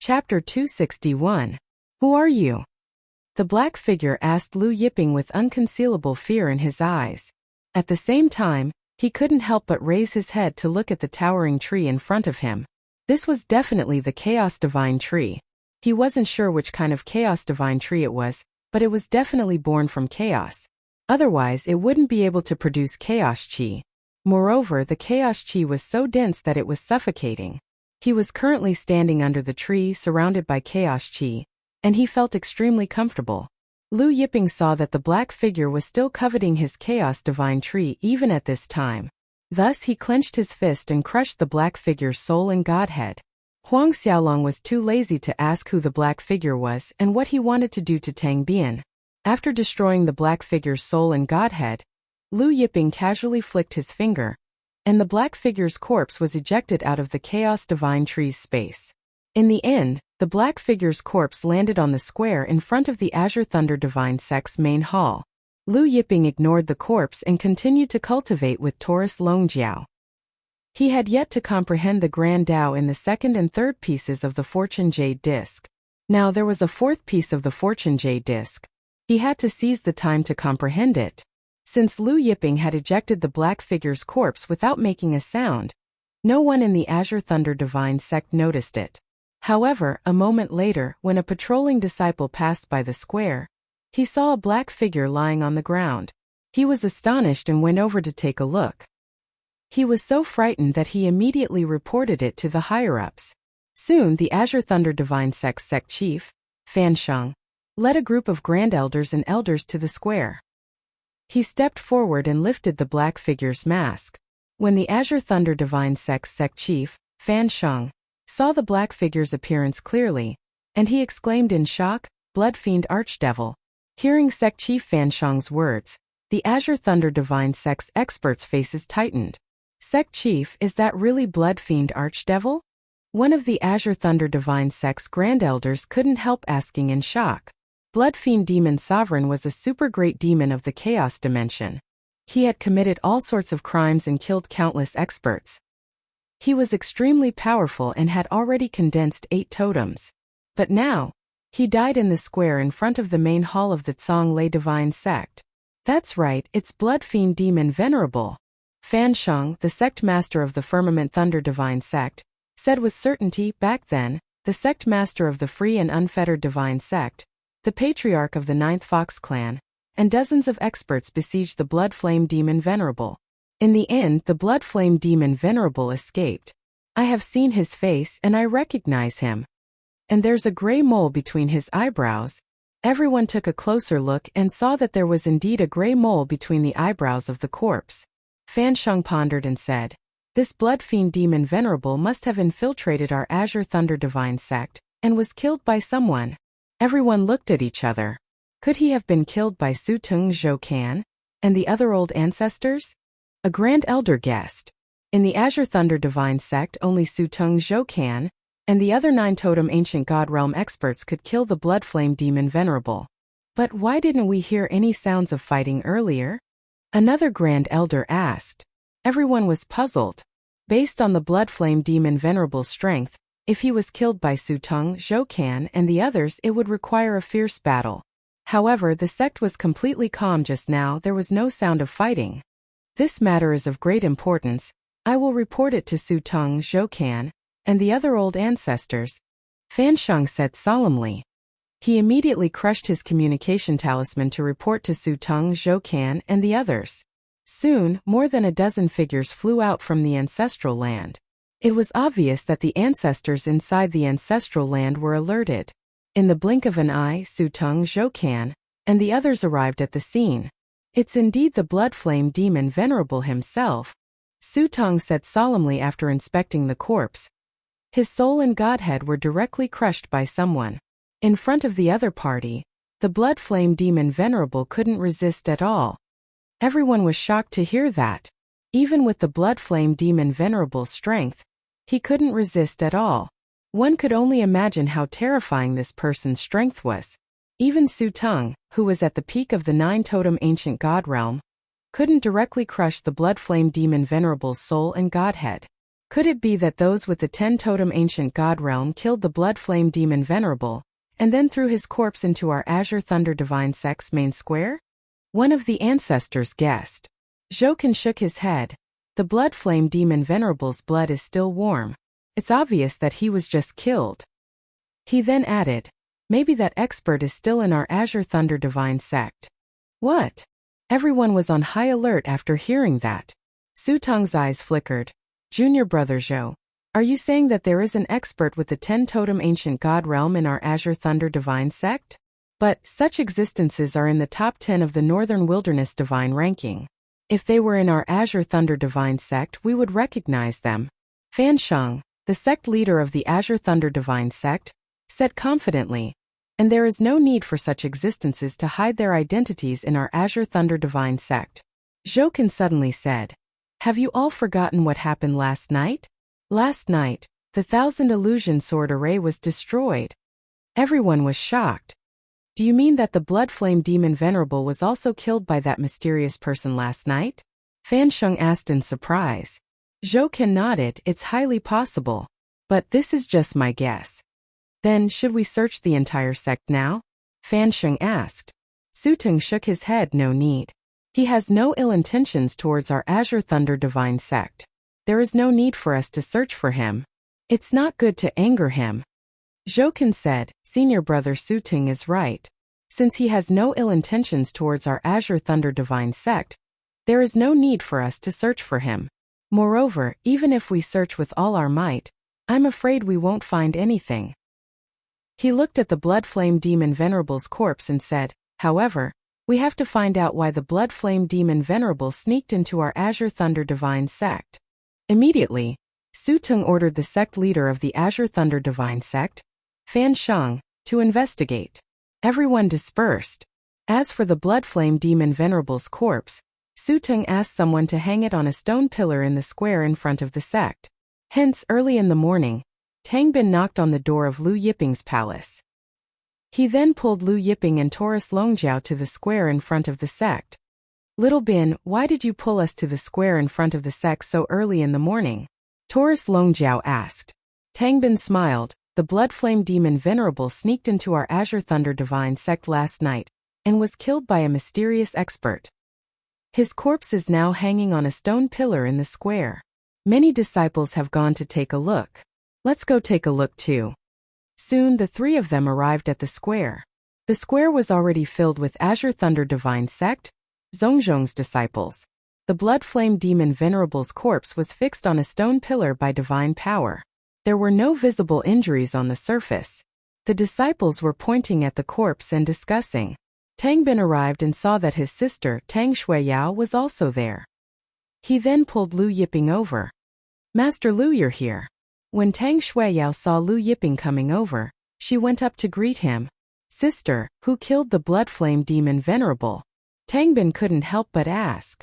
Chapter 261. Who are you? The black figure asked Lu Yiping with unconcealable fear in his eyes. At the same time, he couldn't help but raise his head to look at the towering tree in front of him. This was definitely the Chaos Divine Tree. He wasn't sure which kind of Chaos Divine Tree it was, but it was definitely born from chaos. Otherwise, it wouldn't be able to produce Chaos Chi. Moreover, the Chaos Chi was so dense that it was suffocating. He was currently standing under the tree surrounded by Chaos Chi, and he felt extremely comfortable. Lu Yiping saw that the black figure was still coveting his Chaos Divine Tree even at this time. Thus he clenched his fist and crushed the black figure's soul and godhead. Huang Xiaolong was too lazy to ask who the black figure was and what he wanted to do to Tang Bian. After destroying the black figure's soul and godhead, Lu Yiping casually flicked his finger, and the black figure's corpse was ejected out of the Chaos Divine Tree's space. In the end, the black figure's corpse landed on the square in front of the Azure Thunder Divine Sect's main hall. Lu Yiping ignored the corpse and continued to cultivate with Taurus Longjiao. He had yet to comprehend the Grand Tao in the second and third pieces of the Fortune Jade Disc. Now there was a fourth piece of the Fortune Jade Disc. He had to seize the time to comprehend it. Since Lu Yiping had ejected the black figure's corpse without making a sound, no one in the Azure Thunder Divine Sect noticed it. However, a moment later, when a patrolling disciple passed by the square, he saw a black figure lying on the ground. He was astonished and went over to take a look. He was so frightened that he immediately reported it to the higher-ups. Soon, the Azure Thunder Divine Sect's sect chief, Fan Sheng, led a group of grand elders and elders to the square. He stepped forward and lifted the black figure's mask. When the Azure Thunder Divine Sect's sect chief, Fan Sheng, saw the black figure's appearance clearly, and he exclaimed in shock, "Blood Fiend Archdevil." Hearing sect chief Fan Sheng's words, the Azure Thunder Divine Sect's experts' faces tightened. "Sect chief, is that really Blood Fiend Archdevil?" One of the Azure Thunder Divine Sect's grand elders couldn't help asking in shock. Blood Fiend Demon Sovereign was a super great demon of the Chaos Dimension. He had committed all sorts of crimes and killed countless experts. He was extremely powerful and had already condensed 8 totems. But now, he died in the square in front of the main hall of the Zhonglei Divine Sect. "That's right, it's Blood Fiend Demon Venerable," Fan Sheng, the sect master of the Firmament Thunder Divine Sect, said with certainty. Back then, the sect master of the Free and Unfettered Divine Sect, the patriarch of the 9th Fox clan, and dozens of experts besieged the Blood Flame Demon Venerable. In the end, the Blood Flame Demon Venerable escaped. "I have seen his face and I recognize him. And there's a gray mole between his eyebrows." Everyone took a closer look and saw that there was indeed a gray mole between the eyebrows of the corpse. Fan Sheng pondered and said, "This Blood Fiend Demon Venerable must have infiltrated our Azure Thunder Divine Sect and was killed by someone." Everyone looked at each other. Could he have been killed by Su Tung Zhou Can and the other old ancestors? A grand elder guessed. In the Azure Thunder Divine Sect, only Su Tung Zhou Can and the other 9 totem ancient god realm experts could kill the Blood Flame Demon Venerable. But why didn't we hear any sounds of fighting earlier? Another grand elder asked. Everyone was puzzled. Based on the Blood Flame Demon Venerable's strength, if he was killed by Su Tung Zhou Can and the others, it would require a fierce battle. However, the sect was completely calm just now. There was no sound of fighting. "This matter is of great importance. I will report it to Su Tung Zhou Can and the other old ancestors," Fan Sheng said solemnly. He immediately crushed his communication talisman to report to Su Tung Zhou Can and the others. Soon, more than a dozen figures flew out from the ancestral land. It was obvious that the ancestors inside the ancestral land were alerted. In the blink of an eye, Su Tung Zhou Can and the others arrived at the scene. "It's indeed the Blood Flame Demon Venerable himself," Su Tung said solemnly after inspecting the corpse. His soul and godhead were directly crushed by someone. In front of the other party, the Blood Flame Demon Venerable couldn't resist at all. Everyone was shocked to hear that. Even with the Blood Flame Demon Venerable's strength, he couldn't resist at all. One could only imagine how terrifying this person's strength was. Even Su Tung, who was at the peak of the 9 totem ancient god realm, couldn't directly crush the Blood Flame Demon Venerable's soul and godhead. Could it be that those with the 10 totem ancient god realm killed the blood flame demon Venerable, and then threw his corpse into our Azure Thunder Divine Sect's main square? One of the ancestors guessed. Zhouken shook his head. The blood flame demon Venerable's blood is still warm. It's obvious that he was just killed. He then added, maybe that expert is still in our Azure Thunder Divine Sect. What? Everyone was on high alert after hearing that. Su Tong's eyes flickered. Junior brother Zhou, are you saying that there is an expert with the 10 totem ancient god realm in our Azure Thunder Divine Sect? But such existences are in the top 10 of the Northern Wilderness Divine ranking. If they were in our Azure Thunder Divine Sect, we would recognize them. Fan Sheng, the sect leader of the Azure Thunder Divine Sect, said confidently, and there is no need for such existences to hide their identities in our Azure Thunder Divine Sect. Zhouken suddenly said, have you all forgotten what happened last night? Last night, the 1000 illusion sword array was destroyed. Everyone was shocked. Do you mean that the blood flame demon Venerable was also killed by that mysterious person last night? Fan Sheng asked in surprise. Zhouken nodded, it's highly possible. But this is just my guess. Then should we search the entire sect now? Fan Sheng asked. Su Tong shook his head, no need. He has no ill intentions towards our Azure Thunder Divine Sect. There is no need for us to search for him. It's not good to anger him. Zhouken said, senior brother Su Tong is right. Since he has no ill intentions towards our Azure Thunder Divine Sect, there is no need for us to search for him. Moreover, even if we search with all our might, I'm afraid we won't find anything. He looked at the blood flame demon Venerable's corpse and said, however, we have to find out why the blood flame demon Venerable sneaked into our Azure Thunder Divine Sect. Immediately, Su Tong ordered the sect leader of the Azure Thunder Divine Sect, Fan Sheng, to investigate. Everyone dispersed. As for the blood flame demon Venerable's corpse, Su Tong asked someone to hang it on a stone pillar in the square in front of the sect. Hence, early in the morning, Tang Bin knocked on the door of Lu Yiping's palace. He then pulled Lu Yiping and Taurus Longjiao to the square in front of the sect. Little Bin, why did you pull us to the square in front of the sect so early in the morning? Taurus Longjiao asked. Tang Bin smiled. The blood flame demon Venerable sneaked into our Azure Thunder Divine Sect last night, and was killed by a mysterious expert. His corpse is now hanging on a stone pillar in the square. Many disciples have gone to take a look. Let's go take a look too. Soon the three of them arrived at the square. The square was already filled with Azure Thunder Divine Sect, Zhongzhong's disciples. The blood flame demon Venerable's corpse was fixed on a stone pillar by divine power. There were no visible injuries on the surface. The disciples were pointing at the corpse and discussing. Tang Bin arrived and saw that his sister, Tang Shuiyao, was also there. He then pulled Lu Yiping over. Master Lu, you're here. When Tang Shuiyao saw Lu Yiping coming over, she went up to greet him. Sister, who killed the blood flame demon Venerable? Tang Bin couldn't help but ask.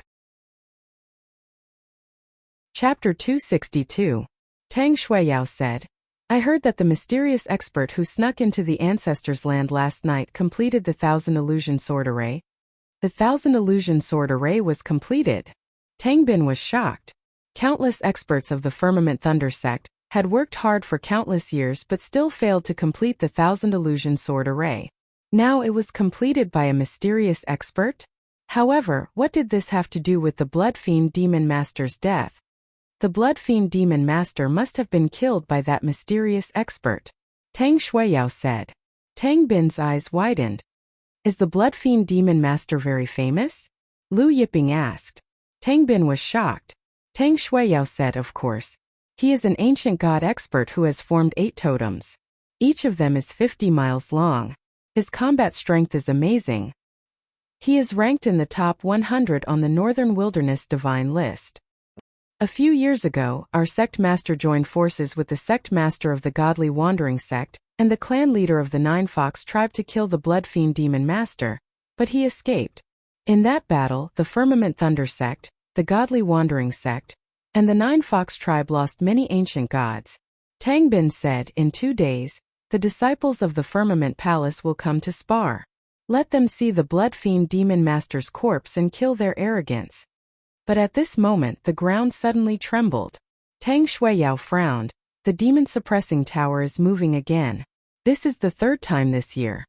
Chapter 262. Tang Shuiyao said, I heard that the mysterious expert who snuck into the ancestors' land last night completed the 1000 illusion sword array. The 1000 illusion sword array was completed. Tang Bin was shocked. Countless experts of the Firmament Thunder sect had worked hard for countless years but still failed to complete the 1000 illusion sword array. Now it was completed by a mysterious expert? However, what did this have to do with the Blood Fiend Demon Master's death? The Blood Fiend Demon Master must have been killed by that mysterious expert. Tang Shuiyao said. Tang Bin's eyes widened. Is the Blood Fiend Demon Master very famous? Lu Yiping asked. Tang Bin was shocked. Tang Shuiyao said, of course. He is an ancient god expert who has formed 8 totems. Each of them is 50 miles long. His combat strength is amazing. He is ranked in the top 100 on the Northern Wilderness Divine list. A few years ago, our sect master joined forces with the sect master of the Godly Wandering sect and the clan leader of the Nine Fox tribe to kill the Blood Fiend Demon Master, but he escaped. In that battle, the Firmament Thunder sect, the Godly Wandering sect, and the Nine Fox tribe lost many ancient gods. Tang Bin said, in 2 days, the disciples of the Firmament Palace will come to spar. Let them see the Blood Fiend Demon Master's corpse and kill their arrogance. But at this moment the ground suddenly trembled. Tang Shuiyao frowned. The demon-suppressing tower is moving again. This is the third time this year.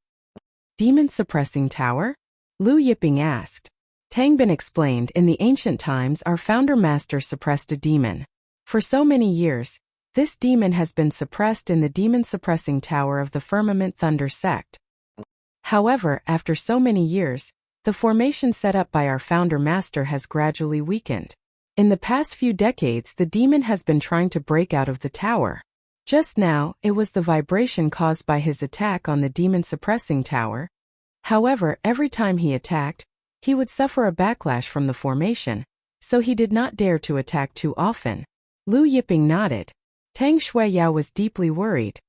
Demon-suppressing tower? Lu Yiping asked. Tang Bin explained, in the ancient times our founder master suppressed a demon. For so many years, this demon has been suppressed in the demon-suppressing tower of the Firmament Thunder sect. However, after so many years, the formation set up by our founder master has gradually weakened. In the past few decades, the demon has been trying to break out of the tower. Just now, it was the vibration caused by his attack on the demon-suppressing tower. However, every time he attacked, he would suffer a backlash from the formation, so he did not dare to attack too often. Lu Yiping nodded. Tang Shuiyao was deeply worried.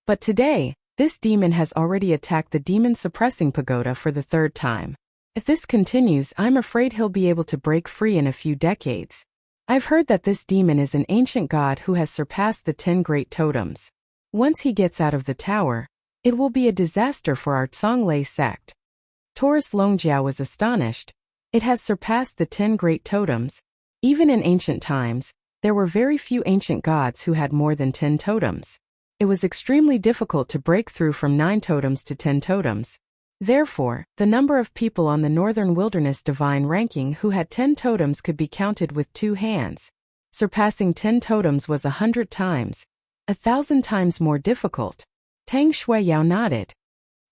But today, this demon has already attacked the demon-suppressing pagoda for the third time. If this continues, I'm afraid he'll be able to break free in a few decades. I've heard that this demon is an ancient god who has surpassed the 10 great totems. Once he gets out of the tower, it will be a disaster for our Zonglei sect. Taurus Longjiao was astonished. It has surpassed the 10 great totems. Even in ancient times, there were very few ancient gods who had more than 10 totems. It was extremely difficult to break through from 9 totems to 10 totems. Therefore, the number of people on the Northern Wilderness Divine ranking who had 10 totems could be counted with 2 hands. Surpassing 10 totems was 100 times, 1,000 times more difficult. Tang Shuiyao nodded.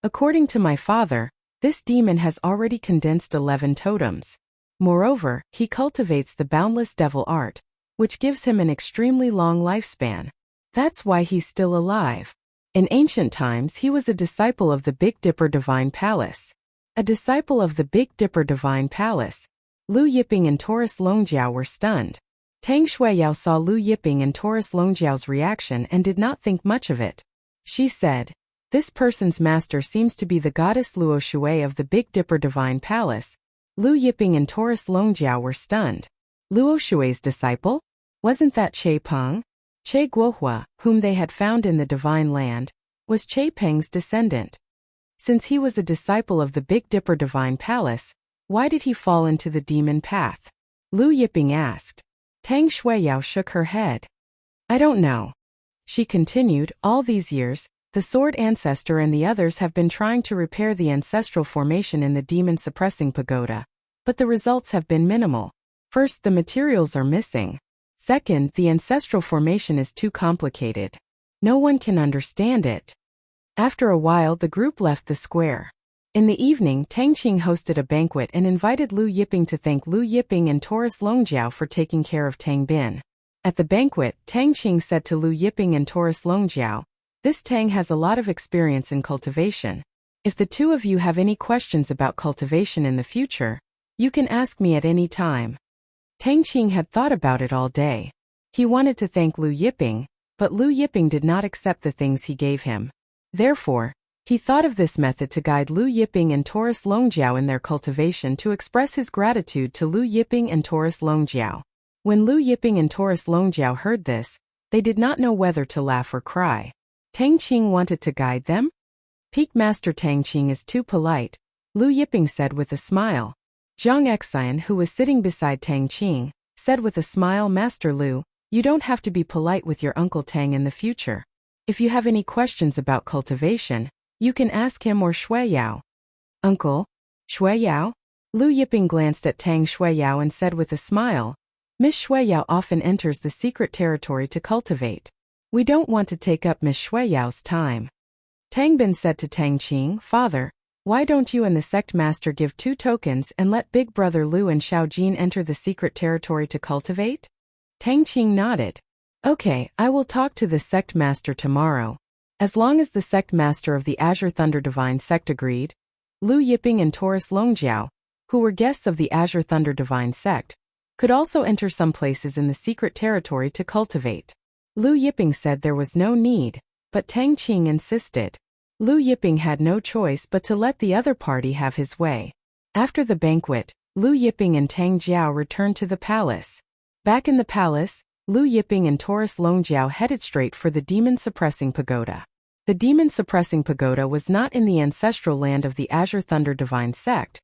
According to my father, this demon has already condensed 11 totems. Moreover, he cultivates the boundless devil art, which gives him an extremely long lifespan. That's why he's still alive. In ancient times, he was a disciple of the Big Dipper Divine Palace. A disciple of the Big Dipper Divine Palace. Lu Yiping and Taurus Longjiao were stunned. Tang Shuiyao saw Lu Yiping and Taurus Longjiao's reaction and did not think much of it. She said, "This person's master seems to be the goddess Luo Shui of the Big Dipper Divine Palace." Lu Yiping and Taurus Longjiao were stunned. Luo Shui's disciple? Wasn't that Che Peng? Che Guohua, whom they had found in the Divine Land, was Che Peng's descendant. Since he was a disciple of the Big Dipper Divine Palace, why did he fall into the demon path? Lu Yiping asked. Tang Shuiyao shook her head. I don't know. She continued, all these years, the Sword Ancestor and the others have been trying to repair the ancestral formation in the demon-suppressing pagoda, but the results have been minimal. First, the materials are missing. Second, the ancestral formation is too complicated. No one can understand it. After a while, the group left the square. In the evening, Tang Qing hosted a banquet and invited Lu Yiping to thank Lu Yiping and Taurus Longjiao for taking care of Tang Bin. At the banquet, Tang Qing said to Lu Yiping and Taurus Longjiao, "This Tang has a lot of experience in cultivation. If the two of you have any questions about cultivation in the future, you can ask me at any time." Tang Qing had thought about it all day. He wanted to thank Lu Yiping, but Lu Yiping did not accept the things he gave him. Therefore, he thought of this method to guide Lu Yiping and Taurus Longjiao in their cultivation to express his gratitude to Lu Yiping and Taurus Longjiao. When Lu Yiping and Taurus Longjiao heard this, they did not know whether to laugh or cry. Tang Qing wanted to guide them? Peak Master Tang Qing is too polite, Lu Yiping said with a smile. Zhang Exian, who was sitting beside Tang Qing, said with a smile, Master Lu, you don't have to be polite with your Uncle Tang in the future. If you have any questions about cultivation, you can ask him or Shuiyao. Uncle? Shuiyao? Lu Yiping glanced at Tang Shuiyao and said with a smile, Miss Shuiyao often enters the secret territory to cultivate. We don't want to take up Miss Shuiyao's time. Tang Bin said to Tang Qing, Father, why don't you and the sect master give 2 tokens and let Big Brother Lu and Xiao Jin enter the secret territory to cultivate? Tang Qing nodded. Okay, I will talk to the sect master tomorrow. As long as the sect master of the Azure Thunder Divine sect agreed, Lu Yiping and Taurus Longjiao, who were guests of the Azure Thunder Divine sect, could also enter some places in the secret territory to cultivate. Lu Yiping said there was no need, but Tang Qing insisted. Lu Yiping had no choice but to let the other party have his way. After the banquet, Lu Yiping and Tang Jiao returned to the palace. Back in the palace, Lu Yiping and Taurus Longjiao headed straight for the demon-suppressing pagoda. The demon-suppressing pagoda was not in the ancestral land of the Azure Thunder Divine sect,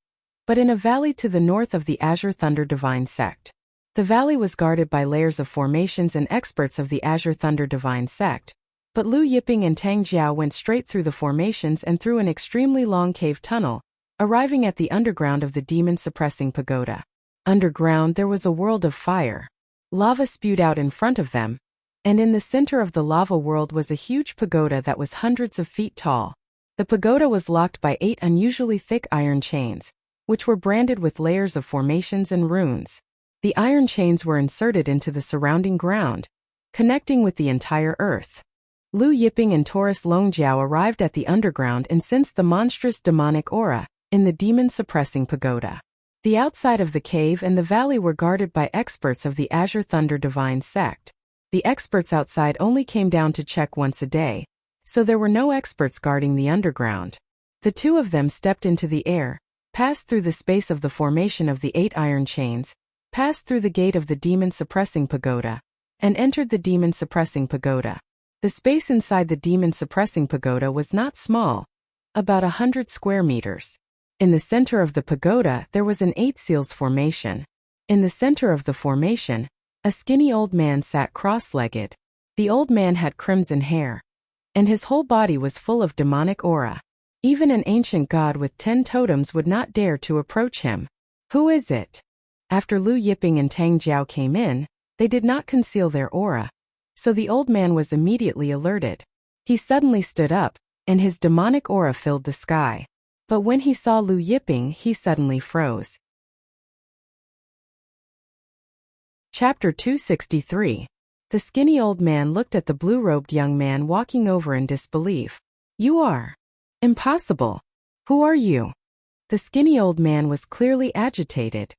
but in a valley to the north of the Azure Thunder Divine sect. The valley was guarded by layers of formations and experts of the Azure Thunder Divine Sect, but Lu Yiping and Tang Jiao went straight through the formations and through an extremely long cave tunnel, arriving at the underground of the demon-suppressing pagoda. Underground there was a world of fire. Lava spewed out in front of them, and in the center of the lava world was a huge pagoda that was hundreds of feet tall. The pagoda was locked by 8 unusually thick iron chains, which were branded with layers of formations and runes. The iron chains were inserted into the surrounding ground, connecting with the entire earth. Lu Yiping and Taurus Longjiao arrived at the underground and sensed the monstrous demonic aura in the demon-suppressing pagoda. The outside of the cave and the valley were guarded by experts of the Azure Thunder Divine Sect. The experts outside only came down to check once a day, so there were no experts guarding the underground. The two of them stepped into the air, passed through the space of the formation of the 8 iron chains, passed through the gate of the demon-suppressing pagoda, and entered the demon-suppressing pagoda. The space inside the demon-suppressing pagoda was not small, about 100 square meters. In the center of the pagoda there was an 8 seals formation. In the center of the formation, a skinny old man sat cross-legged. The old man had crimson hair, and his whole body was full of demonic aura. Even an ancient god with 10 totems would not dare to approach him. Who is it? After Lu Yiping and Tang Jiao came in, they did not conceal their aura, so the old man was immediately alerted. He suddenly stood up, and his demonic aura filled the sky. But when he saw Lu Yiping, he suddenly froze. Chapter 263. The skinny old man looked at the blue-robed young man walking over in disbelief. You are impossible. Who are you? The skinny old man was clearly agitated.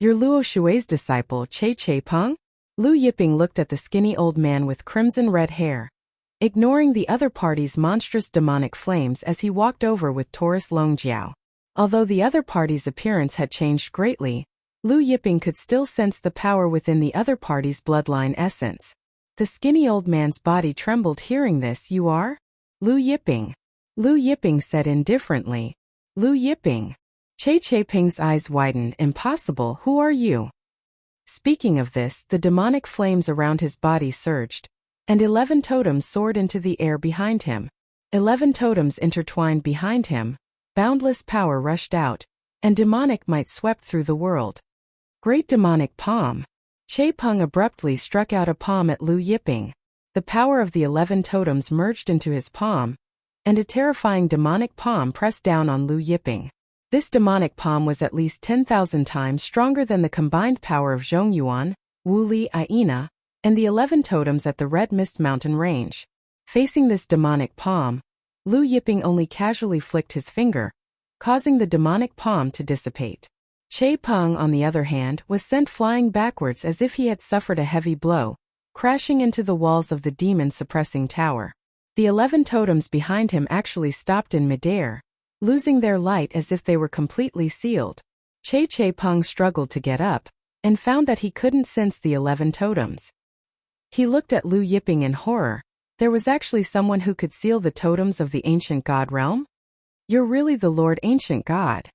You're Luo Shui's disciple, Che Peng? Lu Yiping looked at the skinny old man with crimson-red hair, ignoring the other party's monstrous demonic flames as he walked over with Taurus Longjiao. Although the other party's appearance had changed greatly, Lu Yiping could still sense the power within the other party's bloodline essence. The skinny old man's body trembled hearing this. You are? Lu Yiping. Lu Yiping said indifferently. Lu Yiping. Che Peng's eyes widened. Impossible, who are you? Speaking of this, the demonic flames around his body surged, and 11 totems soared into the air behind him. 11 totems intertwined behind him, boundless power rushed out, and demonic might swept through the world. Great demonic palm. Che Peng abruptly struck out a palm at Lu Yiping. The power of the 11 totems merged into his palm, and a terrifying demonic palm pressed down on Lu Yiping. This demonic palm was at least 10,000 times stronger than the combined power of Zhongyuan, Wuli, Aina, and the 11 totems at the Red Mist Mountain range. Facing this demonic palm, Lu Yiping only casually flicked his finger, causing the demonic palm to dissipate. Che Peng, on the other hand, was sent flying backwards as if he had suffered a heavy blow, crashing into the walls of the demon-suppressing tower. The 11 totems behind him actually stopped in midair, losing their light as if they were completely sealed. Che Peng struggled to get up, and found that he couldn't sense the 11 totems. He looked at Lu Yiping in horror. There was actually someone who could seal the totems of the ancient god realm? You're really the Lord Ancient God.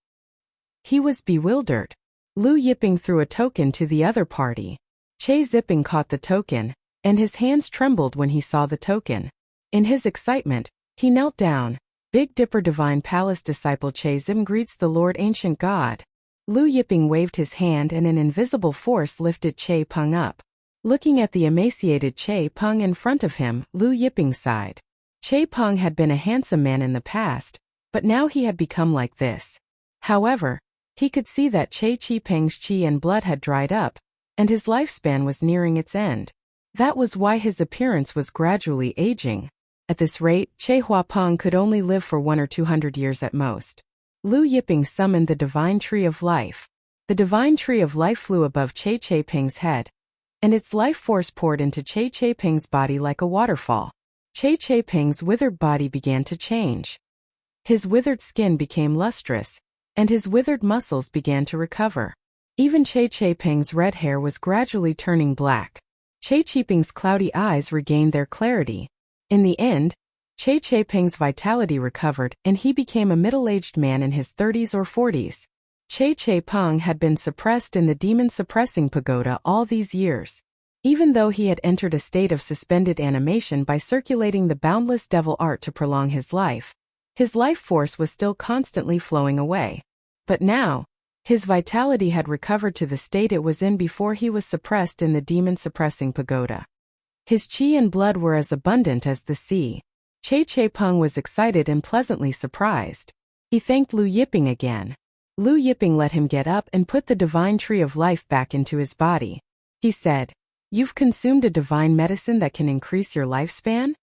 He was bewildered. Lu Yiping threw a token to the other party. Che Zipping caught the token, and his hands trembled when he saw the token. In his excitement, he knelt down. Big Dipper Divine Palace disciple Che Zim greets the Lord Ancient God. Lu Yiping waved his hand and an invisible force lifted Che Peng up. Looking at the emaciated Che Peng in front of him, Lu Yiping sighed. Che Peng had been a handsome man in the past, but now he had become like this. However, he could see that Che Peng's chi and blood had dried up, and his lifespan was nearing its end. That was why his appearance was gradually aging. At this rate, Che Huapeng could only live for 100 or 200 years at most. Lu Yiping summoned the Divine Tree of Life. The Divine Tree of Life flew above Che Peng's head, and its life force poured into Che Peng's body like a waterfall. Che Peng's withered body began to change. His withered skin became lustrous, and his withered muscles began to recover. Even Che Peng's red hair was gradually turning black. Che Peng's cloudy eyes regained their clarity. In the end, Che Peng's vitality recovered and he became a middle-aged man in his 30s or 40s. Che Peng had been suppressed in the demon-suppressing pagoda all these years. Even though he had entered a state of suspended animation by circulating the boundless devil art to prolong his life force was still constantly flowing away. But now, his vitality had recovered to the state it was in before he was suppressed in the demon-suppressing pagoda. His qi and blood were as abundant as the sea. Che Peng was excited and pleasantly surprised. He thanked Lu Yiping again. Lu Yiping let him get up and put the divine tree of life back into his body. He said, "You've consumed a divine medicine that can increase your lifespan?"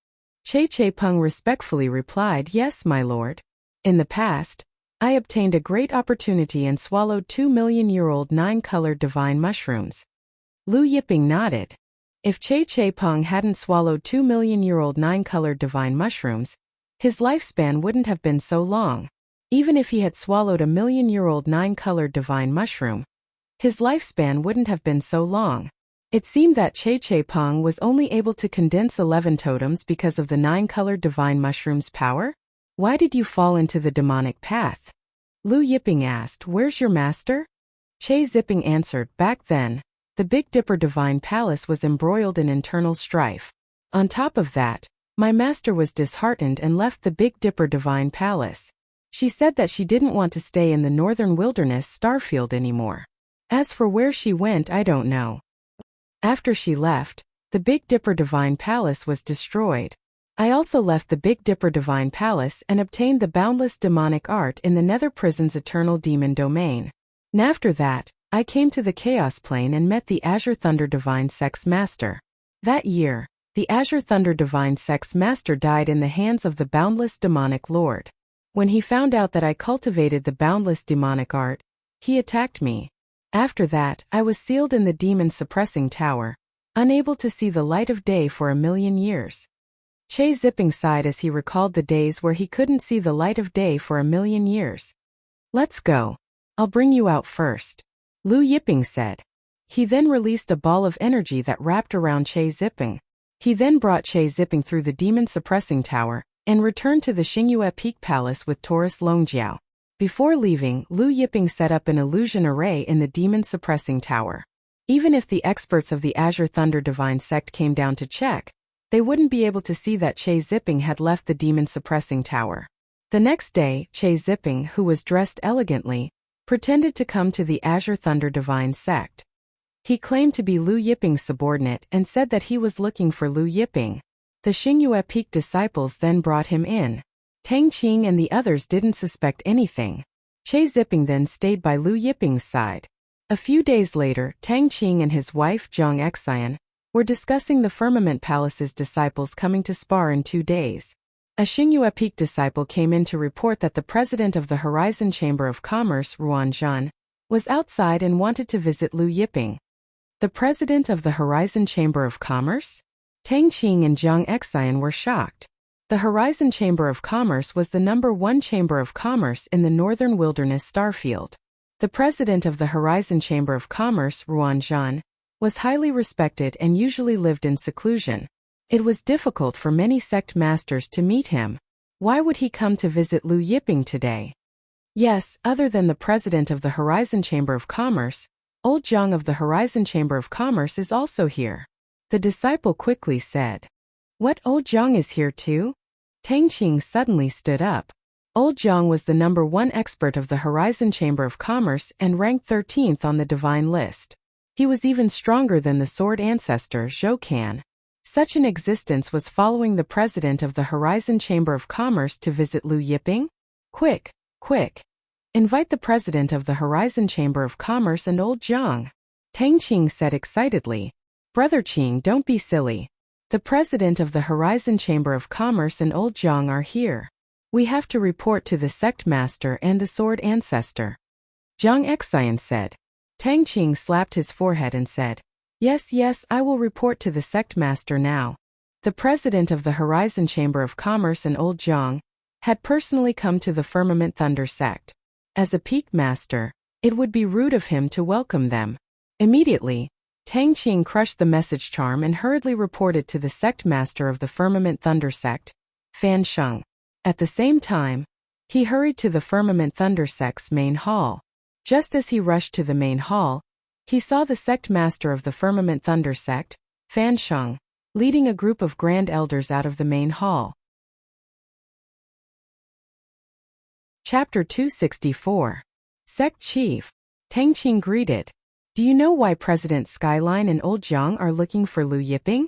Che Peng respectfully replied, "Yes, my lord. In the past, I obtained a great opportunity and swallowed 2 million-year-old 9-colored divine mushrooms." Lu Yiping nodded. If Che Peng hadn't swallowed 2 million-year-old 9-colored divine mushrooms, his lifespan wouldn't have been so long. Even if he had swallowed a 1 million-year-old 9-colored divine mushroom, his lifespan wouldn't have been so long. It seemed that Che Peng was only able to condense 11 totems because of the 9-colored divine mushroom's power? Why did you fall into the demonic path? Lu Yiping asked, "Where's your master?" Che Zipping answered, "Back then, the Big Dipper Divine Palace was embroiled in internal strife. On top of that, my master was disheartened and left the Big Dipper Divine Palace. She said that she didn't want to stay in the northern wilderness starfield anymore. As for where she went, I don't know. After she left, the Big Dipper Divine Palace was destroyed. I also left the Big Dipper Divine Palace and obtained the boundless demonic art in the Nether Prison's eternal demon domain. And after that, I came to the Chaos Plane and met the Azure Thunder Divine Sex Master. That year, the Azure Thunder Divine Sex Master died in the hands of the boundless demonic lord. When he found out that I cultivated the boundless demonic art, he attacked me. After that, I was sealed in the demon-suppressing tower, unable to see the light of day for 1,000,000 years." Che Zipping sighed as he recalled the days where he couldn't see the light of day for 1,000,000 years. "Let's go. I'll bring you out first," Lu Yiping said. He then released a ball of energy that wrapped around Che Zipping. He then brought Che Zipping through the demon-suppressing tower and returned to the Xingyue Peak Palace with Taurus Longjiao. Before leaving, Lu Yiping set up an illusion array in the demon-suppressing tower. Even if the experts of the Azure Thunder Divine Sect came down to check, they wouldn't be able to see that Che Zipping had left the demon-suppressing tower. The next day, Che Zipping, who was dressed elegantly, pretended to come to the Azure Thunder Divine Sect. He claimed to be Lu Yiping's subordinate and said that he was looking for Lu Yiping. The Xingyue Peak disciples then brought him in. Tang Qing and the others didn't suspect anything. Che Zipping then stayed by Lu Yiping's side. A few days later, Tang Qing and his wife Zhang Exian were discussing the Firmament Palace's disciples coming to spar in 2 days. A Xingyue Peak disciple came in to report that the president of the Horizon Chamber of Commerce, Ruan Zhan, was outside and wanted to visit Lu Yiping. The president of the Horizon Chamber of Commerce? Tang Qing and Zhang Exian were shocked. The Horizon Chamber of Commerce was the #1 chamber of commerce in the northern wilderness starfield. The president of the Horizon Chamber of Commerce, Ruan Zhan, was highly respected and usually lived in seclusion. It was difficult for many sect masters to meet him. Why would he come to visit Lu Yiping today? Yes, other than the president of the Horizon Chamber of Commerce, Old Zhang of the Horizon Chamber of Commerce is also here. The disciple quickly said. What, Old Zhang is here too? Tang Qing suddenly stood up. Old Zhang was the #1 expert of the Horizon Chamber of Commerce and ranked 13th on the divine list. He was even stronger than the sword ancestor Zhou Can. Such an existence was following the president of the Horizon Chamber of Commerce to visit Lu Yiping? Quick, quick. Invite the president of the Horizon Chamber of Commerce and Old Zhang. Tang Qing said excitedly. Brother Qing, don't be silly. The president of the Horizon Chamber of Commerce and Old Zhang are here. We have to report to the sect master and the sword ancestor. Zhang Exian said. Tang Qing slapped his forehead and said, Yes, I will report to the sect master now. The president of the Horizon Chamber of Commerce and Old Zhang had personally come to the Firmament Thunder sect. As a peak master, it would be rude of him to welcome them. Immediately, Tang Qing crushed the message charm and hurriedly reported to the sect master of the Firmament Thunder sect, Fan Sheng. At the same time, he hurried to the Firmament Thunder sect's main hall. Just as he rushed to the main hall, he saw the sect master of the Firmament Thunder sect, Fan Sheng, leading a group of grand elders out of the main hall. Chapter 264. Sect Chief. Tang Qing greeted. Do you know why President Skyline and Old Jiang are looking for Lu Yiping?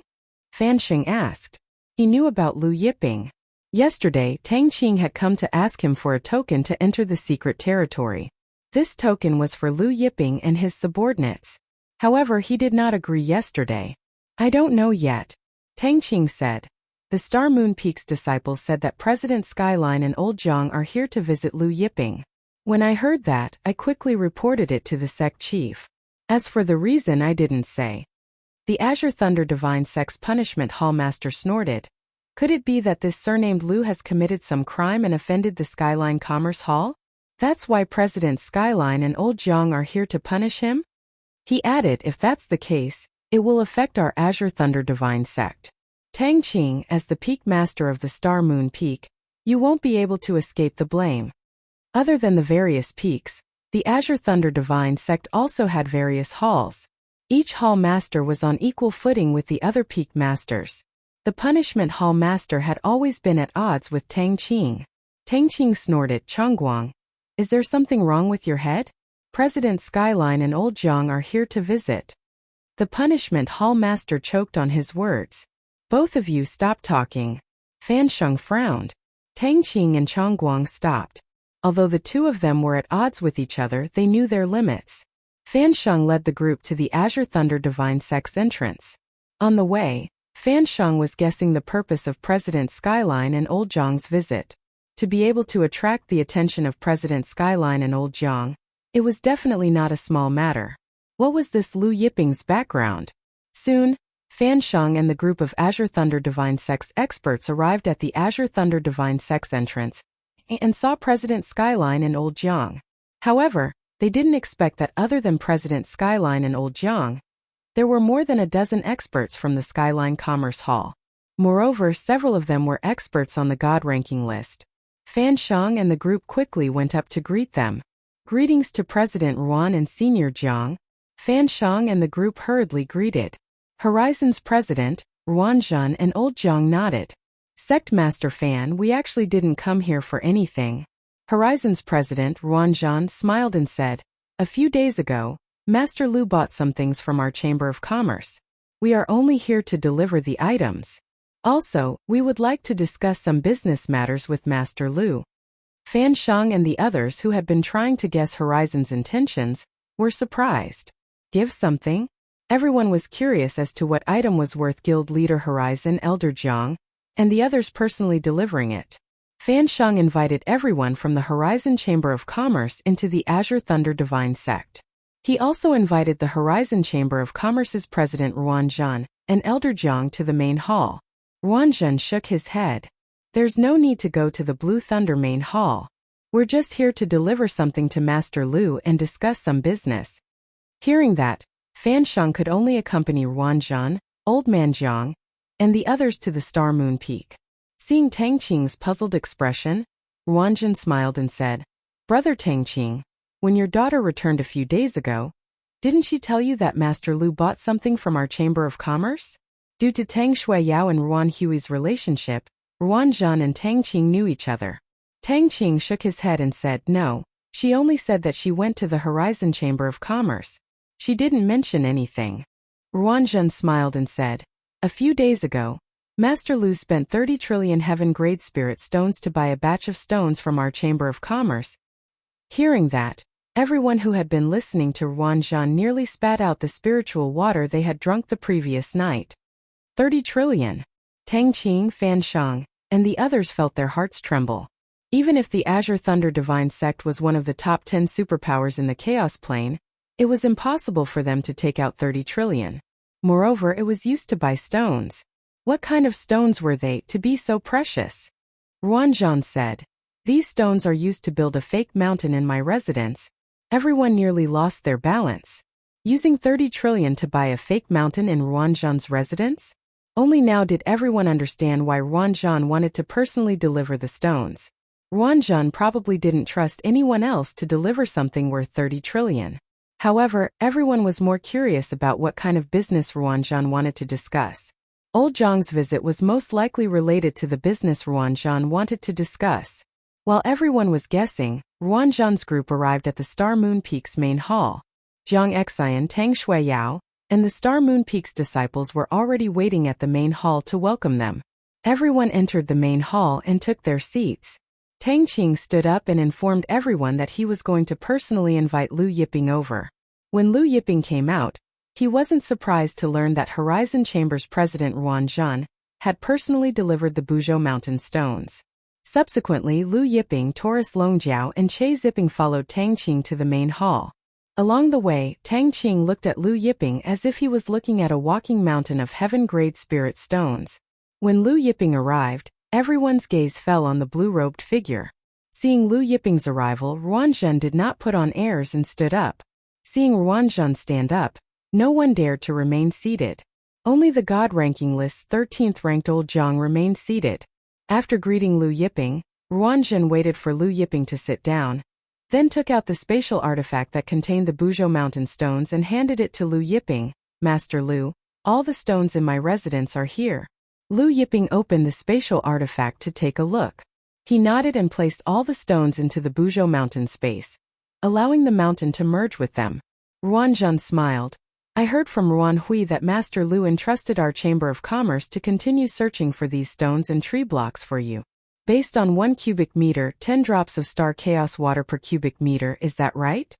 Fan Sheng asked. He knew about Lu Yiping. Yesterday, Tang Qing had come to ask him for a token to enter the secret territory. This token was for Lu Yiping and his subordinates. However, he did not agree yesterday. I don't know yet, Tang Qing said. The Star Moon Peak's disciples said that President Skyline and Old Jiang are here to visit Lu Yiping. When I heard that, I quickly reported it to the sect chief. As for the reason, I didn't say. The Azure Thunder Divine Sect's Punishment Hall Master snorted. Could it be that this surnamed Lu has committed some crime and offended the Skyline Commerce Hall? That's why President Skyline and Old Jiang are here to punish him? He added, if that's the case, it will affect our Azure Thunder Divine Sect. Tang Qing, as the Peak Master of the Star Moon Peak, you won't be able to escape the blame. Other than the various peaks, the Azure Thunder Divine Sect also had various halls. Each hall master was on equal footing with the other peak masters. The Punishment Hall Master had always been at odds with Tang Qing. Tang Qing snorted, Chongguang, is there something wrong with your head? President Skyline and Old Jiang are here to visit. The Punishment Hall Master choked on his words. Both of you stop talking. Fan Sheng frowned. Tang Qing and Chongguang stopped. Although the two of them were at odds with each other, they knew their limits. Fan Sheng led the group to the Azure Thunder Divine Sect's entrance. On the way, Fan Sheng was guessing the purpose of President Skyline and Old Jiang's visit. To be able to attract the attention of President Skyline and Old Jiang, it was definitely not a small matter. What was this Lu Yiping's background? Soon, Fan Sheng and the group of Azure Thunder Divine Sect's experts arrived at the Azure Thunder Divine Sect's entrance and saw President Skyline and Old Jiang. However, they didn't expect that other than President Skyline and Old Jiang, there were more than a dozen experts from the Skyline Commerce Hall. Moreover, several of them were experts on the God ranking list. Fan Sheng and the group quickly went up to greet them. Greetings to President Ruan and Senior Jiang. Fan Sheng and the group hurriedly greeted. Horizon's president, Ruanzhan and Old Jiang nodded. Sect Master Fan, we actually didn't come here for anything. Horizon's president, Ruanzhan, smiled and said, a few days ago, Master Lu bought some things from our Chamber of Commerce. We are only here to deliver the items. Also, we would like to discuss some business matters with Master Lu. Fan Sheng and the others who had been trying to guess Horizon's intentions were surprised. Give something? Everyone was curious as to what item was worth Guild Leader Horizon Elder Jiang and the others personally delivering it. Fan Sheng invited everyone from the Horizon Chamber of Commerce into the Azure Thunder Divine Sect. He also invited the Horizon Chamber of Commerce's president Ruanzhan and Elder Jiang to the main hall. Ruanzhan shook his head. There's no need to go to the Blue Thunder main hall. We're just here to deliver something to Master Lu and discuss some business. Hearing that, Fan Sheng could only accompany Ruanzhan, Old Man Jiang, and the others to the Star Moon Peak. Seeing Tang Qing's puzzled expression, Ruanzhan smiled and said, Brother Tang Qing, when your daughter returned a few days ago, didn't she tell you that Master Lu bought something from our Chamber of Commerce? Due to Tang Shuiyao and Ruan Hui's relationship, Ruanzhan and Tang Qing knew each other. Tang Qing shook his head and said, no, she only said that she went to the Horizon Chamber of Commerce. She didn't mention anything. Ruanzhan smiled and said, a few days ago, Master Lu spent 30 trillion heaven-grade spirit stones to buy a batch of stones from our Chamber of Commerce. Hearing that, everyone who had been listening to Ruanzhan nearly spat out the spiritual water they had drunk the previous night. 30 trillion. Tang Qing, Fan Sheng, and the others felt their hearts tremble. Even if the Azure Thunder Divine Sect was one of the top 10 superpowers in the Chaos Plane, it was impossible for them to take out 30 trillion. Moreover, it was used to buy stones. What kind of stones were they to be so precious? Ruanzhan said, these stones are used to build a fake mountain in my residence. Everyone nearly lost their balance. Using 30 trillion to buy a fake mountain in Ruanzhan's residence? Only now did everyone understand why Ruanzhan wanted to personally deliver the stones. Ruanzhan probably didn't trust anyone else to deliver something worth 30 trillion. However, everyone was more curious about what kind of business Ruanzhan wanted to discuss. Old Zhang's visit was most likely related to the business Ruanzhan wanted to discuss. While everyone was guessing, Ruanzhan's group arrived at the Star Moon Peak's main hall. Jiang Xian, Tang Shuiyao, and the Star Moon Peak's disciples were already waiting at the main hall to welcome them. Everyone entered the main hall and took their seats. Tang Qing stood up and informed everyone that he was going to personally invite Lu Yiping over. When Lu Yiping came out, he wasn't surprised to learn that Horizon Chamber's president Ruanzhan had personally delivered the Buzhou Mountain stones. Subsequently, Lu Yiping, Taurus Longjiao, and Che Ziping followed Tang Qing to the main hall. Along the way, Tang Qing looked at Lu Yiping as if he was looking at a walking mountain of heaven-grade spirit stones. When Lu Yiping arrived, everyone's gaze fell on the blue-robed figure. Seeing Lu Yiping's arrival, Ruanzhan did not put on airs and stood up. Seeing Ruanzhan stand up, no one dared to remain seated. Only the God ranking list's 13th-ranked old Zhang remained seated. After greeting Lu Yiping, Ruanzhan waited for Lu Yiping to sit down, then took out the spatial artifact that contained the Buzhou Mountain stones and handed it to Lu Yiping. Master Lu, all the stones in my residence are here. Lu Yiping opened the spatial artifact to take a look. He nodded and placed all the stones into the Buzhou Mountain space, allowing the mountain to merge with them. Ruanzhan smiled. I heard from Ruan Hui that Master Lu entrusted our Chamber of Commerce to continue searching for these stones and tree blocks for you. Based on 1 cubic meter, 10 drops of star chaos water per cubic meter, is that right?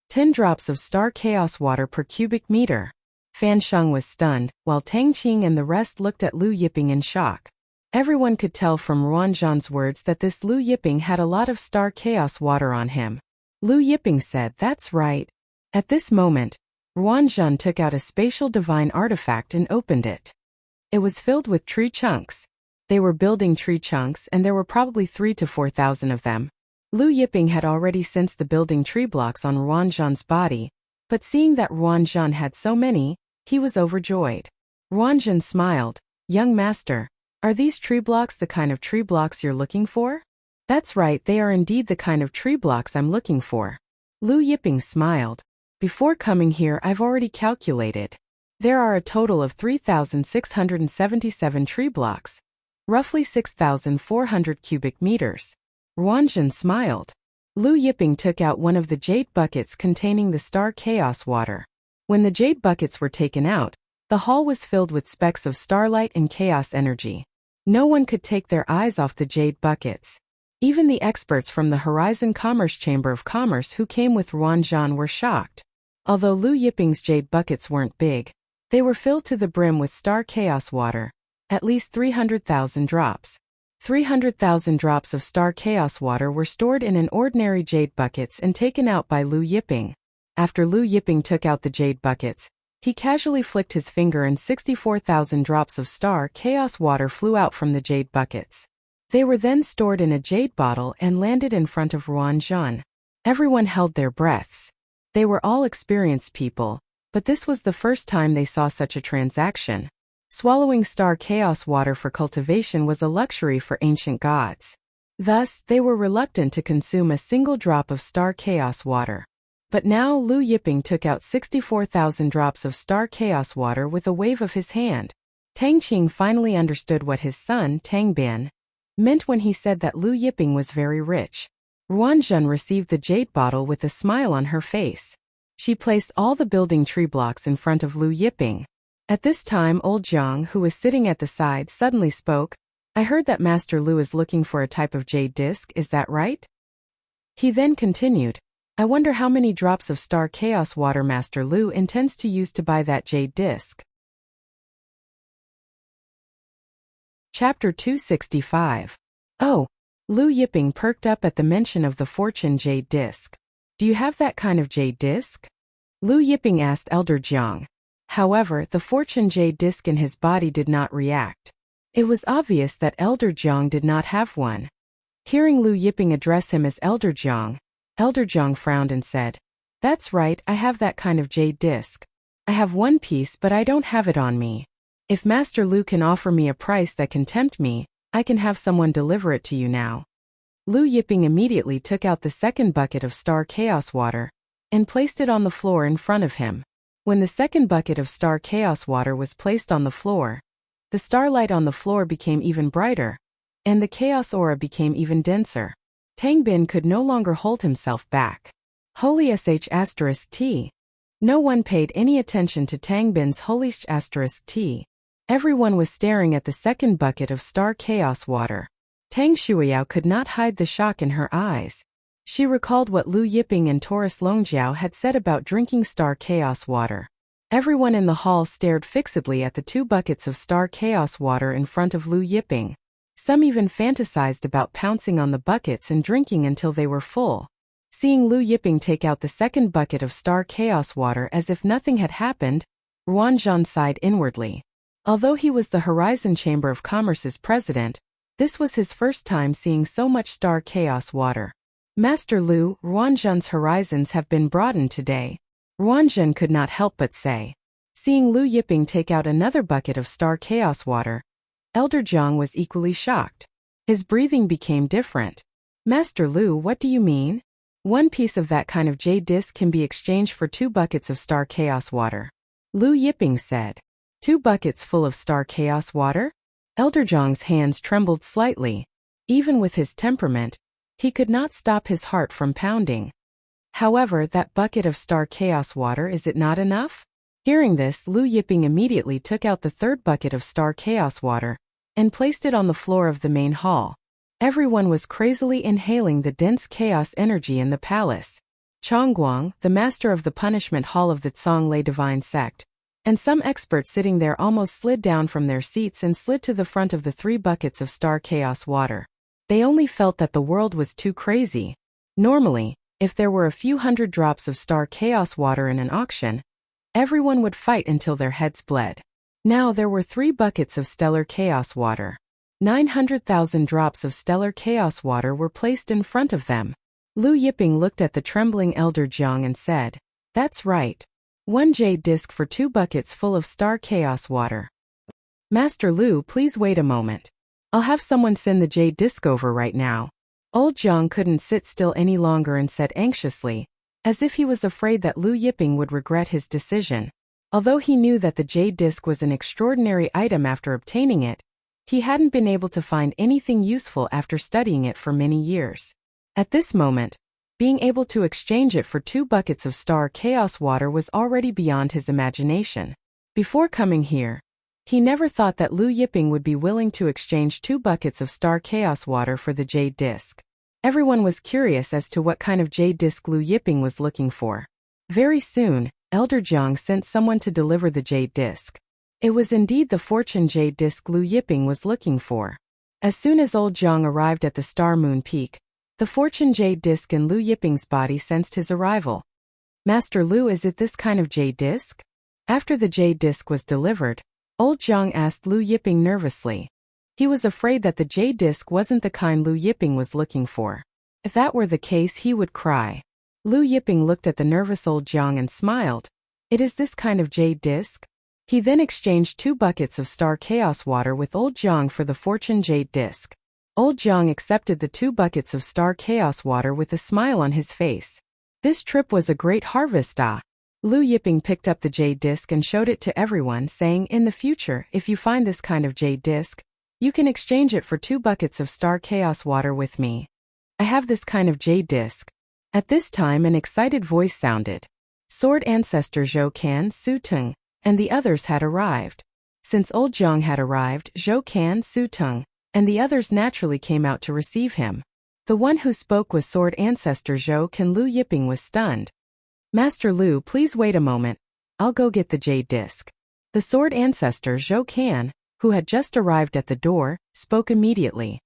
10 drops of star chaos water per cubic meter. Fan Sheng was stunned, while Tang Qing and the rest looked at Lu Yiping in shock. Everyone could tell from Ruanzhan's words that this Lu Yiping had a lot of star chaos water on him. Lu Yiping said, that's right. At this moment, Ruanzhan took out a spatial divine artifact and opened it. It was filled with tree chunks. They were building tree chunks and there were probably 3,000 to 4,000 of them. Lu Yiping had already sensed the building tree blocks on Ruanzhan's body, but seeing that Ruanzhan had so many, he was overjoyed. Ruanzhan smiled. Young master, are these tree blocks the kind of tree blocks you're looking for? That's right, they are indeed the kind of tree blocks I'm looking for. Lu Yiping smiled. Before coming here, I've already calculated. There are a total of 3,677 tree blocks, roughly 6,400 cubic meters. Ruanzhan smiled. Lu Yiping took out one of the jade buckets containing the star chaos water. When the jade buckets were taken out, the hall was filled with specks of starlight and chaos energy. No one could take their eyes off the jade buckets. Even the experts from the Horizon Commerce Chamber of Commerce who came with Ruanzhan were shocked. Although Lu Yiping's jade buckets weren't big, they were filled to the brim with star chaos water, at least 300,000 drops. 300,000 drops of star chaos water were stored in an ordinary jade buckets and taken out by Lu Yiping. After Lu Yiping took out the jade buckets, he casually flicked his finger and 64,000 drops of star chaos water flew out from the jade buckets. They were then stored in a jade bottle and landed in front of Ruanzhan. Everyone held their breaths. They were all experienced people, but this was the first time they saw such a transaction. Swallowing star chaos water for cultivation was a luxury for ancient gods. Thus, they were reluctant to consume a single drop of star chaos water. But now Lu Yiping took out 64,000 drops of star chaos water with a wave of his hand. Tang Qing finally understood what his son, Tang Bin, meant when he said that Lu Yiping was very rich. Ruanzhan received the jade bottle with a smile on her face. She placed all the building tree blocks in front of Lu Yiping. At this time, old Zhang, who was sitting at the side, suddenly spoke. I heard that Master Lu is looking for a type of jade disc, is that right? He then continued. I wonder how many drops of star chaos water Master Lu intends to use to buy that jade disc. Chapter 265. Oh, Lu Yiping perked up at the mention of the fortune jade disc. Do you have that kind of jade disc? Lu Yiping asked Elder Jiang. However, the fortune jade disc in his body did not react. It was obvious that Elder Jiang did not have one. Hearing Lu Yiping address him as Elder Jiang frowned and said, That's right, I have that kind of jade disc. I have one piece but I don't have it on me. If Master Lu can offer me a price that can tempt me, I can have someone deliver it to you now. Lu Yiping immediately took out the second bucket of star chaos water and placed it on the floor in front of him. When the second bucket of star chaos water was placed on the floor, the starlight on the floor became even brighter, and the chaos aura became even denser. Tang Bin could no longer hold himself back. Holy sh*t. No one paid any attention to Tang Bin's holy *t. Everyone was staring at the second bucket of star chaos water. Tang Shuiyao could not hide the shock in her eyes. She recalled what Lu Yiping and Taurus Longjiao had said about drinking star chaos water. Everyone in the hall stared fixedly at the 2 buckets of star chaos water in front of Lu Yiping. Some even fantasized about pouncing on the buckets and drinking until they were full. Seeing Lu Yiping take out the second bucket of star chaos water as if nothing had happened, Ruanzhan sighed inwardly. Although he was the Horizon Chamber of Commerce's president, this was his first time seeing so much star chaos water. Master Lu, Ruanzhan's horizons have been broadened today, Ruanzhan could not help but say. Seeing Lu Yiping take out another bucket of star chaos water, Elder Jiang was equally shocked. His breathing became different. Master Lu, what do you mean? 1 piece of that kind of jade disc can be exchanged for 2 buckets of star chaos water. Lu Yiping said. 2 buckets full of star chaos water? Elder Jiang's hands trembled slightly. Even with his temperament, he could not stop his heart from pounding. However, that bucket of star chaos water, is it not enough? Hearing this, Lu Yiping immediately took out the 3rd bucket of star chaos water and placed it on the floor of the main hall. Everyone was crazily inhaling the dense chaos energy in the palace. Chongguang, the master of the punishment hall of the Zhonglei divine sect, and some experts sitting there almost slid down from their seats and slid to the front of the 3 buckets of star chaos water. They only felt that the world was too crazy. Normally, if there were a few hundred drops of star chaos water in an auction, everyone would fight until their heads bled. Now there were 3 buckets of stellar chaos water. 900,000 drops of stellar chaos water were placed in front of them. Lu Yiping looked at the trembling Elder Jiang and said, "That's right. 1 jade disc for 2 buckets full of star chaos water." Master Lu, please wait a moment. I'll have someone send the jade disc over right now. Old Jiang couldn't sit still any longer and said anxiously, as if he was afraid that Lu Yiping would regret his decision. Although he knew that the jade disc was an extraordinary item after obtaining it, he hadn't been able to find anything useful after studying it for many years. At this moment, being able to exchange it for 2 buckets of star chaos water was already beyond his imagination. Before coming here, he never thought that Lu Yiping would be willing to exchange 2 buckets of star chaos water for the jade disc. Everyone was curious as to what kind of jade disc Lu Yiping was looking for. Very soon, Elder Jiang sent someone to deliver the jade disc. It was indeed the fortune jade disc Lu Yiping was looking for. As soon as old Jiang arrived at the Star Moon Peak, the fortune jade disc in Lu Yiping's body sensed his arrival. Master Lu, is it this kind of jade disc? After the jade disc was delivered, old Jiang asked Lu Yiping nervously. He was afraid that the jade disc wasn't the kind Lu Yiping was looking for. If that were the case, he would cry. Lu Yiping looked at the nervous old Jiang and smiled. It is this kind of jade disc? He then exchanged 2 buckets of star chaos water with old Jiang for the fortune jade disc. Old Jiang accepted the 2 buckets of star chaos water with a smile on his face. This trip was a great harvest. Lu Yiping picked up the jade disc and showed it to everyone, saying, in the future, if you find this kind of jade disc, you can exchange it for 2 buckets of star chaos water with me. I have this kind of jade disc. At this time an excited voice sounded. Sword Ancestor Zhou Kan, Su Tung, and the others had arrived. Since old Jiang had arrived, Zhou Kan, Su Tung, and the others naturally came out to receive him. The one who spoke was Sword Ancestor Zhou Kan. Lu Yiping was stunned. Master Lu, please wait a moment. I'll go get the jade disc. The Sword Ancestor Zhou Kan, who had just arrived at the door, spoke immediately.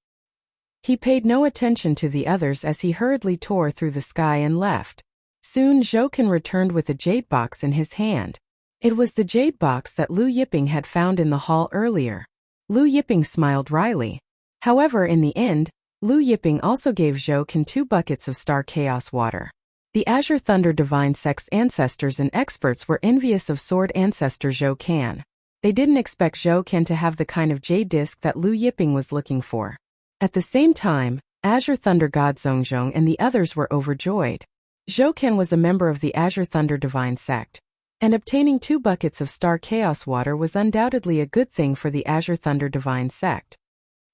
He paid no attention to the others as he hurriedly tore through the sky and left. Soon Zhou Kan returned with a jade box in his hand. It was the jade box that Lu Yiping had found in the hall earlier. Lu Yiping smiled wryly. However, in the end, Lu Yiping also gave Zhou Kan 2 buckets of star chaos water. The Azure Thunder Divine Sect's ancestors and experts were envious of Sword Ancestor Zhou Kan. They didn't expect Zhou Kan to have the kind of jade disc that Lu Yiping was looking for. At the same time, Azure Thunder God Zhongzhong and the others were overjoyed. Zhou Ken was a member of the Azure Thunder Divine Sect, and obtaining 2 buckets of Star Chaos Water was undoubtedly a good thing for the Azure Thunder Divine Sect.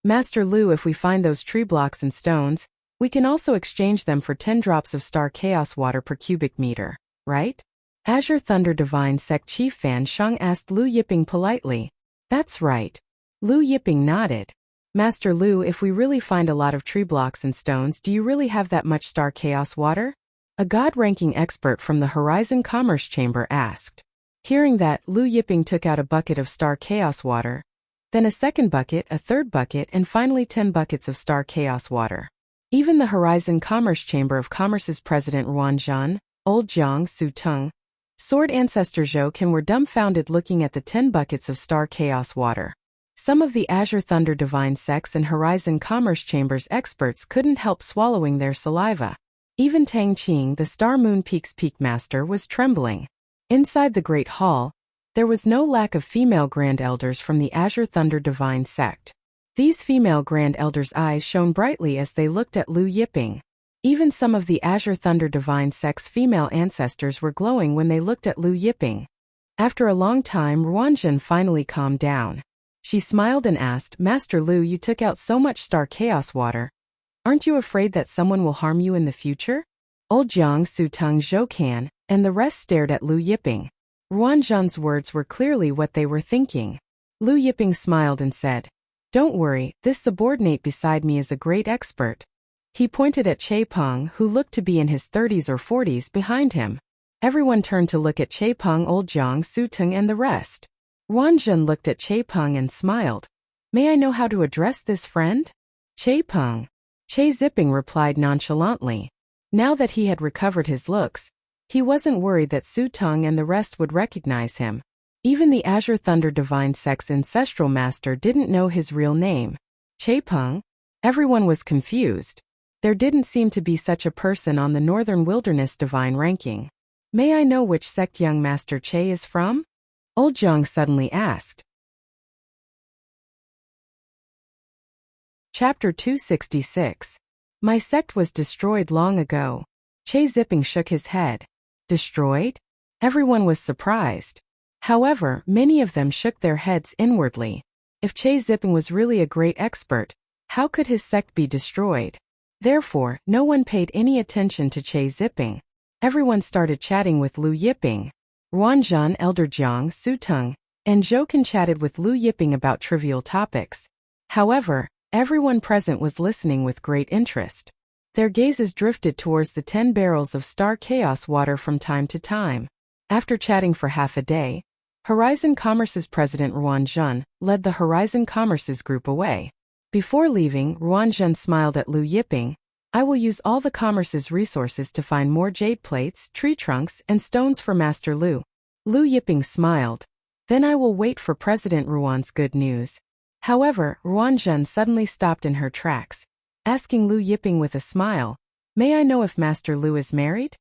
Master Lu, if we find those tree blocks and stones, we can also exchange them for 10 drops of Star Chaos Water per cubic meter, right? Azure Thunder Divine Sect Chief Fan Shang asked Lu Yiping politely. That's right. Lu Yiping nodded. Master Lu, if we really find a lot of tree blocks and stones, do you really have that much Star Chaos Water? A God-ranking expert from the Horizon Commerce Chamber asked. Hearing that, Lu Yiping took out a bucket of Star Chaos Water, then a second bucket, a third bucket, and finally 10 buckets of Star Chaos Water. Even the Horizon Commerce Chamber of Commerce's president Ruan Zhan, Old Jiang Su Tung, Sword Ancestor Zhou Ken were dumbfounded looking at the 10 buckets of Star Chaos Water. Some of the Azure Thunder Divine Sects and Horizon Commerce Chamber's experts couldn't help swallowing their saliva. Even Tang Qing, the Star Moon Peak's Peak Master, was trembling. Inside the Great Hall, there was no lack of female Grand Elders from the Azure Thunder Divine Sect. These female Grand Elders' eyes shone brightly as they looked at Lu Yiping. Even some of the Azure Thunder Divine Sect's female ancestors were glowing when they looked at Lu Yiping. After a long time, Ruanzhen finally calmed down. She smiled and asked, Master Lu, you took out so much Star Chaos Water. Aren't you afraid that someone will harm you in the future? Old Jiang Su Tung Zhou Can, and the rest stared at Lu Yiping. Ruanzhen's words were clearly what they were thinking. Lu Yiping smiled and said, Don't worry, this subordinate beside me is a great expert. He pointed at Che Peng, who looked to be in his 30s or 40s behind him. Everyone turned to look at Che Peng, Old Jiang Su Tung, and the rest. Ruanzhen looked at Che Peng and smiled. May I know how to address this friend? Che Peng. Che Zipping replied nonchalantly. Now that he had recovered his looks, he wasn't worried that Su Tung and the rest would recognize him. Even the Azure Thunder Divine Sect's ancestral master didn't know his real name. Che Peng? Everyone was confused. There didn't seem to be such a person on the Northern Wilderness Divine ranking. May I know which sect young Master Che is from? Old Jiang suddenly asked. Chapter 266. My sect was destroyed long ago. Che Zipping shook his head. Destroyed? Everyone was surprised. However, many of them shook their heads inwardly. If Che Zipping was really a great expert, how could his sect be destroyed? Therefore, no one paid any attention to Che Zipping. Everyone started chatting with Lu Yiping. Ruanzhen, Elder Jiang, Su Tung, and Zhou Can chatted with Lu Yiping about trivial topics. However, everyone present was listening with great interest. Their gazes drifted towards the 10 barrels of Star Chaos Water from time to time. After chatting for half a day, Horizon Commerce's president Ruanzhen led the Horizon Commerce's group away. Before leaving, Ruanzhen smiled at Lu Yiping. I will use all the Commerce's resources to find more jade plates, tree trunks, and stones for Master Lu. Lu Yiping smiled. Then I will wait for President Ruan's good news. However, Ruanzhen suddenly stopped in her tracks, asking Lu Yiping with a smile, May I know if Master Lu is married?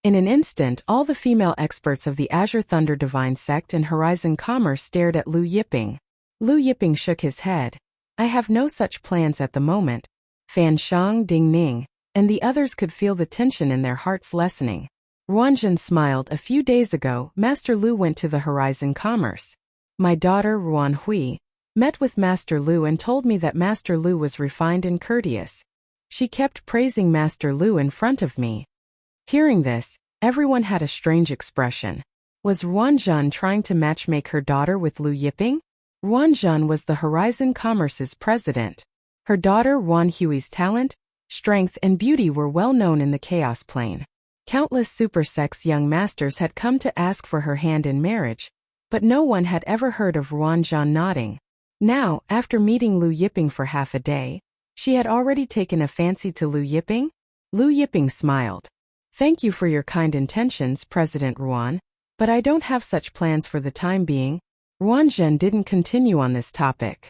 In an instant, all the female experts of the Azure Thunder Divine Sect and Horizon Commerce stared at Lu Yiping. Lu Yiping shook his head. I have no such plans at the moment. Fan Shang, Ding Ning, and the others could feel the tension in their hearts lessening. Ruanzhen smiled. A few days ago, Master Lu went to the Horizon Commerce. My daughter, Ruan Hui, met with Master Lu and told me that Master Lu was refined and courteous. She kept praising Master Lu in front of me. Hearing this, everyone had a strange expression. Was Ruanzhen trying to matchmake her daughter with Lu Yiping? Ruanzhen was the Horizon Commerce's president. Her daughter Ruan Hui's talent, strength, and beauty were well known in the Chaos Plane. Countless Super Sect's young masters had come to ask for her hand in marriage, but no one had ever heard of Ruanzhen nodding. Now, after meeting Lu Yiping for half a day, she had already taken a fancy to Lu Yiping. Lu Yiping smiled. Thank you for your kind intentions, President Ruan, but I don't have such plans for the time being. Ruanzhen didn't continue on this topic.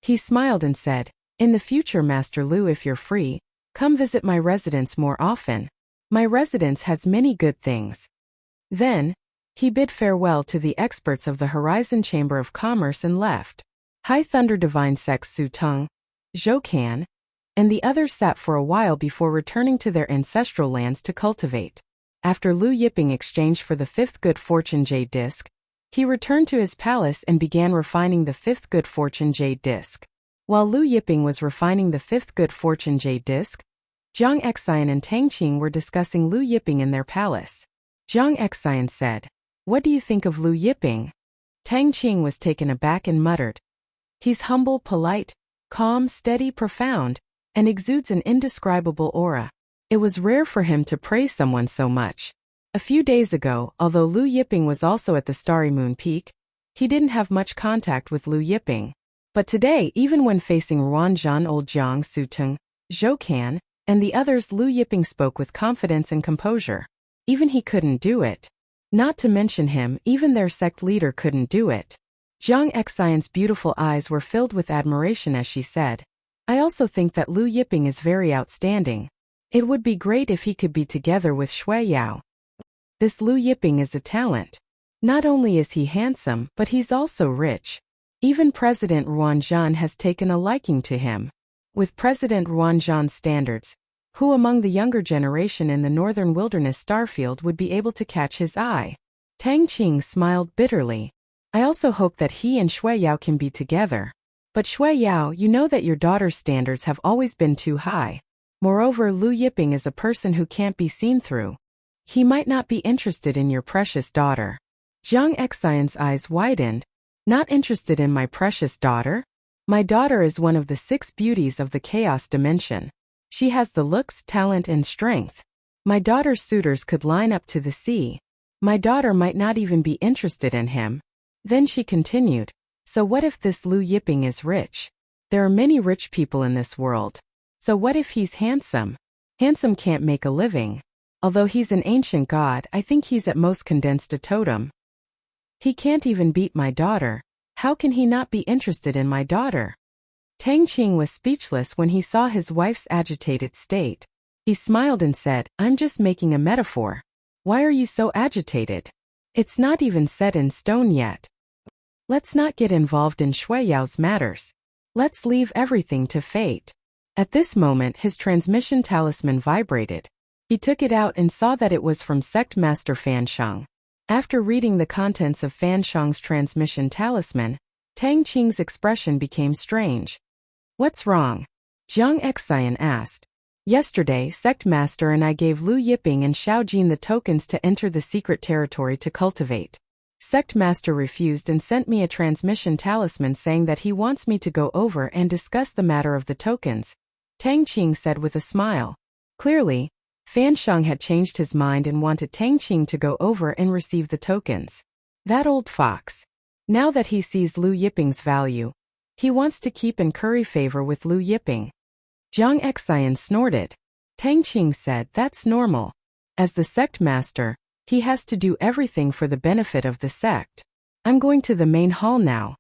He smiled and said, In the future, Master Lu, if you're free, come visit my residence more often. My residence has many good things. Then, he bid farewell to the experts of the Horizon Chamber of Commerce and left. High Thunder Divine Sect Su Tung, Zhou Can, and the others sat for a while before returning to their ancestral lands to cultivate. After Lu Yiping exchanged for the fifth good fortune jade disc, he returned to his palace and began refining the fifth good fortune jade disc. While Lu Yiping was refining the fifth good fortune jade disc, Jiang Xian and Tang Qing were discussing Lu Yiping in their palace. Jiang Xian said, "What do you think of Lu Yiping?" Tang Qing was taken aback and muttered, "He's humble, polite, calm, steady, profound, and exudes an indescribable aura." It was rare for him to praise someone so much. A few days ago, although Lu Yiping was also at the Starry Moon Peak, he didn't have much contact with Lu Yiping. But today, even when facing Ruanzhan, Old Jiang, Su Teng, Zhou Can, and the others, Lu Yiping spoke with confidence and composure. Even he couldn't do it. Not to mention him, even their sect leader couldn't do it. Jiang Xian's beautiful eyes were filled with admiration as she said, "I also think that Lu Yiping is very outstanding. It would be great if he could be together with Shui Yao. This Lu Yiping is a talent. Not only is he handsome, but he's also rich. Even President Ruanzhan has taken a liking to him." With President Ruanzhan's standards, who among the younger generation in the northern wilderness starfield would be able to catch his eye? Tang Qing smiled bitterly. "I also hope that he and Shui Yao can be together. But Shui Yao, you know that your daughter's standards have always been too high. Moreover, Lu Yiping is a person who can't be seen through. He might not be interested in your precious daughter." Jiang Xian's eyes widened. "Not interested in my precious daughter? My daughter is one of the 6 beauties of the chaos dimension. She has the looks, talent, and strength. My daughter's suitors could line up to the sea. My daughter might not even be interested in him." Then she continued, "So what if this Lu Yiping is rich? There are many rich people in this world. So what if he's handsome? Handsome can't make a living. Although he's an ancient god, I think he's at most condensed a totem. He can't even beat my daughter. How can he not be interested in my daughter?" Tang Qing was speechless when he saw his wife's agitated state. He smiled and said, "I'm just making a metaphor. Why are you so agitated? It's not even set in stone yet. Let's not get involved in Shui Yao's matters. Let's leave everything to fate." At this moment, his transmission talisman vibrated. He took it out and saw that it was from Sect Master Fan Shang. After reading the contents of Fan Shang's transmission talisman, Tang Qing's expression became strange. "What's wrong?" Jiang Xian asked. "Yesterday, Sect Master and I gave Lu Yiping and Xiao Jin the tokens to enter the secret territory to cultivate. Sect Master refused and sent me a transmission talisman saying that he wants me to go over and discuss the matter of the tokens," Tang Qing said with a smile. Clearly, Fan Shang had changed his mind and wanted Tang Qing to go over and receive the tokens. That old fox. Now that he sees Lu Yiping's value, he wants to keep and curry favor with Lu Yiping. Jiang Xian snorted. Tang Qing said, "That's normal. As the sect master, he has to do everything for the benefit of the sect. I'm going to the main hall now."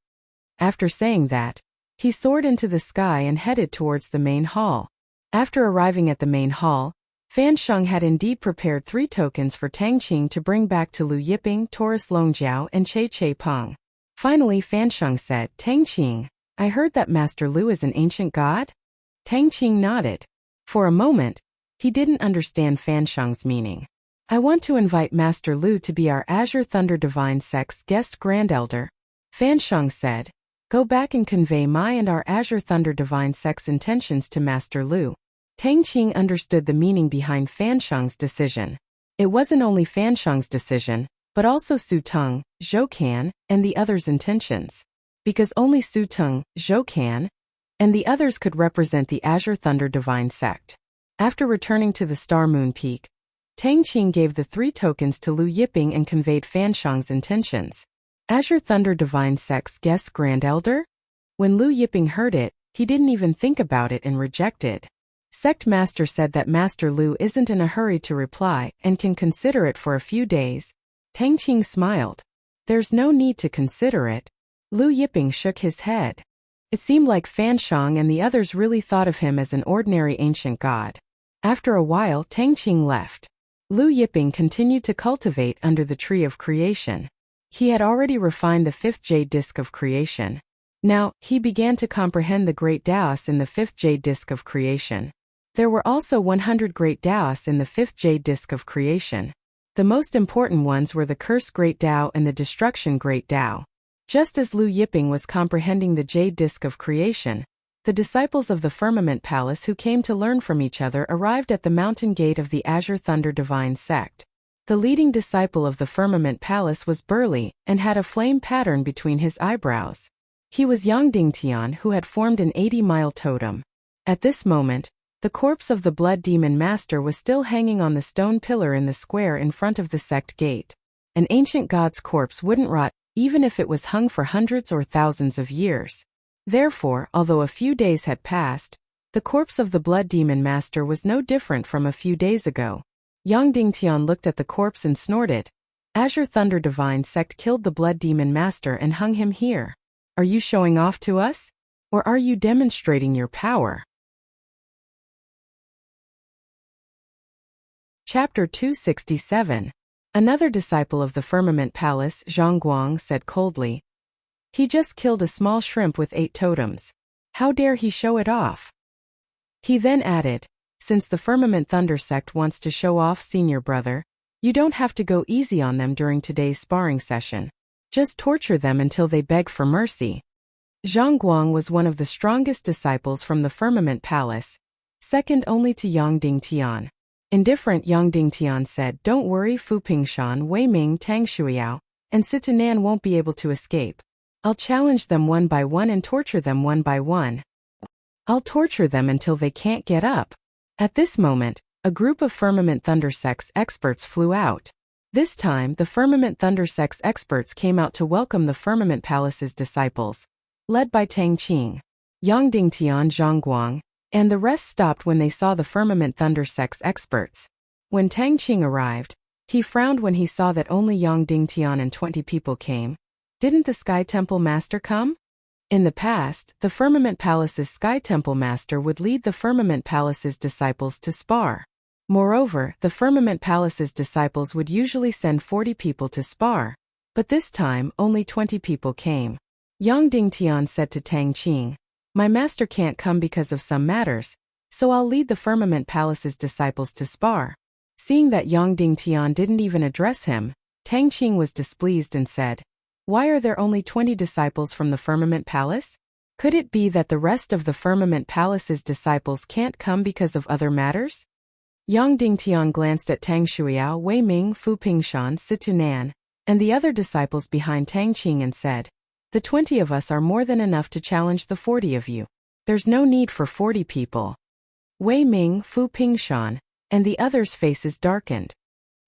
After saying that, he soared into the sky and headed towards the main hall. After arriving at the main hall, Fan Shang had indeed prepared 3 tokens for Tang Qing to bring back to Lu Yiping, Taurus Longjiao, and Che Peng. Finally, Fan Shang said, "Tang Qing, I heard that Master Lu is an ancient god?" Tang Qing nodded. For a moment, he didn't understand Fan Shang's meaning. "I want to invite Master Lu to be our Azure Thunder Divine Sect's guest Grand Elder," Fan Shang said. "Go back and convey my and our Azure Thunder Divine Sect's intentions to Master Lu." Tang Qing understood the meaning behind Fan Shang's decision. It wasn't only Fan Shang's decision, but also Su Teng, Zhou Can, and the others' intentions. Because only Su Teng, Zhou Can, and the others could represent the Azure Thunder Divine Sect. After returning to the Star Moon Peak, Tang Qing gave the 3 tokens to Lu Yiping and conveyed Fan Shang's intentions. Azure Thunder Divine Sect's guest Grand Elder? When Lu Yiping heard it, he didn't even think about it and rejected. Sect Master said that Master Lu isn't in a hurry to reply and can consider it for a few days. Tang Qing smiled. "There's no need to consider it." Lu Yiping shook his head. It seemed like Fan Shang and the others really thought of him as an ordinary ancient god. After a while, Tang Qing left. Lu Yiping continued to cultivate under the Tree of Creation. He had already refined the 5th jade disc of creation. Now, he began to comprehend the great Taoists in the fifth jade disk of creation. There were also 100 great Taoists in the fifth jade disk of creation. The most important ones were the Curse Great Tao and the Destruction Great Tao. Just as Liu Yiping was comprehending the jade disk of creation, the disciples of the Firmament Palace who came to learn from each other arrived at the mountain gate of the Azure Thunder Divine Sect. The leading disciple of the Firmament Palace was burly and had a flame pattern between his eyebrows. He was Yang Dingtian, who had formed an 80-mile totem. At this moment, the corpse of the Blood Demon Master was still hanging on the stone pillar in the square in front of the sect gate. An ancient god's corpse wouldn't rot, even if it was hung for hundreds or thousands of years. Therefore, although a few days had passed, the corpse of the Blood Demon Master was no different from a few days ago. Yang Dingtian looked at the corpse and snorted. Azure Thunder Divine Sect killed the Blood Demon Master and hung him here. Are you showing off to us? Or are you demonstrating your power? Chapter 267. Another disciple of the Firmament Palace, Zhang Guang, said coldly, "He just killed a small shrimp with 8 totems. How dare he show it off?" He then added, "Since the Firmament Thunder Sect wants to show off, senior brother, you don't have to go easy on them during today's sparring session. Just torture them until they beg for mercy." Zhang Guang was one of the strongest disciples from the Firmament Palace, second only to Yang Dingtian. Indifferent Yang Dingtian said, "Don't worry, Fu Pingshan, Wei Ming, Tang Shuiyao, and Sitanan won't be able to escape. I'll challenge them one by one and torture them one by one. I'll torture them until they can't get up." At this moment, a group of Firmament Thunder Sect's experts flew out. This time, the Firmament Thunder Sect's experts came out to welcome the Firmament Palace's disciples, led by Tang Qing, Yang Dingtian, Zhang Guang, and the rest stopped when they saw the Firmament Thunder Sect's experts. When Tang Qing arrived, he frowned when he saw that only Yang Dingtian and 20 people came. Didn't the Sky Temple Master come? In the past, the Firmament Palace's Sky Temple Master would lead the Firmament Palace's disciples to spar. Moreover, the Firmament Palace's disciples would usually send 40 people to spar, but this time only 20 people came. Yang Dingtian said to Tang Qing, "My master can't come because of some matters, so I'll lead the Firmament Palace's disciples to spar." Seeing that Yang Dingtian didn't even address him, Tang Qing was displeased and said, "Why are there only 20 disciples from the Firmament Palace? Could it be that the rest of the Firmament Palace's disciples can't come because of other matters?" Yang Dingtian glanced at Tang Shuiyao, Wei Ming, Fu Pingshan, Situnan, and the other disciples behind Tang Qing and said, "The 20 of us are more than enough to challenge the 40 of you. There's no need for 40 people." Wei Ming, Fu Pingshan, and the others' faces darkened.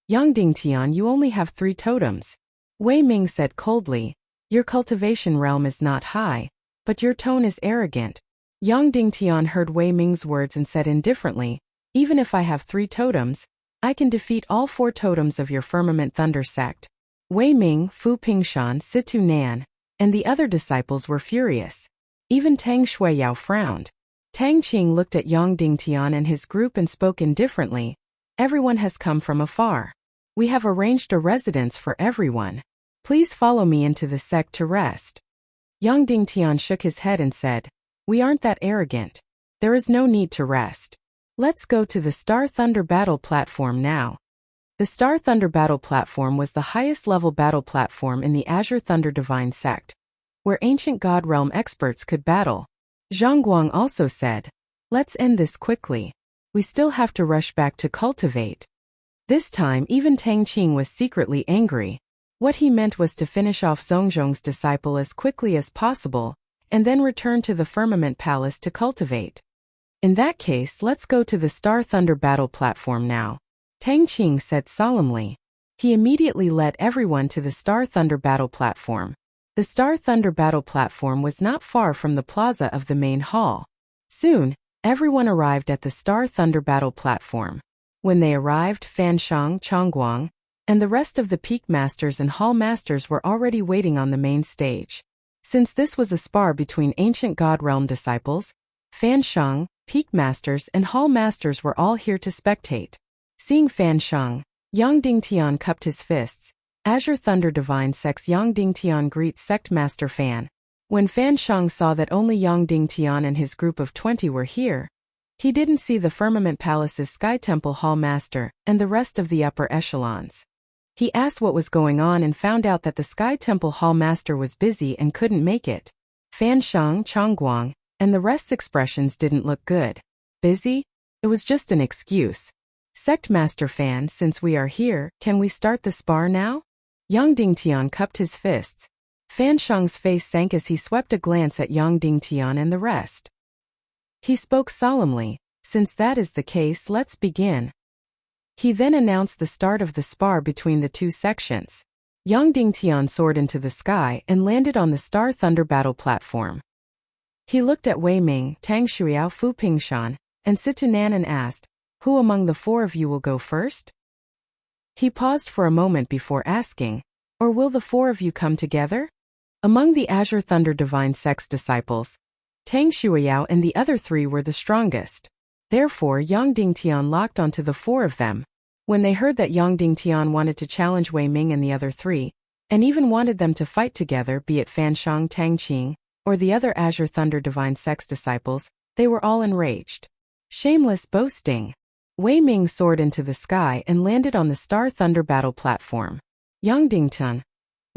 "Yang Dingtian, you only have 3 totems." Wei Ming said coldly, "Your cultivation realm is not high, but your tone is arrogant." Yang Dingtian heard Wei Ming's words and said indifferently, "Even if I have 3 totems, I can defeat all 4 totems of your Firmament Thunder Sect." Wei Ming, Fu Pingshan, Situ Nan, and the other disciples were furious. Even Tang Shuiyao frowned. Tang Qing looked at Yang Dingtian and his group and spoke indifferently, "Everyone has come from afar. We have arranged a residence for everyone. Please follow me into the sect to rest." Yang Dingtian shook his head and said, "We aren't that arrogant. There is no need to rest. Let's go to the Star Thunder Battle Platform now." The Star Thunder Battle Platform was the highest level battle platform in the Azure Thunder Divine Sect, where ancient God Realm experts could battle. Zhang Guang also said, "Let's end this quickly. We still have to rush back to cultivate." This time even Tang Qing was secretly angry. What he meant was to finish off Zhongzhong's disciple as quickly as possible, and then return to the Firmament Palace to cultivate. "In that case, let's go to the Star Thunder Battle Platform now," Tang Qing said solemnly. He immediately led everyone to the Star Thunder Battle Platform. The Star Thunder Battle Platform was not far from the plaza of the main hall. Soon, everyone arrived at the Star Thunder Battle Platform. When they arrived, Fan Shang, Chongguang, and the rest of the Peak Masters and Hall Masters were already waiting on the main stage. Since this was a spar between ancient God Realm disciples, Fan Shang, Peak Masters, and Hall Masters were all here to spectate. Seeing Fan Shang, Yang Dingtian cupped his fists. Azure Thunder Divine Sect's Yang Dingtian greets Sect Master Fan. When Fan Shang saw that only Yang Dingtian and his group of 20 were here, he didn't see the Firmament Palace's Sky Temple Hall Master and the rest of the upper echelons. He asked what was going on and found out that the Sky Temple Hall Master was busy and couldn't make it. Fan Shang, Chongguang, and the rest's expressions didn't look good. Busy? It was just an excuse. Sect Master Fan, since we are here, can we start the spar now? Yang Dingtian cupped his fists. Fan Shang's face sank as he swept a glance at Yang Dingtian and the rest. He spoke solemnly, since that is the case, let's begin. He then announced the start of the spar between the two sections. Yang Dingtian soared into the sky and landed on the Star Thunder battle platform. He looked at Wei Ming, Tang Shuiao, Fu Pingshan, and Situnan and asked, "Who among the four of you will go first?" He paused for a moment before asking, "Or will the four of you come together?" Among the Azure Thunder Divine Sect's disciples, Tang Shuiao and the other three were the strongest. Therefore, Yang Dingtian locked onto the four of them. When they heard that Yang Dingtian wanted to challenge Wei Ming and the other three, and even wanted them to fight together, be it Fan Shang, Tang Qing, or the other Azure Thunder Divine Sect's disciples, they were all enraged. Shameless boasting. Wei Ming soared into the sky and landed on the Star Thunder battle platform. Yang Dingtian,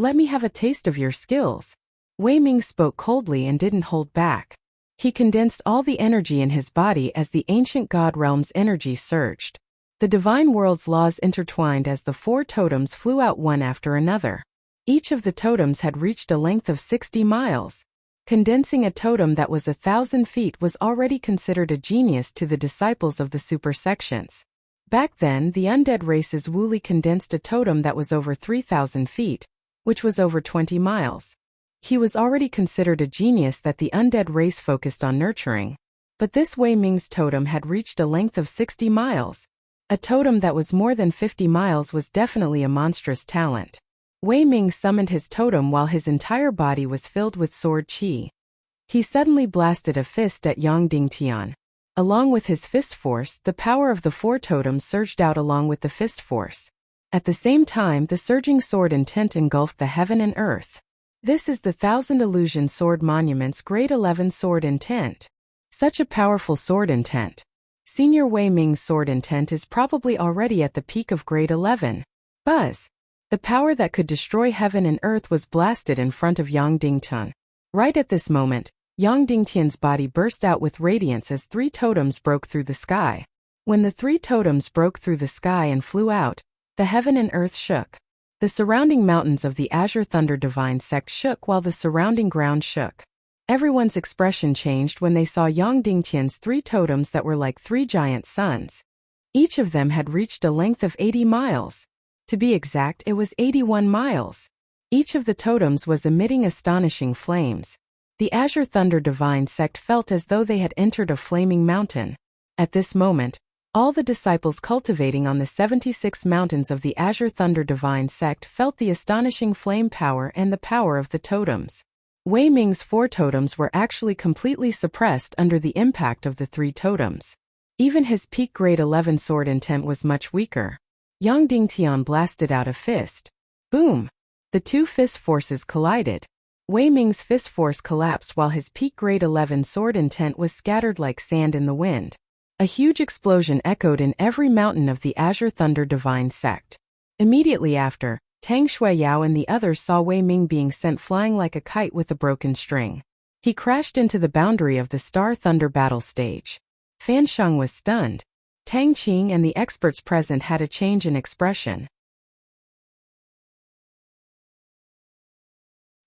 let me have a taste of your skills. Wei Ming spoke coldly and didn't hold back. He condensed all the energy in his body as the ancient god realm's energy surged. The divine world's laws intertwined as the four totems flew out one after another. Each of the totems had reached a length of 60 miles. Condensing a totem that was 1,000 feet was already considered a genius to the disciples of the super sections. Back then, the undead race's Wuli condensed a totem that was over 3,000 feet, which was over 20 miles. He was already considered a genius that the undead race focused on nurturing. But this Wei Ming's totem had reached a length of 60 miles. A totem that was more than 50 miles was definitely a monstrous talent. Wei Ming summoned his totem while his entire body was filled with sword qi. He suddenly blasted a fist at Yang Dingtian. Along with his fist force, the power of the four totems surged out along with the fist force. At the same time, the surging sword intent engulfed the heaven and earth. This is the 1,000 Illusion Sword Monument's Grade 11 sword intent. Such a powerful sword intent. Senior Wei Ming's sword intent is probably already at the peak of Grade 11. Buzz! The power that could destroy heaven and earth was blasted in front of Yang Dingtian. Right at this moment, Yang Dingtian's body burst out with radiance as three totems broke through the sky. When the three totems broke through the sky and flew out, the heaven and earth shook. The surrounding mountains of the Azure Thunder Divine Sect shook while the surrounding ground shook. Everyone's expression changed when they saw Yang Dingtian's three totems that were like three giant suns. Each of them had reached a length of 80 miles. To be exact, it was 81 miles. Each of the totems was emitting astonishing flames. The Azure Thunder Divine Sect felt as though they had entered a flaming mountain. At this moment, all the disciples cultivating on the 76 mountains of the Azure Thunder Divine Sect felt the astonishing flame power and the power of the totems. Wei Ming's four totems were actually completely suppressed under the impact of the three totems. Even his peak grade 11 sword intent was much weaker. Yang Dingtian blasted out a fist. Boom! The two fist forces collided. Wei Ming's fist force collapsed while his peak grade 11 sword intent was scattered like sand in the wind. A huge explosion echoed in every mountain of the Azure Thunder Divine Sect. Immediately after, Tang Shuiyao and the others saw Wei Ming being sent flying like a kite with a broken string. He crashed into the boundary of the Star Thunder battle stage. Fan Shang was stunned. Tang Qing and the experts present had a change in expression.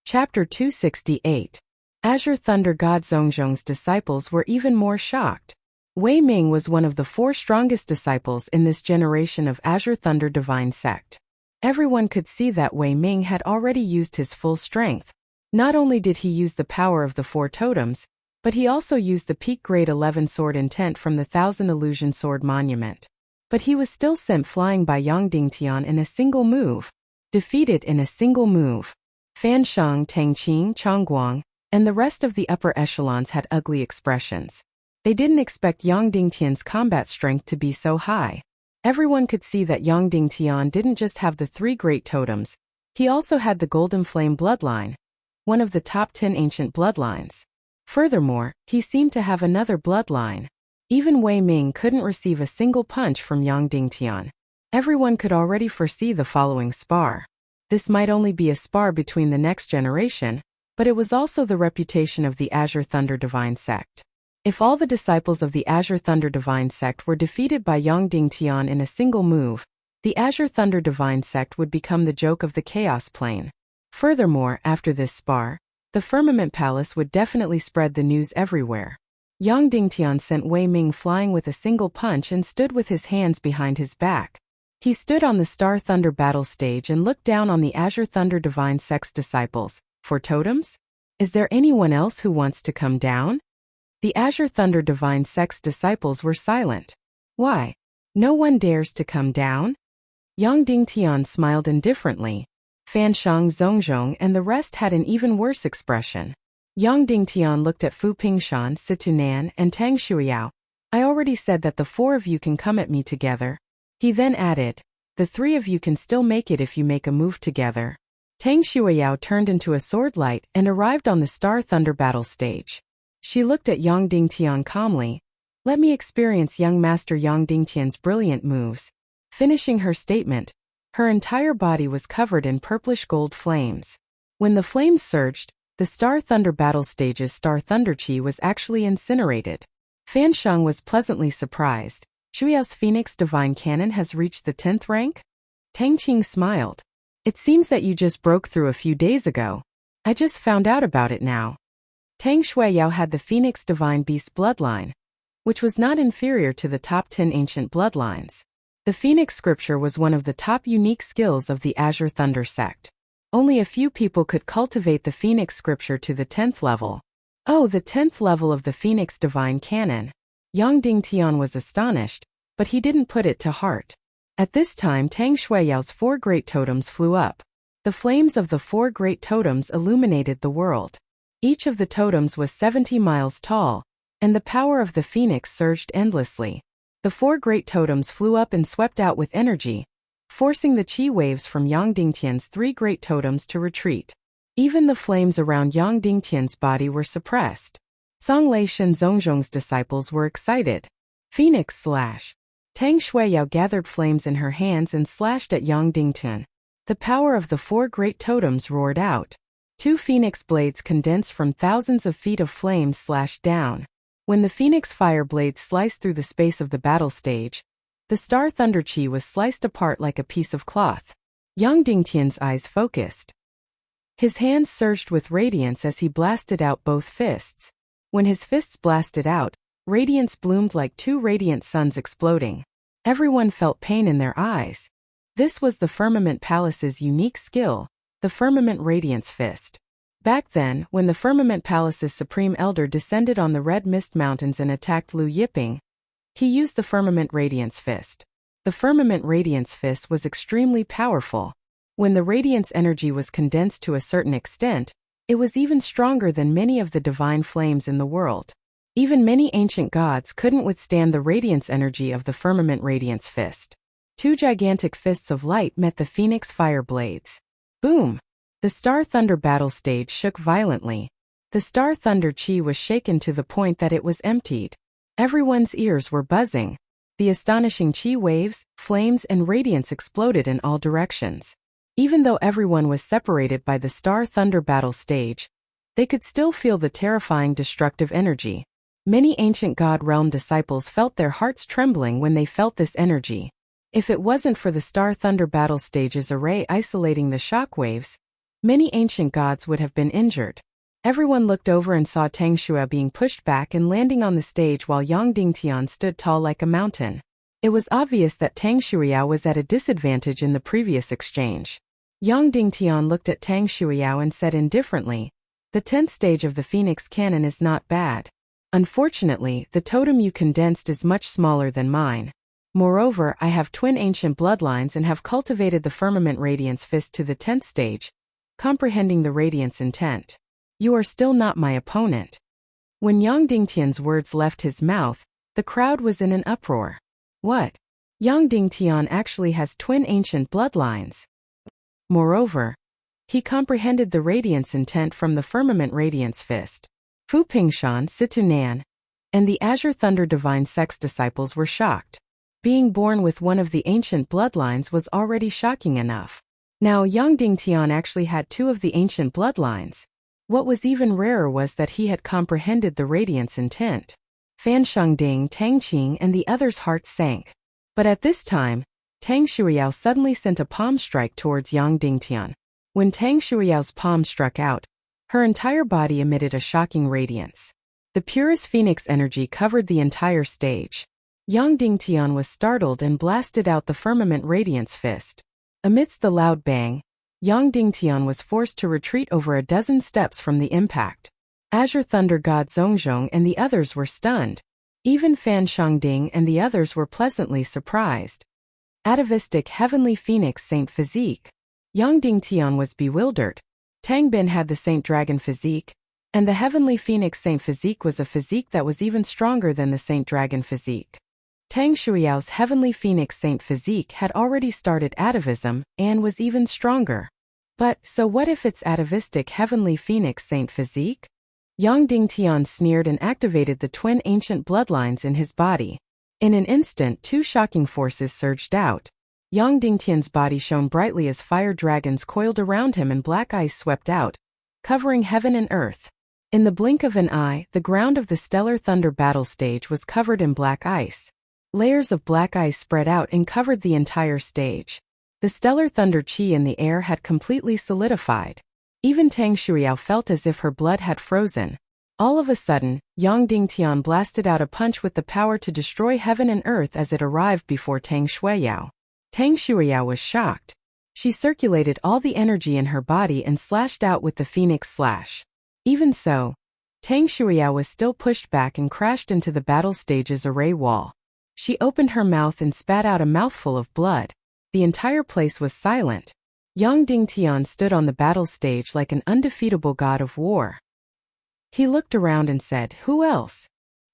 Chapter 268. Azure Thunder God Zhongzhong's disciples were even more shocked. Wei Ming was one of the four strongest disciples in this generation of Azure Thunder Divine Sect. Everyone could see that Wei Ming had already used his full strength. Not only did he use the power of the four totems, but he also used the peak grade 11 sword intent from the 1,000 Illusion Sword Monument. But he was still sent flying by Yang Dingtian in a single move. Defeated in a single move. Fan Shang, Tang Qing, Chongguang, and the rest of the upper echelons had ugly expressions. They didn't expect Yang Dingtian's combat strength to be so high. Everyone could see that Yang Dingtian didn't just have the three great totems, he also had the Golden Flame bloodline. one of the top 10 ancient bloodlines. Furthermore, he seemed to have another bloodline. Even Wei Ming couldn't receive a single punch from Yang Dingtian. Everyone could already foresee the following spar. This might only be a spar between the next generation, but it was also the reputation of the Azure Thunder Divine Sect. If all the disciples of the Azure Thunder Divine Sect were defeated by Yang Dingtian in a single move, the Azure Thunder Divine Sect would become the joke of the Chaos Plane. Furthermore, after this spar, the Firmament Palace would definitely spread the news everywhere. Yang Dingtian sent Wei Ming flying with a single punch and stood with his hands behind his back. He stood on the Star Thunder battle stage and looked down on the Azure Thunder Divine Sect's disciples. For totems? Is there anyone else who wants to come down? The Azure Thunder Divine Sect's disciples were silent. Why? No one dares to come down? Yang Dingtian smiled indifferently. Fan Shang, Zhongzhong and the rest had an even worse expression. Yang Dingtian looked at Fu Pingshan, Situnan, and Tang Shuiyao. I already said that the four of you can come at me together. He then added, the three of you can still make it if you make a move together. Tang Shuiyao turned into a sword light and arrived on the Star Thunder battle stage. She looked at Yang Dingtian calmly. Let me experience young Master Yang Dingtian's brilliant moves. Finishing her statement, her entire body was covered in purplish gold flames. When the flames surged, the Star Thunder battle stage's Star Thunder Chi was actually incinerated. Fan Shang was pleasantly surprised. Shuyao's Phoenix Divine Cannon has reached the 10th rank? Tang Qing smiled. It seems that you just broke through a few days ago. I just found out about it now. Tang Shuiyao had the Phoenix Divine Beast bloodline, which was not inferior to the top 10 ancient bloodlines. The Phoenix Scripture was one of the top unique skills of the Azure Thunder sect. Only a few people could cultivate the Phoenix Scripture to the 10th level. Oh, the 10th level of the Phoenix Divine Canon. Yang Dingtian was astonished, but he didn't put it to heart. At this time Tang Shuiyao's 4 great totems flew up. The flames of the 4 great totems illuminated the world. Each of the totems was 70 miles tall, and the power of the phoenix surged endlessly. The 4 great totems flew up and swept out with energy, forcing the chi waves from Yang Dingtian's 3 great totems to retreat. Even the flames around Yang Dingtian's body were suppressed. Song Leishan Zhongzhong's disciples were excited. Phoenix slash. Tang Shuiyao gathered flames in her hands and slashed at Yang Dingtian. The power of the 4 great totems roared out. 2 phoenix blades condensed from thousands of feet of flames slashed down. When the phoenix fire blades sliced through the space of the battle stage, the Star Thunder Chi was sliced apart like a piece of cloth. Yang Dingtian's eyes focused. His hands surged with radiance as he blasted out both fists. When his fists blasted out, radiance bloomed like 2 radiant suns exploding. Everyone felt pain in their eyes. This was the Firmament Palace's unique skill, the Firmament Radiance Fist. Back then, when the Firmament Palace's Supreme Elder descended on the Red Mist Mountains and attacked Lu Yiping, he used the Firmament Radiance Fist. The Firmament Radiance Fist was extremely powerful. When the radiance energy was condensed to a certain extent, it was even stronger than many of the divine flames in the world. Even many ancient gods couldn't withstand the radiance energy of the Firmament Radiance Fist. 2 gigantic fists of light met the phoenix fire blades. Boom! The Star Thunder battle stage shook violently. The Star Thunder Chi was shaken to the point that it was emptied. Everyone's ears were buzzing. The astonishing Chi waves, flames and radiance exploded in all directions. Even though everyone was separated by the Star Thunder battle stage, they could still feel the terrifying destructive energy. Many ancient God Realm disciples felt their hearts trembling when they felt this energy. If it wasn't for the Star Thunder battle stage's array isolating the shockwaves, many ancient gods would have been injured. Everyone looked over and saw Tang Shuya being pushed back and landing on the stage while Yang Dingtian stood tall like a mountain. It was obvious that Tang Shuya was at a disadvantage in the previous exchange. Yang Dingtian looked at Tang Shuya and said indifferently, "The 10th stage of the Phoenix Cannon is not bad. Unfortunately, the totem you condensed is much smaller than mine. Moreover, I have twin ancient bloodlines and have cultivated the Firmament Radiance Fist to the 10th stage, comprehending the Radiance intent. You are still not my opponent." When Yang Dingtian's words left his mouth, the crowd was in an uproar. What? Yang Dingtian actually has twin ancient bloodlines. Moreover, He comprehended the radiance intent from the firmament radiance fist. Fu Pingshan, Situ Nan, and the Azure Thunder Divine Sex disciples were shocked. Being born with one of the ancient bloodlines was already shocking enough. Now Yang Dingtian actually had two of the ancient bloodlines. What was even rarer was that he had comprehended the radiance intent. Fan Shengding, Tang Qing, and the others' hearts sank. But at this time, Tang Shuiyao suddenly sent a palm strike towards Yang Dingtian. When Tang Shuiyao's palm struck out, her entire body emitted a shocking radiance. The purest phoenix energy covered the entire stage. Yang Dingtian was startled and blasted out the firmament radiance fist. Amidst the loud bang, Yang Dingtian was forced to retreat over a dozen steps from the impact. Azure Thunder God Zhongzhong and the others were stunned. Even Fan Shengding and the others were pleasantly surprised. Atavistic Heavenly Phoenix Saint Physique. Yang Dingtian was bewildered. Tang Bin had the Saint Dragon Physique, and the Heavenly Phoenix Saint Physique was a physique that was even stronger than the Saint Dragon Physique. Tang Shuiyao's Heavenly Phoenix Saint Physique had already started atavism and was even stronger. But, so what if it's atavistic Heavenly Phoenix Saint Physique? Yang Dingtian sneered and activated the twin ancient bloodlines in his body. In an instant, two shocking forces surged out. Yang Dingtian's body shone brightly as fire dragons coiled around him and black ice swept out, covering heaven and earth. In the blink of an eye, the ground of the Stellar Thunder battle stage was covered in black ice. Layers of black ice spread out and covered the entire stage. The Stellar Thunder chi in the air had completely solidified. Even Tang Shuiyao felt as if her blood had frozen. All of a sudden, Yang Dingtian blasted out a punch with the power to destroy heaven and earth as it arrived before Tang Shuiyao. Tang Shuiyao was shocked. She circulated all the energy in her body and slashed out with the Phoenix Slash. Even so, Tang Shuiyao was still pushed back and crashed into the battle stage's array wall. She opened her mouth and spat out a mouthful of blood. The entire place was silent. Yang Dingtian stood on the battle stage like an undefeatable god of war. He looked around and said, "Who else?"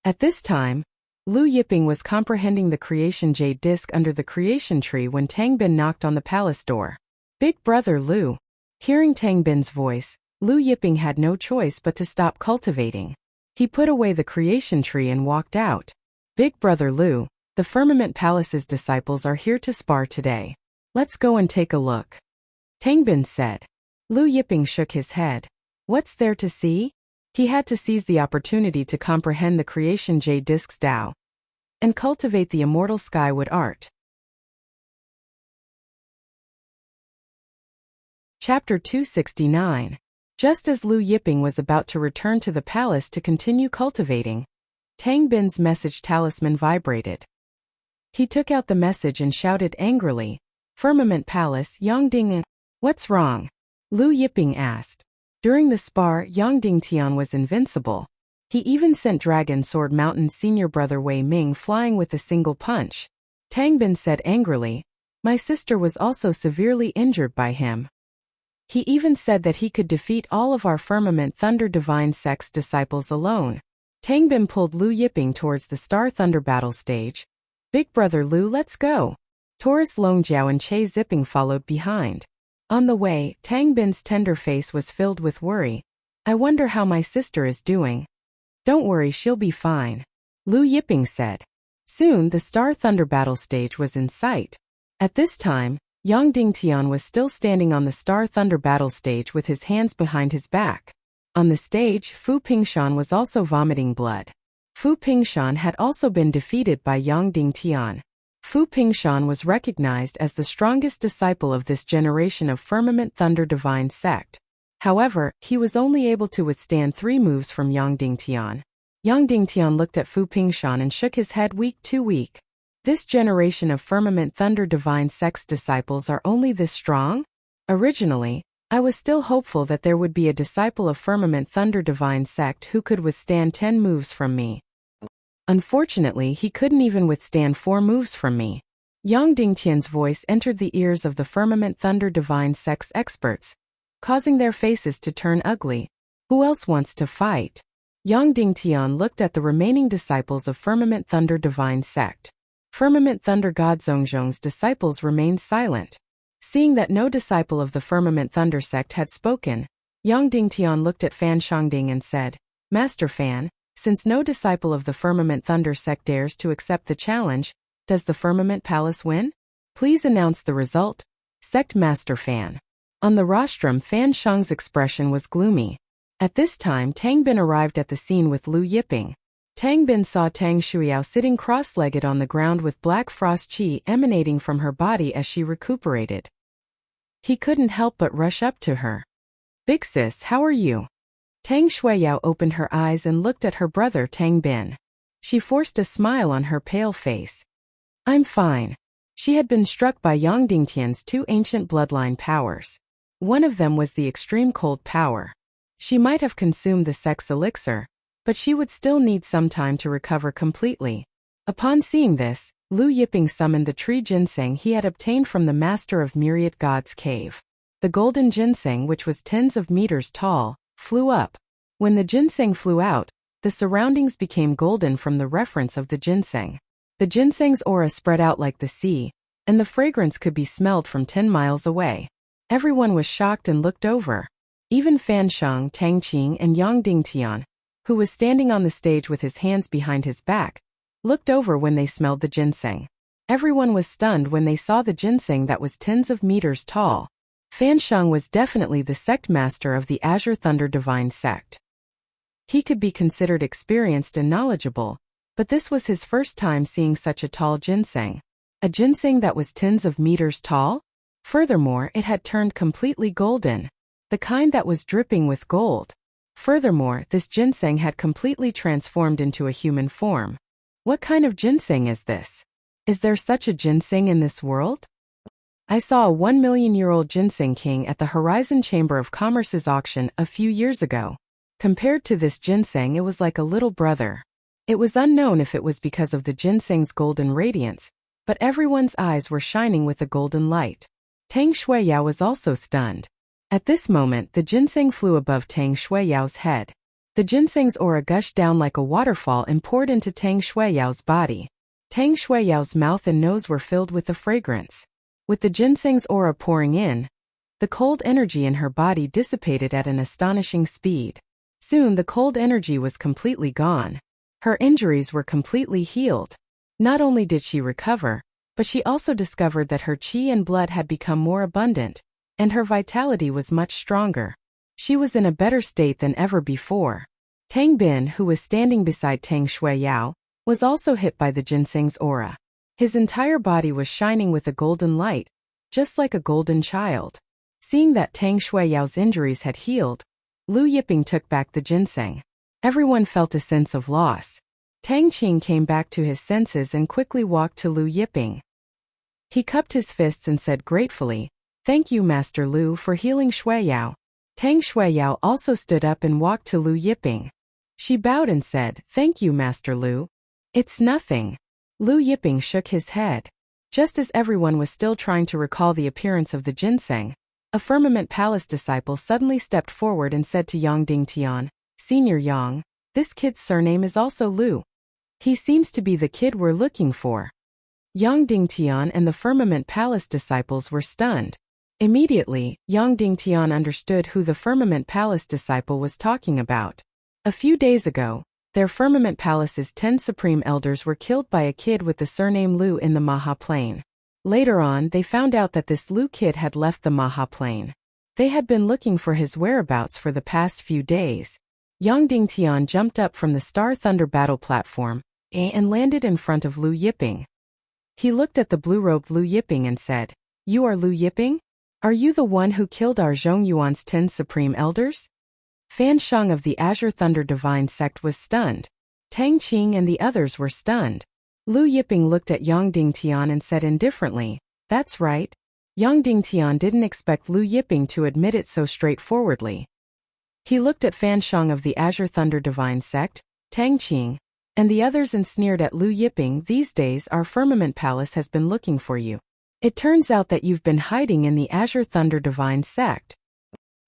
At this time, Lu Yiping was comprehending the creation jade disc under the creation tree when Tang Bin knocked on the palace door. "Big brother Lu." Hearing Tang Bin's voice, Lu Yiping had no choice but to stop cultivating. He put away the creation tree and walked out. "Big brother Lu, the Firmament Palace's disciples are here to spar today. Let's go and take a look," Tang Bin said. Lu Yiping shook his head. What's there to see? He had to seize the opportunity to comprehend the creation jade disc's Tao and cultivate the immortal skywood art. Chapter 269. Just as Lu Yiping was about to return to the palace to continue cultivating, Tang Bin's message talisman vibrated. He took out the message and shouted angrily, "Firmament Palace, Yangding." "What's wrong?" Lu Yiping asked. During the spar, Yang Dingtian was invincible. He even sent Dragon Sword Mountain's senior brother Wei Ming flying with a single punch. Tang Bin said angrily, "My sister was also severely injured by him. He even said that he could defeat all of our Firmament Thunder Divine Sex disciples alone." Tang Bin pulled Lu Yiping towards the Star Thunder battle stage. "Big brother Lu, let's go." Taurus Longjiao and Che Zipping followed behind. On the way, Tang Bin's tender face was filled with worry. "I wonder how my sister is doing." "Don't worry, she'll be fine," Lu Yiping said. Soon the Star Thunder battle stage was in sight. At this time, Yang Dingtian was still standing on the Star Thunder battle stage with his hands behind his back. On the stage, Fu Pingshan was also vomiting blood. Fu Pingshan had also been defeated by Yang Dingtian. Fu Pingshan was recognized as the strongest disciple of this generation of Firmament Thunder Divine Sect. However, he was only able to withstand 3 moves from Yang Dingtian. Yang Dingtian looked at Fu Pingshan and shook his head. Too weak. This generation of Firmament Thunder Divine Sex disciples are only this strong? Originally, I was still hopeful that there would be a disciple of Firmament Thunder Divine Sect who could withstand 10 moves from me. Unfortunately, he couldn't even withstand 4 moves from me. Yang Dingtian's voice entered the ears of the Firmament Thunder Divine Sex experts, causing their faces to turn ugly. "Who else wants to fight?" Yang Dingtian looked at the remaining disciples of Firmament Thunder Divine Sect. Firmament Thunder God Zhongzhong's disciples remained silent. Seeing that no disciple of the Firmament Thunder sect had spoken, Yang Dingtian looked at Fan Shangding and said, Master Fan, since no disciple of the Firmament Thunder sect dares to accept the challenge, does the Firmament Palace win? Please announce the result. Sect Master Fan. On the rostrum, Fan Shang's expression was gloomy. At this time, Tang Bin arrived at the scene with Lu Yiping. Tang Bin saw Tang Shuiyao sitting cross-legged on the ground with black frost qi emanating from her body as she recuperated. He couldn't help but rush up to her. Big sis, how are you? Tang Shuiyao opened her eyes and looked at her brother Tang Bin. She forced a smile on her pale face. I'm fine. She had been struck by Yang Dingtian's two ancient bloodline powers. One of them was the extreme cold power. She might have consumed the sex elixir, but she would still need some time to recover completely. Upon seeing this, Lu Yiping summoned the tree ginseng he had obtained from the master of Myriad Gods' cave. The golden ginseng, which was tens of meters tall, flew up. When the ginseng flew out, the surroundings became golden from the reference of the ginseng. The ginseng's aura spread out like the sea, and the fragrance could be smelled from 10 miles away. Everyone was shocked and looked over. Even Fan Shang, Tang Qing, and Yang Dingtian, who was standing on the stage with his hands behind his back, looked over when they smelled the ginseng. Everyone was stunned when they saw the ginseng that was tens of meters tall. Fan Shang was definitely the sect master of the Azure Thunder Divine sect. He could be considered experienced and knowledgeable, but this was his first time seeing such a tall ginseng. A ginseng that was tens of meters tall? Furthermore, it had turned completely golden, the kind that was dripping with gold. Furthermore, this ginseng had completely transformed into a human form. What kind of ginseng is this? Is there such a ginseng in this world? I saw a 1 million-year-old ginseng king at the Horizon Chamber of Commerce's auction a few years ago. Compared to this ginseng, it was like a little brother. It was unknown if it was because of the ginseng's golden radiance, but everyone's eyes were shining with a golden light. Tang Shuiyao was also stunned. At this moment, the ginseng flew above Tang Shuiyao's head. The ginseng's aura gushed down like a waterfall and poured into Tang Shuiyao's body. Tang Shuiyao's mouth and nose were filled with the fragrance. With the ginseng's aura pouring in, the cold energy in her body dissipated at an astonishing speed. Soon the cold energy was completely gone. Her injuries were completely healed. Not only did she recover, but she also discovered that her qi and blood had become more abundant, and her vitality was much stronger. She was in a better state than ever before. Tang Bin, who was standing beside Tang Shuiyao, was also hit by the ginseng's aura. His entire body was shining with a golden light, just like a golden child. Seeing that Tang Shuiyao's injuries had healed, Lu Yiping took back the ginseng. Everyone felt a sense of loss. Tang Qing came back to his senses and quickly walked to Lu Yiping. He cupped his fists and said gratefully, "Thank you, Master Lu, for healing Shuiyao." Tang Shuiyao also stood up and walked to Lu Yiping. She bowed and said, "Thank you, Master Lu." "It's nothing." Lu Yiping shook his head. Just as everyone was still trying to recall the appearance of the ginseng, a Firmament Palace disciple suddenly stepped forward and said to Yang Dingtian, "Senior Yang, this kid's surname is also Lu. He seems to be the kid we're looking for." Yang Dingtian and the Firmament Palace disciples were stunned. Immediately, Yang Dingtian understood who the Firmament Palace disciple was talking about. A few days ago, their Firmament Palace's 10 supreme elders were killed by a kid with the surname Lu in the Maha Plain. Later on, they found out that this Lu kid had left the Maha Plain. They had been looking for his whereabouts for the past few days. Yang Dingtian jumped up from the Star Thunder battle platform and landed in front of Lu Yiping. He looked at the blue-robed Lu Yiping and said, "You are Lu Yiping? Are you the one who killed our Zhongyuan's 10 supreme elders?" Fan Shang of the Azure Thunder Divine sect was stunned. Tang Qing and the others were stunned. Lu Yiping looked at Yang Dingtian and said indifferently, "That's right." Yang Dingtian didn't expect Lu Yiping to admit it so straightforwardly. He looked at Fan Shang of the Azure Thunder Divine sect, Tang Qing, and the others and sneered at Lu Yiping. "These days our Firmament Palace has been looking for you. It turns out that you've been hiding in the Azure Thunder Divine sect.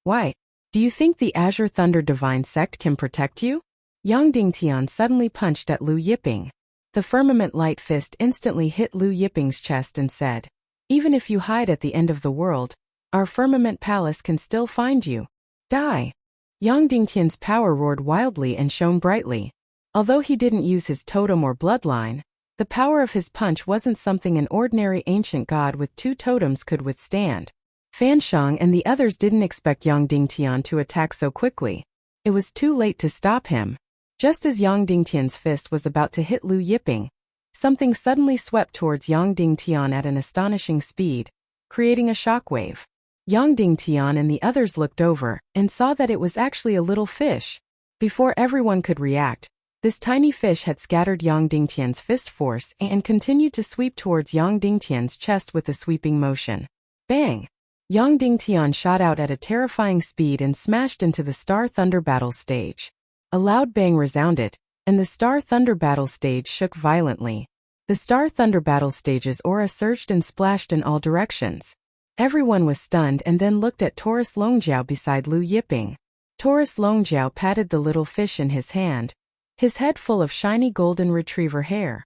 Why? Do you think the Azure Thunder Divine sect can protect you?" Yang Dingtian suddenly punched at Lu Yiping. The Firmament Light Fist instantly hit Lu Yiping's chest and said, Even if you hide at the end of the world, our firmament palace can still find you. Die! Yang Dingtian's power roared wildly and shone brightly. Although he didn't use his totem or bloodline, the power of his punch wasn't something an ordinary ancient god with 2 totems could withstand. Fan Shang and the others didn't expect Yang Dingtian to attack so quickly. It was too late to stop him. Just as Yang Dingtian's fist was about to hit Lu Yiping, something suddenly swept towards Yang Dingtian at an astonishing speed, creating a shockwave. Yang Dingtian and the others looked over and saw that it was actually a little fish. Before everyone could react, this tiny fish had scattered Yang Dingtian's fist force and continued to sweep towards Yang Dingtian's chest with a sweeping motion. Bang! Yang Dingtian shot out at a terrifying speed and smashed into the Star Thunder battle stage. A loud bang resounded, and the Star Thunder battle stage shook violently. The Star Thunder battle stage's aura surged and splashed in all directions. Everyone was stunned and then looked at Taurus Longjiao beside Lu Yiping. Taurus Longjiao patted the little fish in his hand, his head full of shiny golden retriever hair.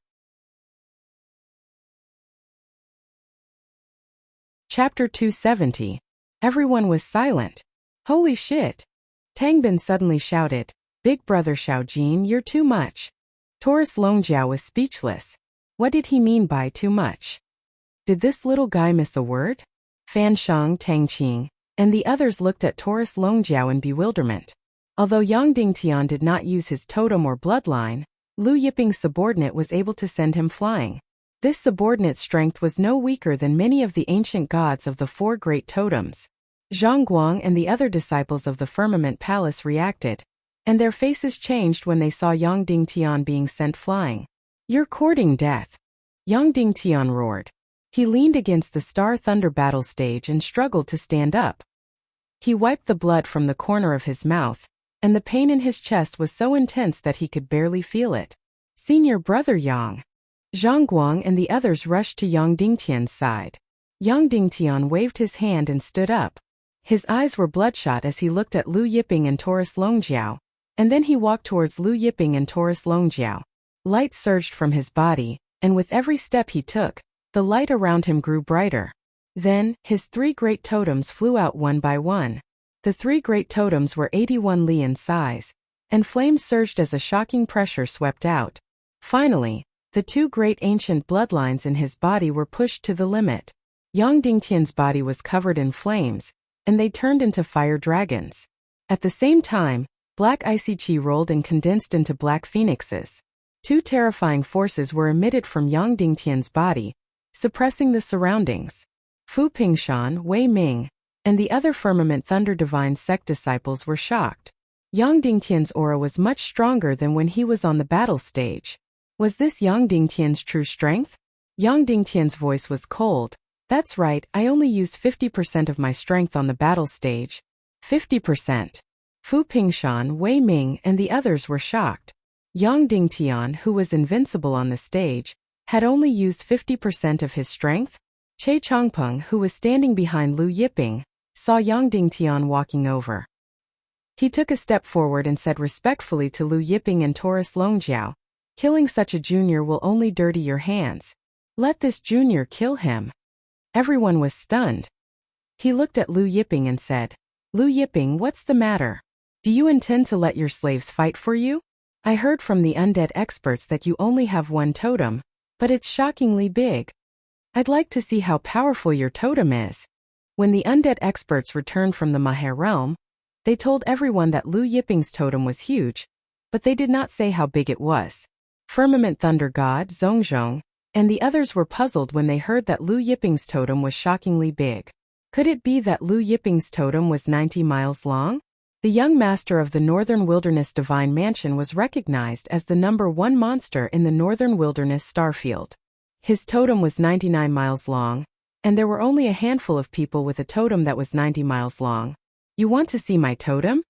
Chapter 270. Everyone was silent. Holy shit! Tangbin suddenly shouted, "Big brother Xiaojin, you're too much." Taurus Longjiao was speechless. What did he mean by too much? Did this little guy miss a word? Fan Shang, Tang Qing, and the others looked at Taurus Longjiao in bewilderment. Although Yang Dingtian did not use his totem or bloodline, Lu Yiping's subordinate was able to send him flying. This subordinate's strength was no weaker than many of the ancient gods of the 4 great totems. Zhang Guang and the other disciples of the Firmament Palace reacted, and their faces changed when they saw Yang Dingtian being sent flying. "You're courting death," Yang Dingtian roared. He leaned against the Star Thunder battle stage and struggled to stand up. He wiped the blood from the corner of his mouth, and the pain in his chest was so intense that he could barely feel it. "Senior brother Yang." Zhang Guang and the others rushed to Yang Dingtian's side. Yang Dingtian waved his hand and stood up. His eyes were bloodshot as he looked at Lu Yiping and Taurus Longjiao, and then he walked towards Lu Yiping and Taurus Longjiao. Light surged from his body, and with every step he took, the light around him grew brighter. Then, his 3 great totems flew out one by one. The 3 great totems were 81 li in size, and flames surged as a shocking pressure swept out. Finally, the 2 great ancient bloodlines in his body were pushed to the limit. Yang Dingtian's body was covered in flames, and they turned into fire dragons. At the same time, black icy chi rolled and condensed into black phoenixes. 2 terrifying forces were emitted from Yang Dingtian's body, suppressing the surroundings. Fu Pingshan, Wei Ming, and the other Firmament Thunder Divine sect disciples were shocked. Yang Dingtian's aura was much stronger than when he was on the battle stage. Was this Yang Dingtian's true strength? Yang Dingtian's voice was cold. "That's right, I only used 50% of my strength on the battle stage." 50%. Fu Pingshan, Wei Ming, and the others were shocked. Yang Dingtian, who was invincible on the stage, had only used 50% of his strength? Che Changpeng, who was standing behind Lu Yiping, saw Yang Dingtian walking over. He took a step forward and said respectfully to Lu Yiping and Taurus Longjiao, "Killing such a junior will only dirty your hands. Let this junior kill him." Everyone was stunned. He looked at Lu Yiping and said, "Lu Yiping, what's the matter? Do you intend to let your slaves fight for you? I heard from the undead experts that you only have 1 totem, but it's shockingly big. I'd like to see how powerful your totem is." When the undead experts returned from the Mahe realm, they told everyone that Lu Yiping's totem was huge, but they did not say how big it was. Firmament Thunder God, Zhongzhong, and the others were puzzled when they heard that Lu Yiping's totem was shockingly big. Could it be that Lu Yiping's totem was 90 miles long? The young master of the Northern Wilderness Divine Mansion was recognized as the number 1 monster in the Northern Wilderness Starfield. His totem was 99 miles long, and there were only a handful of people with a totem that was 90 miles long. "You want to see my totem?"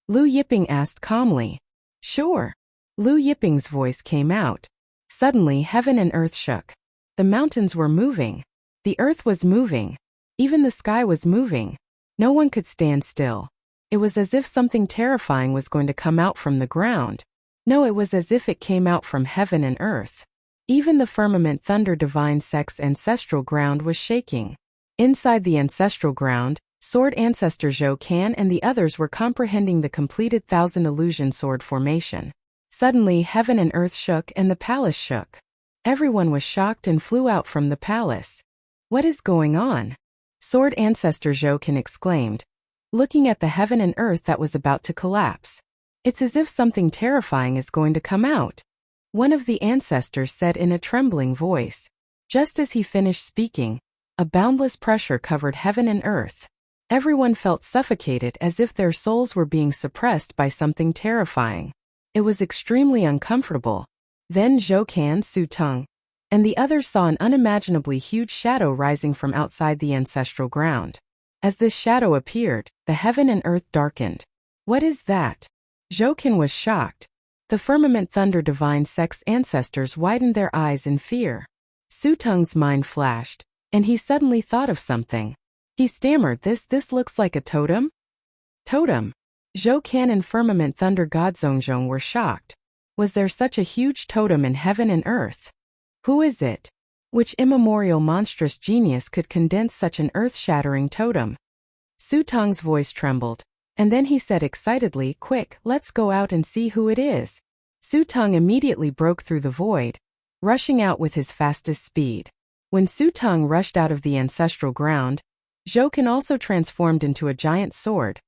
Lu Yiping asked calmly. "Sure." Lu Yiping's voice came out. Suddenly heaven and earth shook. The mountains were moving. The earth was moving. Even the sky was moving. No one could stand still. It was as if something terrifying was going to come out from the ground. No, it was as if it came out from heaven and earth. Even the firmament thunder divine sect's ancestral ground was shaking. Inside the ancestral ground, Sword Ancestor Zhou Can and the others were comprehending the completed Thousand Illusion Sword formation. Suddenly heaven and earth shook and the palace shook. Everyone was shocked and flew out from the palace. What is going on? Sword Ancestor Zhou Can exclaimed, looking at the heaven and earth that was about to collapse. It's as if something terrifying is going to come out. One of the ancestors said in a trembling voice. Just as he finished speaking, a boundless pressure covered heaven and earth. Everyone felt suffocated as if their souls were being suppressed by something terrifying. It was extremely uncomfortable. Then Zhou Can, Su Teng, and the others saw an unimaginably huge shadow rising from outside the ancestral ground. As this shadow appeared, the heaven and earth darkened. What is that? Zhou Can was shocked. The firmament thunder divine sect's ancestors widened their eyes in fear. Su Teng's mind flashed, and he suddenly thought of something. He stammered, this looks like a totem? Totem? Zhou Can and firmament thunder god Zhongzhong were shocked. Was there such a huge totem in heaven and earth? Who is it? Which immemorial monstrous genius could condense such an earth-shattering totem? Su Teng's voice trembled, and then he said excitedly, quick, let's go out and see who it is. Su Teng immediately broke through the void, rushing out with his fastest speed. When Su Teng rushed out of the ancestral ground, Zhou Can also transformed into a giant sword,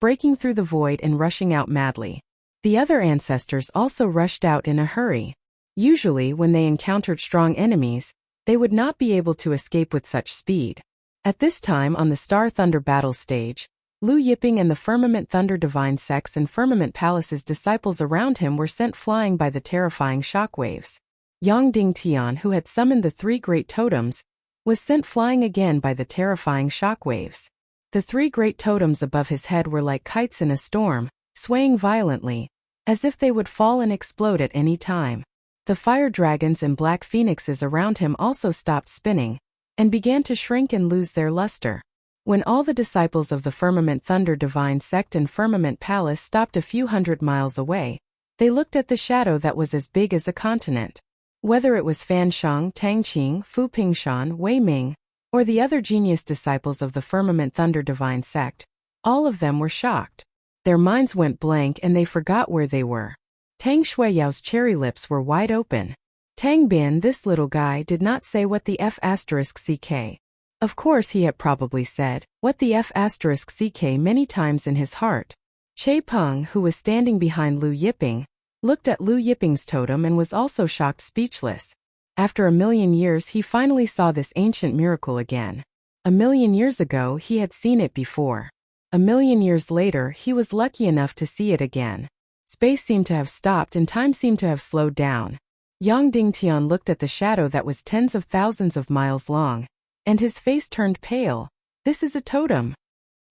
breaking through the void and rushing out madly. The other ancestors also rushed out in a hurry. Usually, when they encountered strong enemies, they would not be able to escape with such speed. At this time on the Star Thunder battle stage, Lu Yiping and the Firmament Thunder Divine Sects and Firmament Palace's disciples around him were sent flying by the terrifying shockwaves. Yang Dingtian, who had summoned the three great totems, was sent flying again by the terrifying shockwaves. The three great totems above his head were like kites in a storm, swaying violently, as if they would fall and explode at any time. The fire dragons and black phoenixes around him also stopped spinning, and began to shrink and lose their luster. When all the disciples of the Firmament Thunder Divine Sect and Firmament Palace stopped a few hundred miles away, they looked at the shadow that was as big as a continent. Whether it was Fan Shang, Tang Qing, Fu Pingshan, Wei Ming, or the other genius disciples of the Firmament Thunder Divine Sect, all of them were shocked. Their minds went blank and they forgot where they were. Tang Shuiyao's cherry lips were wide open. Tang Bin, this little guy, did not say what the F***ck. Of course he had probably said, what the F***ck many times in his heart. Che Peng, who was standing behind Lu Yiping, looked at Lu Yiping's totem and was also shocked speechless. After 1,000,000 years he finally saw this ancient miracle again. 1,000,000 years ago he had seen it before. 1,000,000 years later he was lucky enough to see it again. Space seemed to have stopped and time seemed to have slowed down. Yang Dingtian looked at the shadow that was tens of thousands of miles long, and his face turned pale. This is a totem.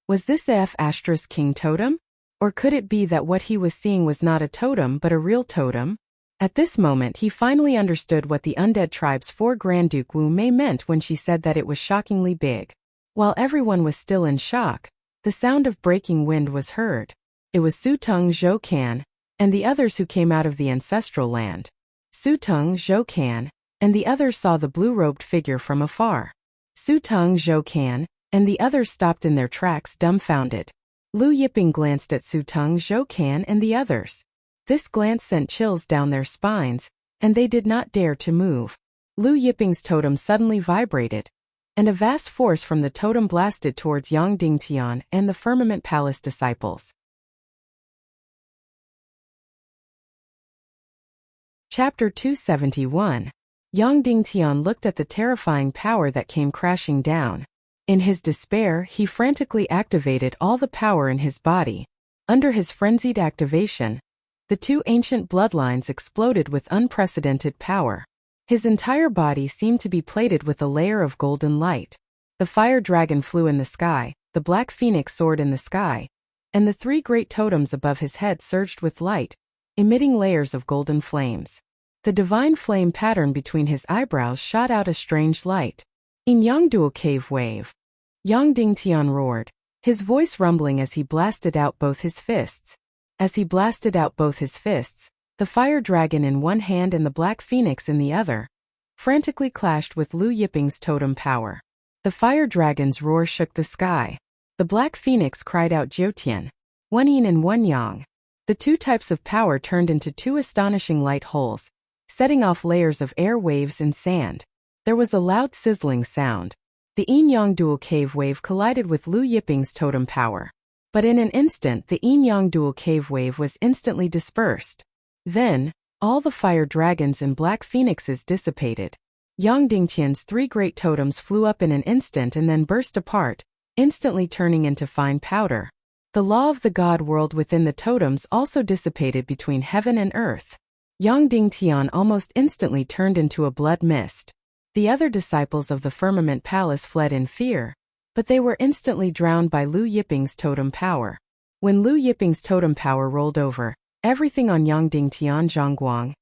Was this a F***king totem? Or could it be that what he was seeing was not a totem but a real totem? At this moment he finally understood what the undead tribe's 4 Grand Duke Wu Mei meant when she said that it was shockingly big. While everyone was still in shock, the sound of breaking wind was heard. It was Su Teng, Zhou Can, and the others who came out of the ancestral land. Su Teng, Zhou Can, and the others saw the blue-robed figure from afar. Su Teng, Zhou Can, and the others stopped in their tracks dumbfounded. Lu Yiping glanced at Su Teng, Zhou Can and the others. This glance sent chills down their spines, and they did not dare to move. Lu Yiping's totem suddenly vibrated, and a vast force from the totem blasted towards Yang Dingtian and the Firmament Palace disciples. Chapter 271. Yang Dingtian looked at the terrifying power that came crashing down. In his despair, he frantically activated all the power in his body. Under his frenzied activation, the 2 ancient bloodlines exploded with unprecedented power. His entire body seemed to be plated with a layer of golden light. The fire dragon flew in the sky, the black phoenix soared in the sky, and the 3 great totems above his head surged with light, emitting layers of golden flames. The divine flame pattern between his eyebrows shot out a strange light. In Yangduo Cave Wave. Yang Dingtian roared, his voice rumbling as he blasted out both his fists. As he blasted out both his fists, the fire dragon in one hand and the black phoenix in the other, frantically clashed with Lu Yiping's totem power. The fire dragon's roar shook the sky. The black phoenix cried out Jiutian, one yin and one yang. The two types of power turned into two astonishing light holes, setting off layers of air waves and sand. There was a loud sizzling sound. The yin-yang dual cave wave collided with Lu Yiping's totem power. But in an instant the yin-yang dual cave wave was instantly dispersed. Then, all the fire dragons and black phoenixes dissipated. Yang Dingtian's three great totems flew up in an instant and then burst apart, instantly turning into fine powder. The law of the god world within the totems also dissipated between heaven and earth. Yang Dingtian almost instantly turned into a blood mist. The other disciples of the Firmament Palace fled in fear, but they were instantly drowned by Lu Yiping's totem power. When Lu Yiping's totem power rolled over, everything on Yang Dingtian Zhongguang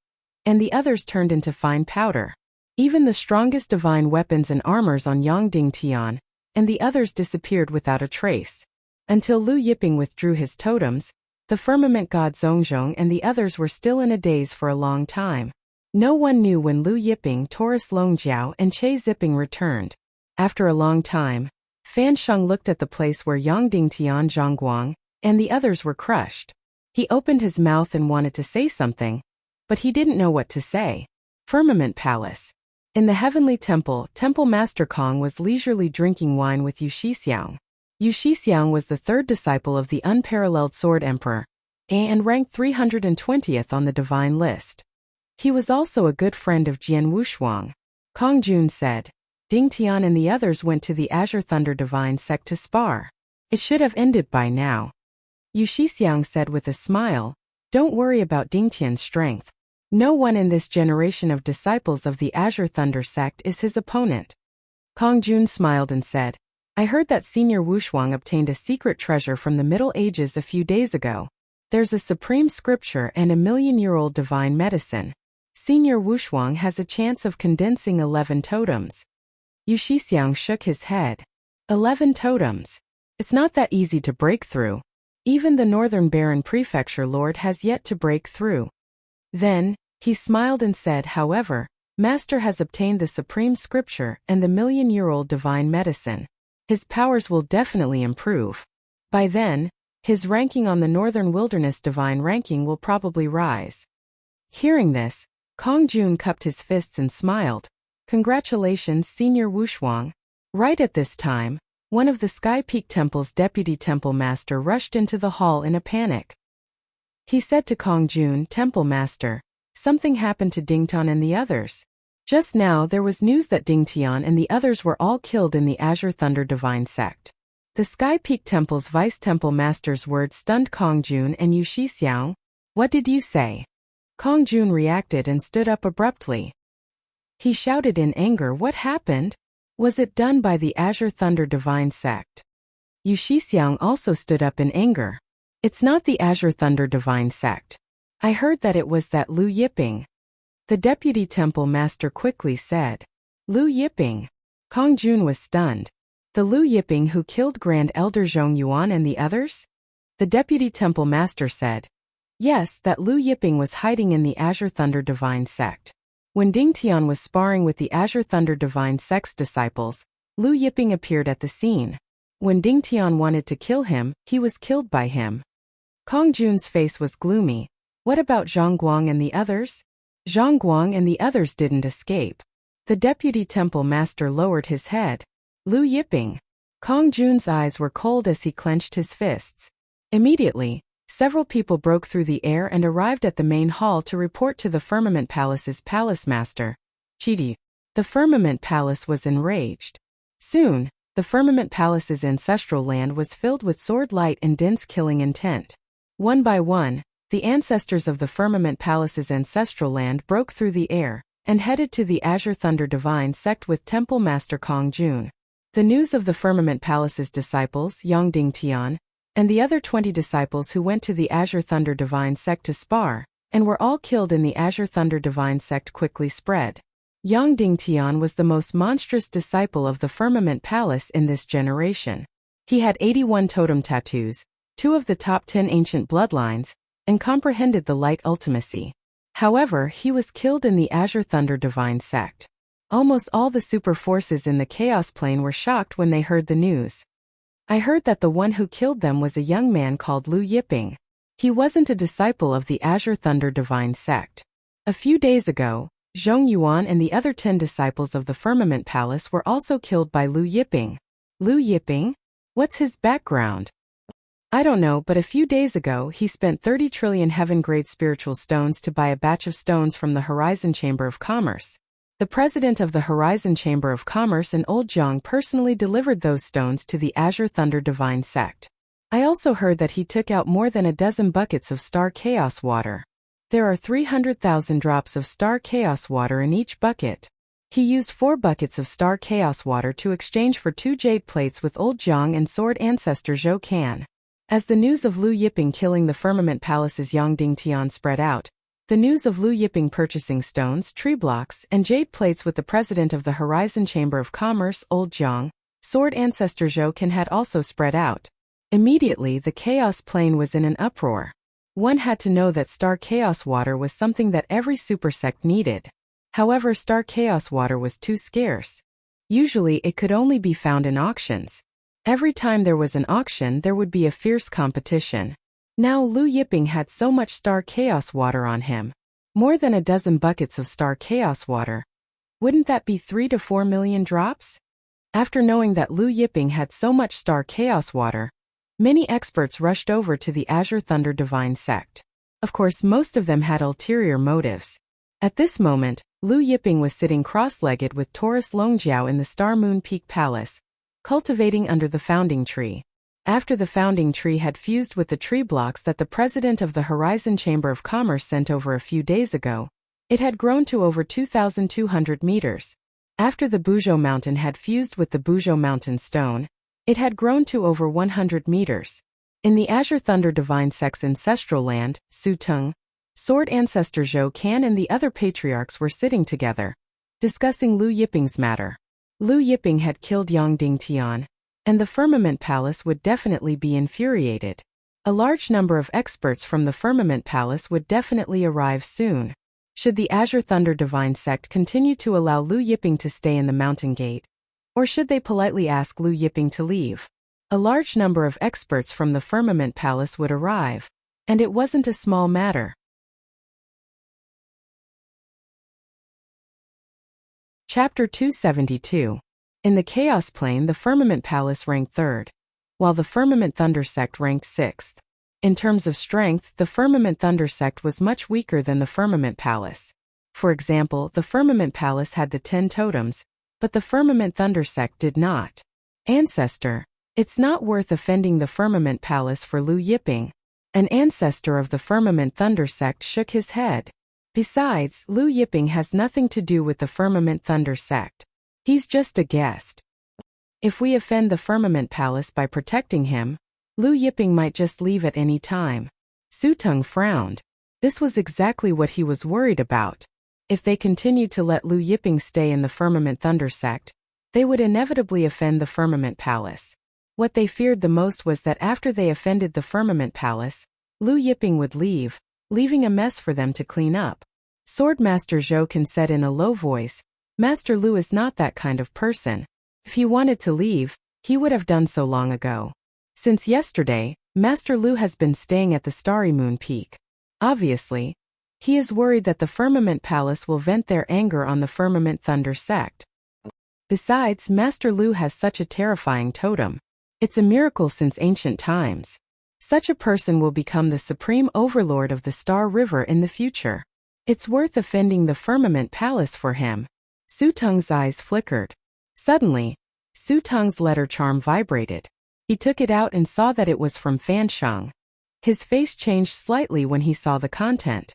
and the others turned into fine powder. Even the strongest divine weapons and armors on Yang Dingtian and the others disappeared without a trace. Until Lu Yiping withdrew his totems, the firmament god Zhongzhong and the others were still in a daze for a long time. No one knew when Lu Yiping, Taurus Longjiao and Che Ziping returned. After a long time, Fan Sheng looked at the place where Yang Dingtian Zhongguang and the others were crushed. He opened his mouth and wanted to say something, but he didn't know what to say. Firmament Palace. In the Heavenly Temple, Temple Master Kong was leisurely drinking wine with Yu Shixiang. Yu Shixiang was the third disciple of the unparalleled Sword Emperor, and ranked 320th on the divine list. He was also a good friend of Jian Wushuang. Kong Jun said, Dingtian and the others went to the Azure Thunder Divine Sect to spar. It should have ended by now. Yu Shixiang said with a smile, don't worry about Dingtian's strength. No one in this generation of disciples of the Azure Thunder Sect is his opponent. Kong Jun smiled and said, I heard that Senior Wushuang obtained a secret treasure from the Middle Ages a few days ago. There's a supreme scripture and a million-year-old divine medicine. Senior Wushuang has a chance of condensing 11 totems. Yu Shixiang shook his head. 11 totems. It's not that easy to break through. Even the Northern Baron Prefecture Lord has yet to break through. Then, he smiled and said, however, Master has obtained the supreme scripture and the million-year-old divine medicine. His powers will definitely improve. By then, his ranking on the Northern Wilderness divine ranking will probably rise. Hearing this, Kong Jun cupped his fists and smiled. Congratulations, Senior Wushuang. Right at this time, one of the Sky Peak Temple's deputy temple master rushed into the hall in a panic. He said to Kong Jun, Temple Master, something happened to Dingtian and the others. Just now there was news that Dingtian and the others were all killed in the Azure Thunder Divine Sect. The Sky Peak Temple's Vice Temple Master's words stunned Kong Jun and Yu Shixiang. What did you say? Kong Jun reacted and stood up abruptly. He shouted in anger, what happened? Was it done by the Azure Thunder Divine Sect? Yu Shixiang also stood up in anger. It's not the Azure Thunder Divine Sect. I heard that it was that Lu Yiping. The Deputy Temple Master quickly said. Lu Yiping. Kong Jun was stunned. The Lu Yiping who killed Grand Elder Zhong Yuan and the others? The Deputy Temple Master said. Yes, that Lu Yiping was hiding in the Azure Thunder Divine Sect. When Dingtian was sparring with the Azure Thunder Divine Sect's disciples, Lu Yiping appeared at the scene. When Dingtian wanted to kill him, he was killed by him. Kong Jun's face was gloomy. What about Zhongguang and the others? Zhongguang and the others didn't escape. The Deputy Temple Master lowered his head. Lu Yiping. Kong Jun's eyes were cold as he clenched his fists. Immediately, several people broke through the air and arrived at the main hall to report to the Firmament Palace's Palace Master, Chidi. The Firmament Palace was enraged. Soon, the Firmament Palace's ancestral land was filled with sword light and dense killing intent. One by one, the ancestors of the Firmament Palace's ancestral land broke through the air and headed to the Azure Thunder Divine Sect with Temple Master Kong Jun. The news of the Firmament Palace's disciples, Yang Dingtian, and the other 20 disciples who went to the Azure Thunder Divine Sect to spar, and were all killed in the Azure Thunder Divine Sect quickly spread. Yang Dingtian was the most monstrous disciple of the Firmament Palace in this generation. He had 81 totem tattoos, 2 of the top 10 ancient bloodlines, and comprehended the light ultimacy. However, he was killed in the Azure Thunder Divine Sect. Almost all the super forces in the Chaos Plane were shocked when they heard the news. I heard that the one who killed them was a young man called Lu Yiping. He wasn't a disciple of the Azure Thunder Divine Sect. A few days ago, Zhong Yuan and the other 10 disciples of the Firmament Palace were also killed by Lu Yiping. Lu Yiping? What's his background? I don't know, but a few days ago he spent 30 trillion heaven-grade spiritual stones to buy a batch of stones from the Horizon Chamber of Commerce. The president of the Horizon Chamber of Commerce and Old Jiang personally delivered those stones to the Azure Thunder Divine Sect. I also heard that he took out more than a dozen buckets of Star Chaos water. There are 300,000 drops of Star Chaos water in each bucket. He used 4 buckets of Star Chaos water to exchange for 2 jade plates with Old Jiang and Sword Ancestor Zhou Can. As the news of Lu Yiping killing the Firmament Palace's Yangding Tian spread out, the news of Lu Yiping purchasing stones, tree blocks, and jade plates with the president of the Horizon Chamber of Commerce, Old Jiang, Sword Ancestor Zhou Can had also spread out. Immediately, the Chaos Plane was in an uproar. One had to know that Star Chaos water was something that every super sect needed. However, Star Chaos water was too scarce. Usually, it could only be found in auctions. Every time there was an auction, there would be a fierce competition. Now Lu Yiping had so much Star Chaos water on him. More than a dozen buckets of Star Chaos water. Wouldn't that be 3 to 4 million drops? After knowing that Lu Yiping had so much Star Chaos water, many experts rushed over to the Azure Thunder Divine Sect. Of course, most of them had ulterior motives. At this moment, Lu Yiping was sitting cross-legged with Taurus Longjiao in the Star Moon Peak Palace, cultivating under the founding tree. After the founding tree had fused with the tree blocks that the president of the Horizon Chamber of Commerce sent over a few days ago, it had grown to over 2,200 meters. After the Buzhou Mountain had fused with the Buzhou Mountain stone, it had grown to over 100 meters. In the Azure Thunder Divine Sect's ancestral land, Suteng, Sword Ancestor Zhou Can and the other patriarchs were sitting together, discussing Lu Yiping's matter. Lu Yiping had killed Yangding Tian, and the Firmament Palace would definitely be infuriated. A large number of experts from the Firmament Palace would definitely arrive soon. Should the Azure Thunder Divine Sect continue to allow Lu Yiping to stay in the Mountain Gate? Or should they politely ask Lu Yiping to leave? A large number of experts from the Firmament Palace would arrive, and it wasn't a small matter. Chapter 272. In the Chaos Plane, the Firmament Palace ranked 3rd, while the Firmament Thunder Sect ranked 6th. In terms of strength, the Firmament Thunder Sect was much weaker than the Firmament Palace. For example, the Firmament Palace had the 10 totems, but the Firmament Thunder Sect did not. Ancestor, it's not worth offending the Firmament Palace for Lu Yiping. An ancestor of the Firmament Thunder Sect shook his head. Besides, Lu Yiping has nothing to do with the Firmament Thunder Sect. He's just a guest. If we offend the Firmament Palace by protecting him, Lu Yiping might just leave at any time. Suteng frowned. This was exactly what he was worried about. If they continued to let Lu Yiping stay in the Firmament Thunder Sect, they would inevitably offend the Firmament Palace. What they feared the most was that after they offended the Firmament Palace, Lu Yiping would leave, leaving a mess for them to clean up. Swordmaster Zhou Can said in a low voice, Master Lu is not that kind of person. If he wanted to leave, he would have done so long ago. Since yesterday, Master Lu has been staying at the Starry Moon Peak. Obviously, he is worried that the Firmament Palace will vent their anger on the Firmament Thunder Sect. Besides, Master Lu has such a terrifying totem. It's a miracle since ancient times. Such a person will become the supreme overlord of the Star River in the future. It's worth offending the Firmament Palace for him. Suteng's eyes flickered. Suddenly, Suteng's letter charm vibrated. He took it out and saw that it was from Fan Shang. His face changed slightly when he saw the content.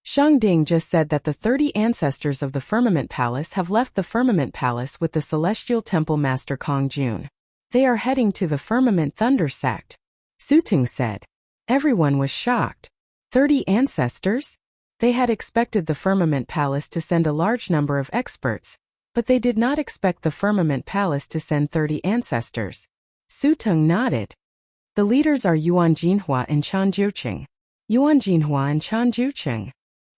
Shang Ding just said that the 30 ancestors of the Firmament Palace have left the Firmament Palace with the Celestial Temple Master Kong Jun. They are heading to the Firmament Thunder Sect. Suteng said. Everyone was shocked. 30 ancestors? They had expected the Firmament Palace to send a large number of experts, but they did not expect the Firmament Palace to send 30 ancestors. Suteng nodded. The leaders are Yuan Jinhua and Chan Jiuqing. Yuan Jinhua and Chan Jiuqing.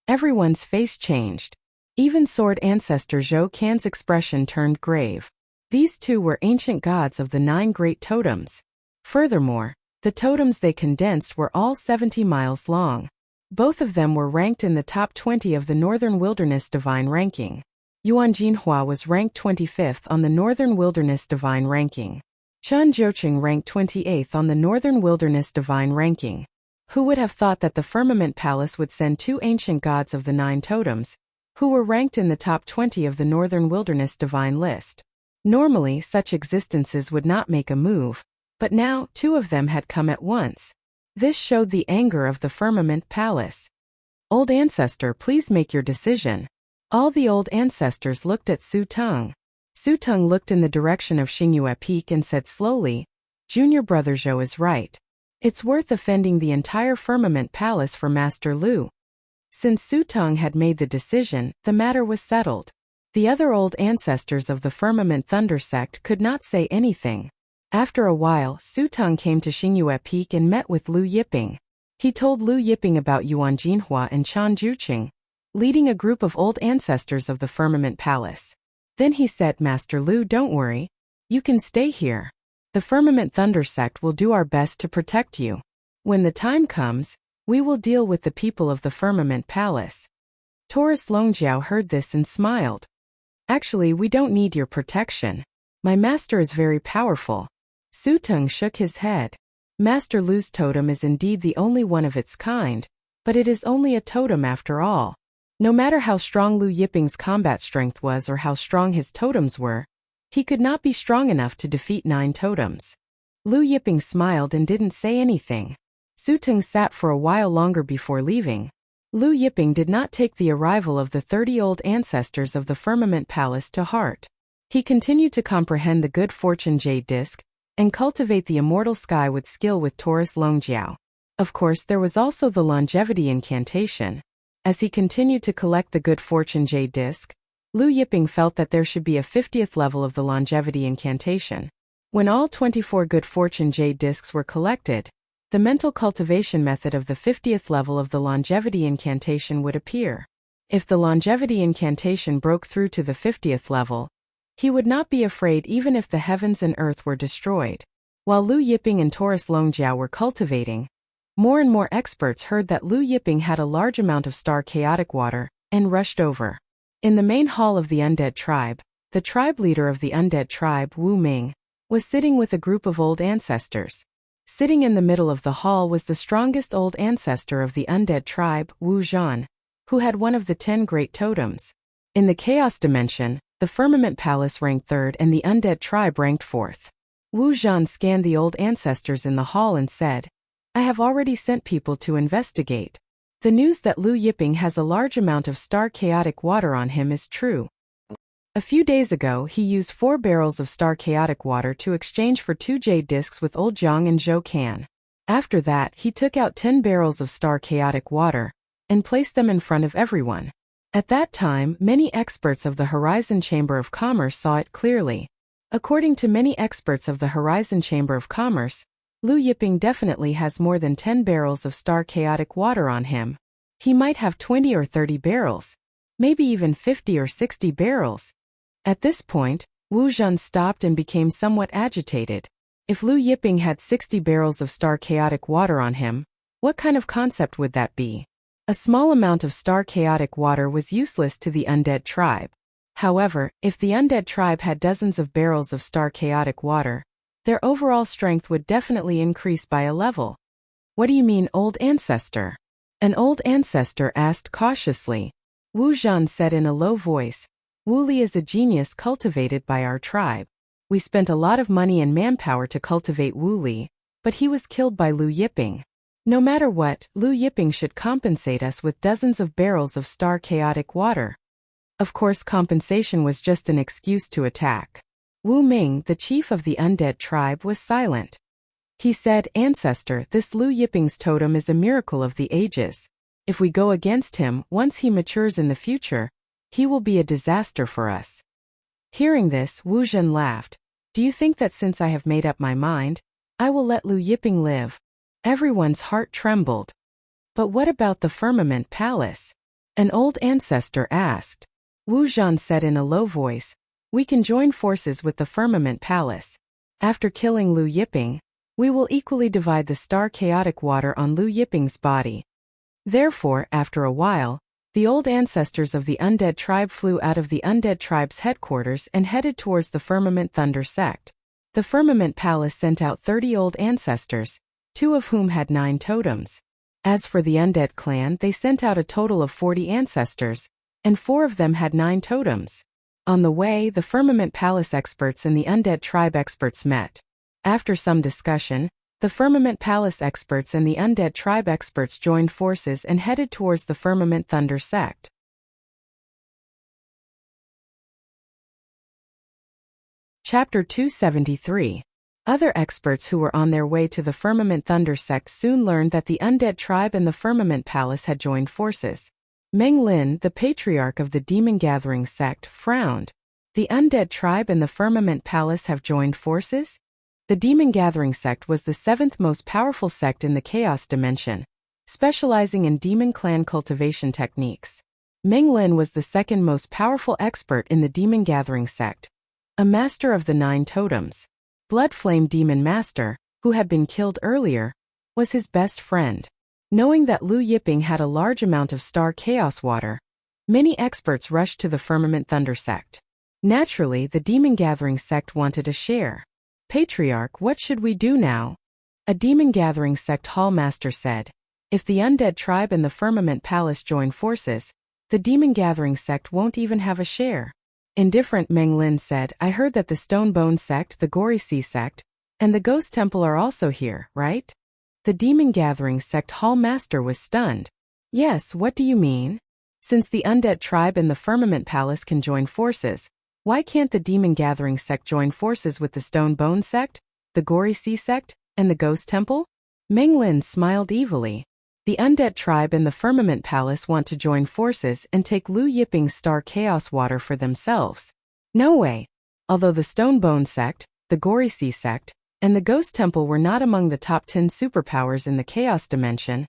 Everyone's face changed. Even sword ancestor Zhou Can's expression turned grave. These two were ancient gods of the 9 great totems. Furthermore, the totems they condensed were all 70 miles long. Both of them were ranked in the top 20 of the Northern Wilderness Divine ranking. Yuan Jinhua was ranked 25th on the Northern Wilderness Divine ranking. Chen Jiuqing ranked 28th on the Northern Wilderness Divine ranking. Who would have thought that the Firmament Palace would send 2 ancient gods of the 9 totems, who were ranked in the top 20 of the Northern Wilderness Divine list? Normally, such existences would not make a move, but now 2 of them had come at once. This showed the anger of the Firmament Palace. Old Ancestor, please make your decision. All the old ancestors looked at Su Teng. Su Teng looked in the direction of Xingyue Peak and said slowly, Junior Brother Zhou is right. It's worth offending the entire Firmament Palace for Master Lu. Since Su Teng had made the decision, the matter was settled. The other old ancestors of the Firmament Thunder sect could not say anything. After a while, Su Teng came to Xingyue Peak and met with Lu Yiping. He told Lu Yiping about Yuan Jinhua and Chen Jiuqing, leading a group of old ancestors of the Firmament Palace. Then he said, Master Lu, don't worry. You can stay here. The Firmament Thunder sect will do our best to protect you. When the time comes, we will deal with the people of the Firmament Palace. Taurus Longjiao heard this and smiled. Actually, we don't need your protection. My master is very powerful. Su Teng shook his head. Master Lu's totem is indeed the only one of its kind, but it is only a totem after all. No matter how strong Lu Yiping's combat strength was or how strong his totems were, he could not be strong enough to defeat 9 totems. Lu Yiping smiled and didn't say anything. Su Teng sat for a while longer before leaving. Lu Yiping did not take the arrival of the 30 old ancestors of the Firmament Palace to heart. He continued to comprehend the good fortune jade disc and cultivate the immortal sky with skill with Taurus Longjiao. Of course, there was also the longevity incantation. As he continued to collect the good fortune jade disc, Lu Yiping felt that there should be a 50th level of the longevity incantation. When all 24 good fortune jade discs were collected, the mental cultivation method of the 50th level of the longevity incantation would appear. If the longevity incantation broke through to the 50th level, he would not be afraid even if the heavens and earth were destroyed. While Lu Yiping and Taurus Longjiao were cultivating, more and more experts heard that Lu Yiping had a large amount of star chaotic water, and rushed over. In the main hall of the undead tribe, the tribe leader of the undead tribe, Wu Ming, was sitting with a group of old ancestors. Sitting in the middle of the hall was the strongest old ancestor of the undead tribe, Wu Zhan, who had one of the 10 great totems. In the chaos dimension, the Firmament Palace ranked 3rd and the undead tribe ranked 4th. Wu Zhan scanned the old ancestors in the hall and said, I have already sent people to investigate. The news that Lu Yiping has a large amount of star chaotic water on him is true. A few days ago, he used 4 barrels of star chaotic water to exchange for 2 jade discs with Old Jiang and Zhou Can. After that, he took out 10 barrels of star chaotic water and placed them in front of everyone. At that time, many experts of the Horizon Chamber of Commerce saw it clearly. According to many experts of the Horizon Chamber of Commerce, Lu Yiping definitely has more than 10 barrels of star chaotic water on him. He might have 20 or 30 barrels, maybe even 50 or 60 barrels. At this point, Wu Zhan stopped and became somewhat agitated. If Lu Yiping had 60 barrels of star chaotic water on him, what kind of concept would that be? A small amount of star chaotic water was useless to the undead tribe. However, if the undead tribe had dozens of barrels of star chaotic water, their overall strength would definitely increase by a level. What do you mean, old ancestor? An old ancestor asked cautiously. Wu Zhan said in a low voice, Wu Li is a genius cultivated by our tribe. We spent a lot of money and manpower to cultivate Wu Li, but he was killed by Lu Yiping. No matter what, Lu Yiping should compensate us with dozens of barrels of star chaotic water. Of course, compensation was just an excuse to attack. Wu Ming, the chief of the undead tribe, was silent. He said, Ancestor, this Lu Yiping's totem is a miracle of the ages. If we go against him, once he matures in the future, he will be a disaster for us. Hearing this, Wu Zhen laughed. Do you think that since I have made up my mind, I will let Lu Yiping live? Everyone's heart trembled. But what about the Firmament Palace? An old ancestor asked. Wu Zhan said in a low voice, "We can join forces with the Firmament Palace. After killing Lu Yiping, we will equally divide the star chaotic water on Lu Yiping's body." Therefore, after a while, the old ancestors of the undead tribe flew out of the undead tribe's headquarters and headed towards the Firmament Thunder sect. The Firmament Palace sent out 30 old ancestors, 2 of whom had 9 totems. As for the undead clan, they sent out a total of 40 ancestors, and 4 of them had 9 totems. On the way, the Firmament Palace experts and the undead tribe experts met. After some discussion, the Firmament Palace experts and the undead tribe experts joined forces and headed towards the Firmament Thunder sect. Chapter 273. Other experts who were on their way to the Firmament Thunder sect soon learned that the undead tribe and the Firmament Palace had joined forces. Meng Lin, the patriarch of the Demon Gathering sect, frowned. The undead tribe and the Firmament Palace have joined forces? The Demon Gathering sect was the 7th most powerful sect in the Chaos Dimension, specializing in demon clan cultivation techniques. Meng Lin was the 2nd most powerful expert in the Demon Gathering sect, a master of the 9 totems. Blood Flame Demon Master, who had been killed earlier, was his best friend. Knowing that Lu Yiping had a large amount of star chaos water, many experts rushed to the Firmament Thunder sect. Naturally, the Demon Gathering sect wanted a share. "Patriarch, what should we do now?" A Demon Gathering sect hall master said. "If the undead tribe and the Firmament Palace join forces, the Demon Gathering sect won't even have a share." Indifferent Meng Lin said, "I heard that the Stone Bone sect, the Gory Sea sect, and the Ghost Temple are also here, right?" The Demon Gathering sect hall master was stunned. "Yes, what do you mean? Since the undead tribe and the Firmament Palace can join forces, why can't the Demon Gathering sect join forces with the Stone Bone sect, the Gory Sea sect, and the Ghost Temple?" Meng Lin smiled evilly. "The undead tribe and the Firmament Palace want to join forces and take Lu Yiping's star chaos water for themselves. No way. Although the Stone Bone sect, the Gory Sea sect, and the Ghost Temple were not among the top 10 superpowers in the Chaos Dimension,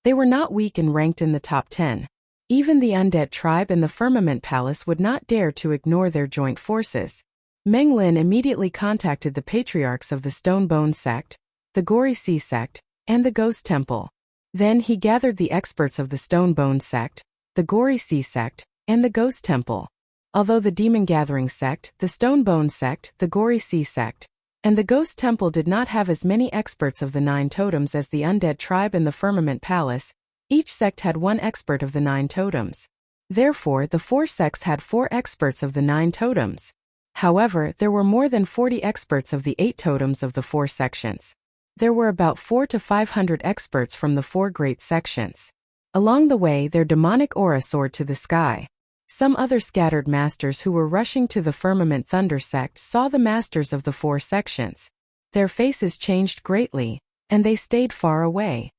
they were not weak and ranked in the top 10. Even the undead tribe and the Firmament Palace would not dare to ignore their joint forces." Meng Lin immediately contacted the patriarchs of the Stone Bone sect, the Gory Sea sect, and the Ghost Temple. Then he gathered the experts of the Stone Bone sect, the Gory Sea sect, and the Ghost Temple. Although the Demon Gathering sect, the Stone Bone sect, the Gory Sea sect, and the Ghost Temple did not have as many experts of the 9 totems as the undead tribe and the Firmament Palace, each sect had 1 expert of the 9 totems. Therefore, the 4 sects had 4 experts of the 9 totems. However, there were more than 40 experts of the 8 totems of the 4 sections. There were about 400 to 500 experts from the 4 great sections. Along the way, their demonic aura soared to the sky. Some other scattered masters who were rushing to the Firmament Thunder sect saw the masters of the 4 sections. Their faces changed greatly, and they stayed far away.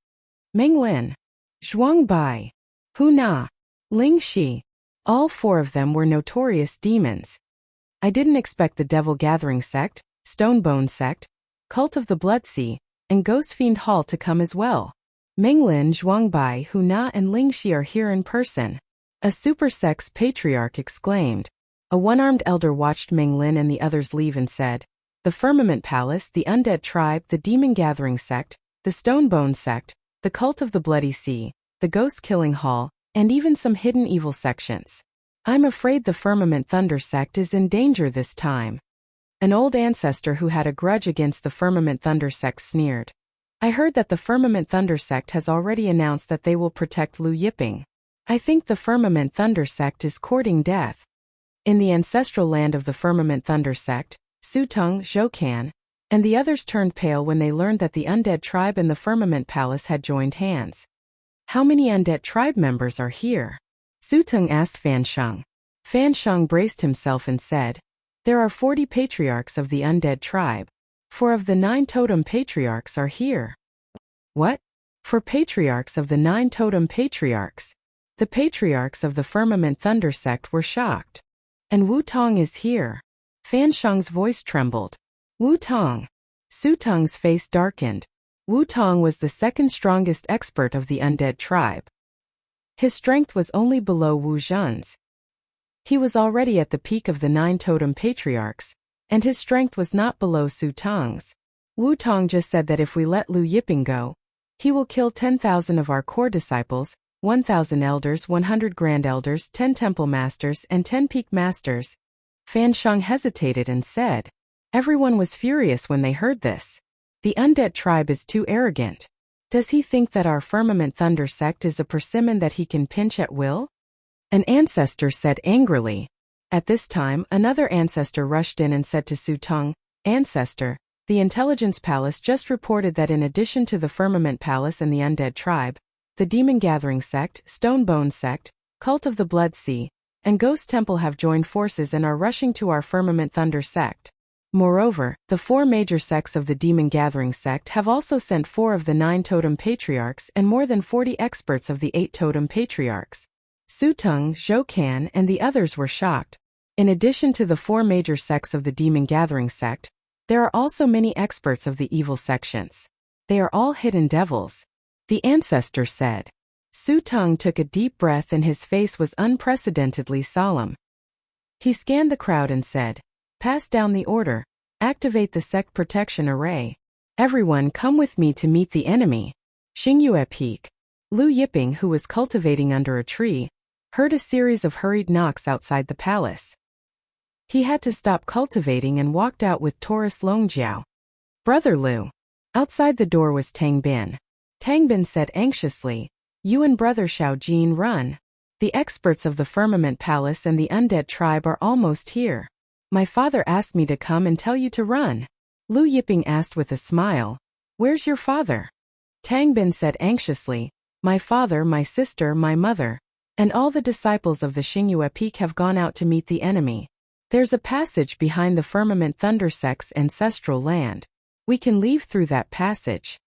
Meng Lin, Zhuang Bai, Hu Na, Ling Shi, all 4 of them were notorious demons. I didn't expect the Devil Gathering sect, Stone Bone sect, Cult of the Blood Sea, and Ghost Fiend Hall to come as well. Meng Lin, Zhuang Bai, Hu Na, and Ling Shi are here in person. A super sex patriarch exclaimed. A one-armed elder watched Meng Lin and the others leave and said, "The Firmament Palace, the Undead Tribe, the Demon Gathering sect, the Stone Bone sect, the Cult of the Bloody Sea, the Ghost Killing Hall, and even some hidden evil sections. I'm afraid the Firmament Thunder sect is in danger this time." An old ancestor who had a grudge against the Firmament Thunder sect sneered. "I heard that the Firmament Thunder sect has already announced that they will protect Lu Yiping. I think the Firmament Thunder sect is courting death." In the ancestral land of the Firmament Thunder sect, Su Tung, Zhou Can, and the others turned pale when they learned that the Undead Tribe and the Firmament Palace had joined hands. "How many Undead Tribe members are here?" Su Tung asked Fan Sheng. Fan Sheng braced himself and said, "There are 40 patriarchs of the Undead Tribe. 4 of the 9 totem patriarchs are here." "What? 4 patriarchs of the 9 totem patriarchs?" The patriarchs of the Firmament Thunder sect were shocked. "And Wu Tong is here." Fan Sheng's voice trembled. "Wu Tong." Su Tung's face darkened. Wu Tong was the 2nd strongest expert of the Undead Tribe. His strength was only below Wu Zhan's. He was already at the peak of the 9 totem patriarchs, and his strength was not below Su Tong's. Wu Tong just said that if we let Lu Yiping go, he will kill 10,000 of our core disciples, 1,000 elders, 100 grand elders, 10 temple masters, and 10 peak masters. Fan Shang hesitated and said. Everyone was furious when they heard this. The undead tribe is too arrogant. Does he think that our Firmament Thunder sect is a persimmon that he can pinch at will? An ancestor said angrily. At this time, another ancestor rushed in and said to Su Tong, Ancestor, the Intelligence Palace just reported that in addition to the Firmament Palace and the Undead Tribe, the Demon Gathering Sect, Stonebone Sect, Cult of the Blood Sea, and Ghost Temple have joined forces and are rushing to our Firmament Thunder sect. Moreover, the 4 major sects of the Demon Gathering Sect have also sent 4 of the 9 Totem Patriarchs and more than 40 experts of the 8 Totem Patriarchs. Su Tong, Zhou Can, and the others were shocked. In addition to the 4 major sects of the Demon Gathering Sect, there are also many experts of the evil sections. They are all hidden devils. The ancestor said. Su Tong took a deep breath and his face was unprecedentedly solemn. He scanned the crowd and said, Pass down the order. Activate the sect protection array. Everyone come with me to meet the enemy. Xingyue Peak. Lu Yiping, who was cultivating under a tree, heard a series of hurried knocks outside the palace. He had to stop cultivating and walked out with Taurus Longjiao. Brother Lu. Outside the door was Tang Bin. Tang Bin said anxiously, You and Brother Xiao Jin run. The experts of the Firmament Palace and the Undead Tribe are almost here. My father asked me to come and tell you to run. Lu Yiping asked with a smile, Where's your father? Tang Bin said anxiously, My father, my sister, my mother, and all the disciples of the Xingyue Peak have gone out to meet the enemy. There's a passage behind the Firmament Thunder sect's ancestral land. We can leave through that passage.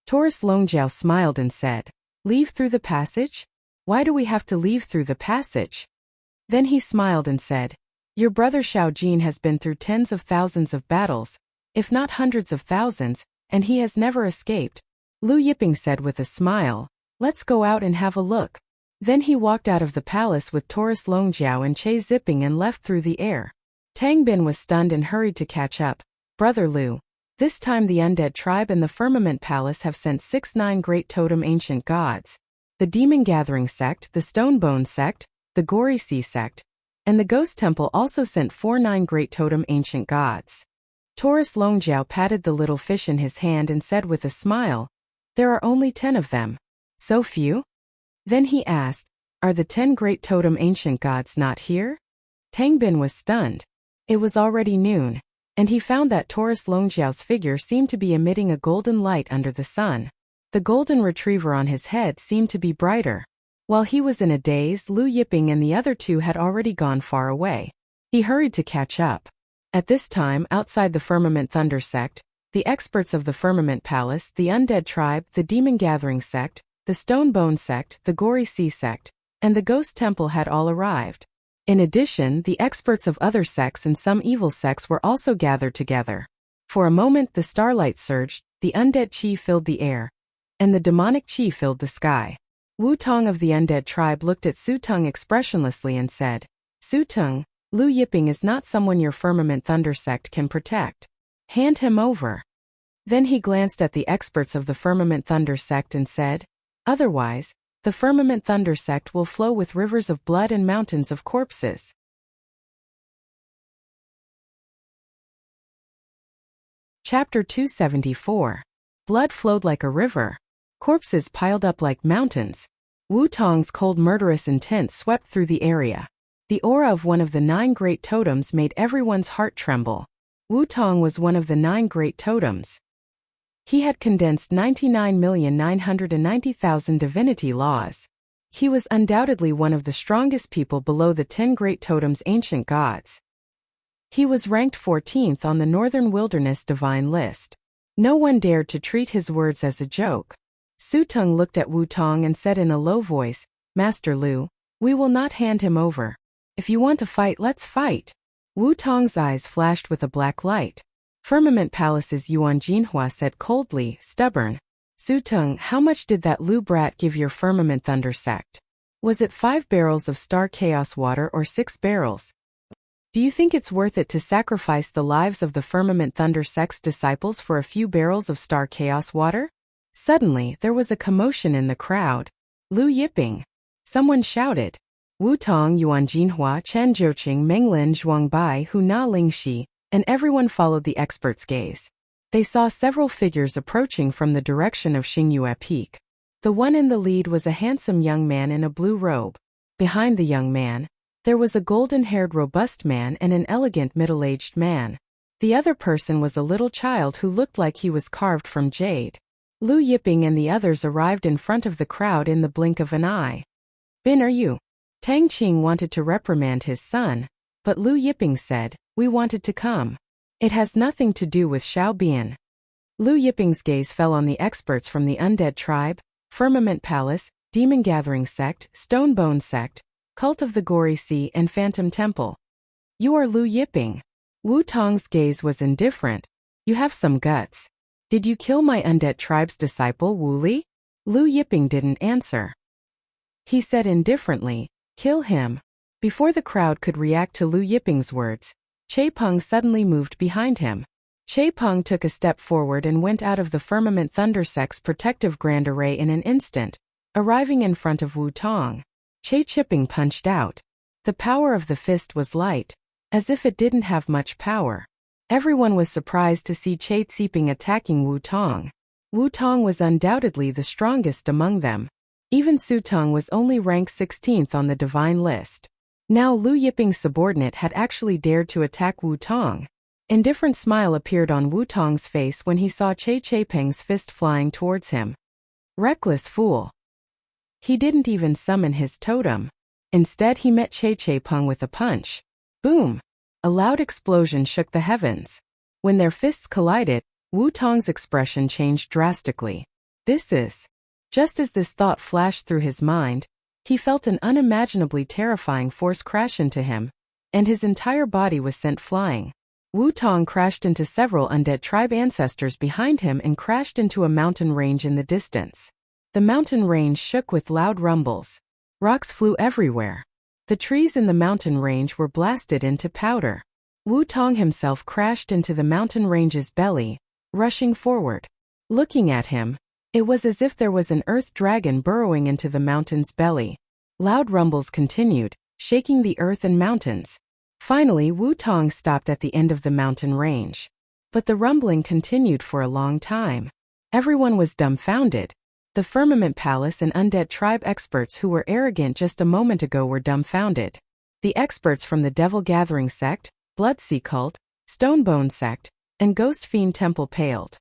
Taurus Longjiao smiled and said, Leave through the passage? Why do we have to leave through the passage? Then he smiled and said, Your brother Xiao Jin has been through tens of thousands of battles, if not hundreds of thousands, and he has never escaped. Lu Yiping said with a smile, Let's go out and have a look. Then he walked out of the palace with Taurus Longjiao and Che Zipping and left through the air. Tang Bin was stunned and hurried to catch up. Brother Lu. This time the Undead Tribe and the Firmament Palace have sent 9 great totem ancient gods. The Demon Gathering Sect, the Stonebone Sect, the Gory Sea Sect, and the Ghost Temple also sent 9 great totem ancient gods. Taurus Longjiao patted the little fish in his hand and said with a smile, There are only 10 of them. So few? Then he asked, Are the 10 great totem ancient gods not here? Tang Bin was stunned. It was already noon, and he found that Taurus Longjiao's figure seemed to be emitting a golden light under the sun. The golden retriever on his head seemed to be brighter. While he was in a daze, Lu Yiping and the other 2 had already gone far away. He hurried to catch up. At this time, outside the Firmament Thunder sect, the experts of the Firmament Palace, the Undead Tribe, the Demon Gathering Sect, the Stonebone Sect, the Gory Sea Sect, and the Ghost Temple had all arrived. In addition, the experts of other sects and some evil sects were also gathered together. For a moment the starlight surged, the undead chi filled the air, and the demonic chi filled the sky. Wu Tong of the Undead Tribe looked at Su Tong expressionlessly and said, Su Tong, Lu Yiping is not someone your Firmament Thunder sect can protect. Hand him over. Then he glanced at the experts of the Firmament Thunder sect and said, Otherwise, the Firmament Thunder sect will flow with rivers of blood and mountains of corpses. Chapter 274. Blood flowed like a river. Corpses piled up like mountains. Wu Tong's cold murderous intent swept through the area. The aura of one of the 9 great totems made everyone's heart tremble. Wu Tong was one of the 9 great totems. He had condensed 99,990,000 divinity laws. He was undoubtedly one of the strongest people below the 10 great totems ancient gods. He was ranked 14th on the Northern Wilderness Divine List. No one dared to treat his words as a joke. Su Tong looked at Wu Tong and said in a low voice, Master Lu, we will not hand him over. If you want to fight, let's fight. Wu Tong's eyes flashed with a black light. Firmament Palace's Yuan Jinhua said coldly, stubborn. Su Tong, how much did that Lu brat give your Firmament Thunder sect? Was it 5 barrels of star chaos water or 6 barrels? Do you think it's worth it to sacrifice the lives of the Firmament Thunder Sect's disciples for a few barrels of star chaos water? Suddenly, there was a commotion in the crowd. Lu Yiping! Someone shouted. Wu Tong Yuan Jinhua Chen Zhouqing Menglin Zhuangbai Hu Na Lingxi, and everyone followed the expert's gaze. They saw several figures approaching from the direction of Xingyue Peak. The one in the lead was a handsome young man in a blue robe. Behind the young man, there was a golden-haired robust man and an elegant middle-aged man. The other person was a little child who looked like he was carved from jade. Lu Yiping and the others arrived in front of the crowd in the blink of an eye. Bin, are you? Tang Qing wanted to reprimand his son, but Lu Yiping said, we wanted to come. It has nothing to do with Xiao Bian. Lu Yiping's gaze fell on the experts from the Undead Tribe, Firmament Palace, Demon Gathering Sect, Stonebone Sect, Cult of the Gory Sea and Phantom Temple. You are Lu Yiping. Wu Tong's gaze was indifferent. You have some guts. Did you kill my Undead Tribe's disciple Wu Li? Lu Yiping didn't answer. He said indifferently, kill him. Before the crowd could react to Lu Yiping's words, Che Peng suddenly moved behind him. Che Peng took a step forward and went out of the Firmament Thunder Sect's protective grand array in an instant, arriving in front of Wu Tong. Che Chipping punched out. The power of the fist was light, as if it didn't have much power. Everyone was surprised to see Che Tsiping attacking Wu Tong. Wu Tong was undoubtedly the strongest among them. Even Su Tong was only ranked 16th on the divine list. Now Lu Yiping's subordinate had actually dared to attack Wu Tong. Indifferent smile appeared on Wu Tong's face when he saw Che Chipping's fist flying towards him. Reckless fool. He didn't even summon his totem. Instead he met Che Chipping with a punch. Boom! A loud explosion shook the heavens. When their fists collided, Wu Tong's expression changed drastically. This is... Just as this thought flashed through his mind, he felt an unimaginably terrifying force crash into him, and his entire body was sent flying. Wu Tong crashed into several Undead Tribe ancestors behind him and crashed into a mountain range in the distance. The mountain range shook with loud rumbles. Rocks flew everywhere. The trees in the mountain range were blasted into powder. Wu Tong himself crashed into the mountain range's belly, rushing forward. Looking at him, it was as if there was an earth dragon burrowing into the mountain's belly. Loud rumbles continued, shaking the earth and mountains. Finally, Wu Tong stopped at the end of the mountain range. But the rumbling continued for a long time. Everyone was dumbfounded. The Firmament Palace and Undead Tribe experts who were arrogant just a moment ago were dumbfounded. The experts from the Devil Gathering Sect, Bloodsea Cult, Stonebone Sect, and Ghost Fiend Temple paled.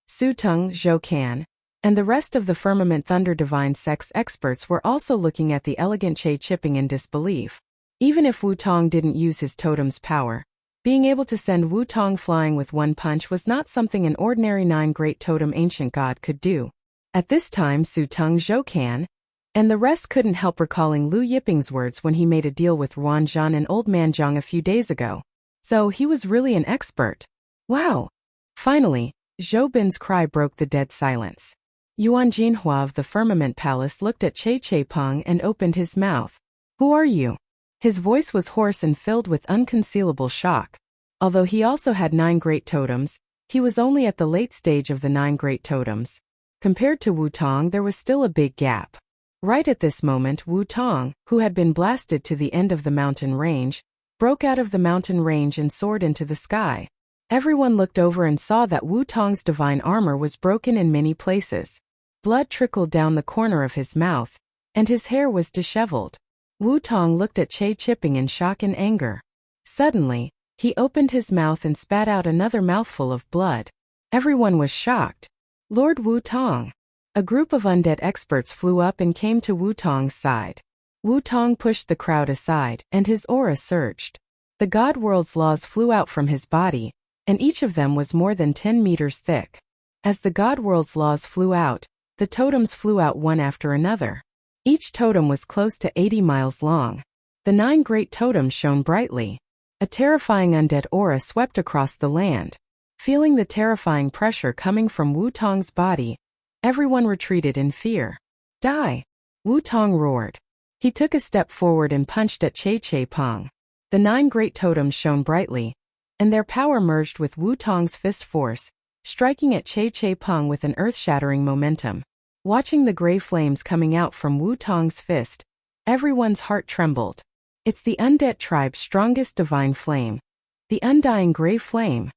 Su Tong, Zhou Can, and the rest of the Firmament Thunder Divine Sect's experts were also looking at the elegant Che Chipping in disbelief. Even if Wu Tong didn't use his totem's power, being able to send Wu Tong flying with one punch was not something an ordinary 9-great totem ancient god could do. At this time Su Tong, Zhou Can, and the rest couldn't help recalling Lu Yiping's words when he made a deal with Ruan Zhan and Old Man Zhang a few days ago. So he was really an expert. Wow! Finally, Zhou Bin's cry broke the dead silence. Yuan Jinhua of the Firmament Palace looked at Che Chipping and opened his mouth. Who are you? His voice was hoarse and filled with unconcealable shock. Although he also had 9 great totems, he was only at the late stage of the 9 great totems. Compared to Wu Tong, there was still a big gap. Right at this moment, Wu Tong, who had been blasted to the end of the mountain range, broke out of the mountain range and soared into the sky. Everyone looked over and saw that Wu Tong's divine armor was broken in many places. Blood trickled down the corner of his mouth, and his hair was disheveled. Wu Tong looked at Che Chipping in shock and anger. Suddenly, he opened his mouth and spat out another mouthful of blood. Everyone was shocked. Lord Wu Tong. A group of undead experts flew up and came to Wu Tong's side. Wu Tong pushed the crowd aside, and his aura surged. The God World's laws flew out from his body, and each of them was more than 10 meters thick. As the God World's laws flew out, the totems flew out one after another. Each totem was close to 80 miles long. The 9 great totems shone brightly. A terrifying undead aura swept across the land. Feeling the terrifying pressure coming from Wu Tong's body, everyone retreated in fear. Die! Wu Tong roared. He took a step forward and punched at Che Peng. The 9 great totems shone brightly, and their power merged with Wu Tong's fist force, striking at Che Peng with an earth-shattering momentum. Watching the gray flames coming out from Wu Tong's fist, everyone's heart trembled. It's the undead tribe's strongest divine flame. The undying gray flame.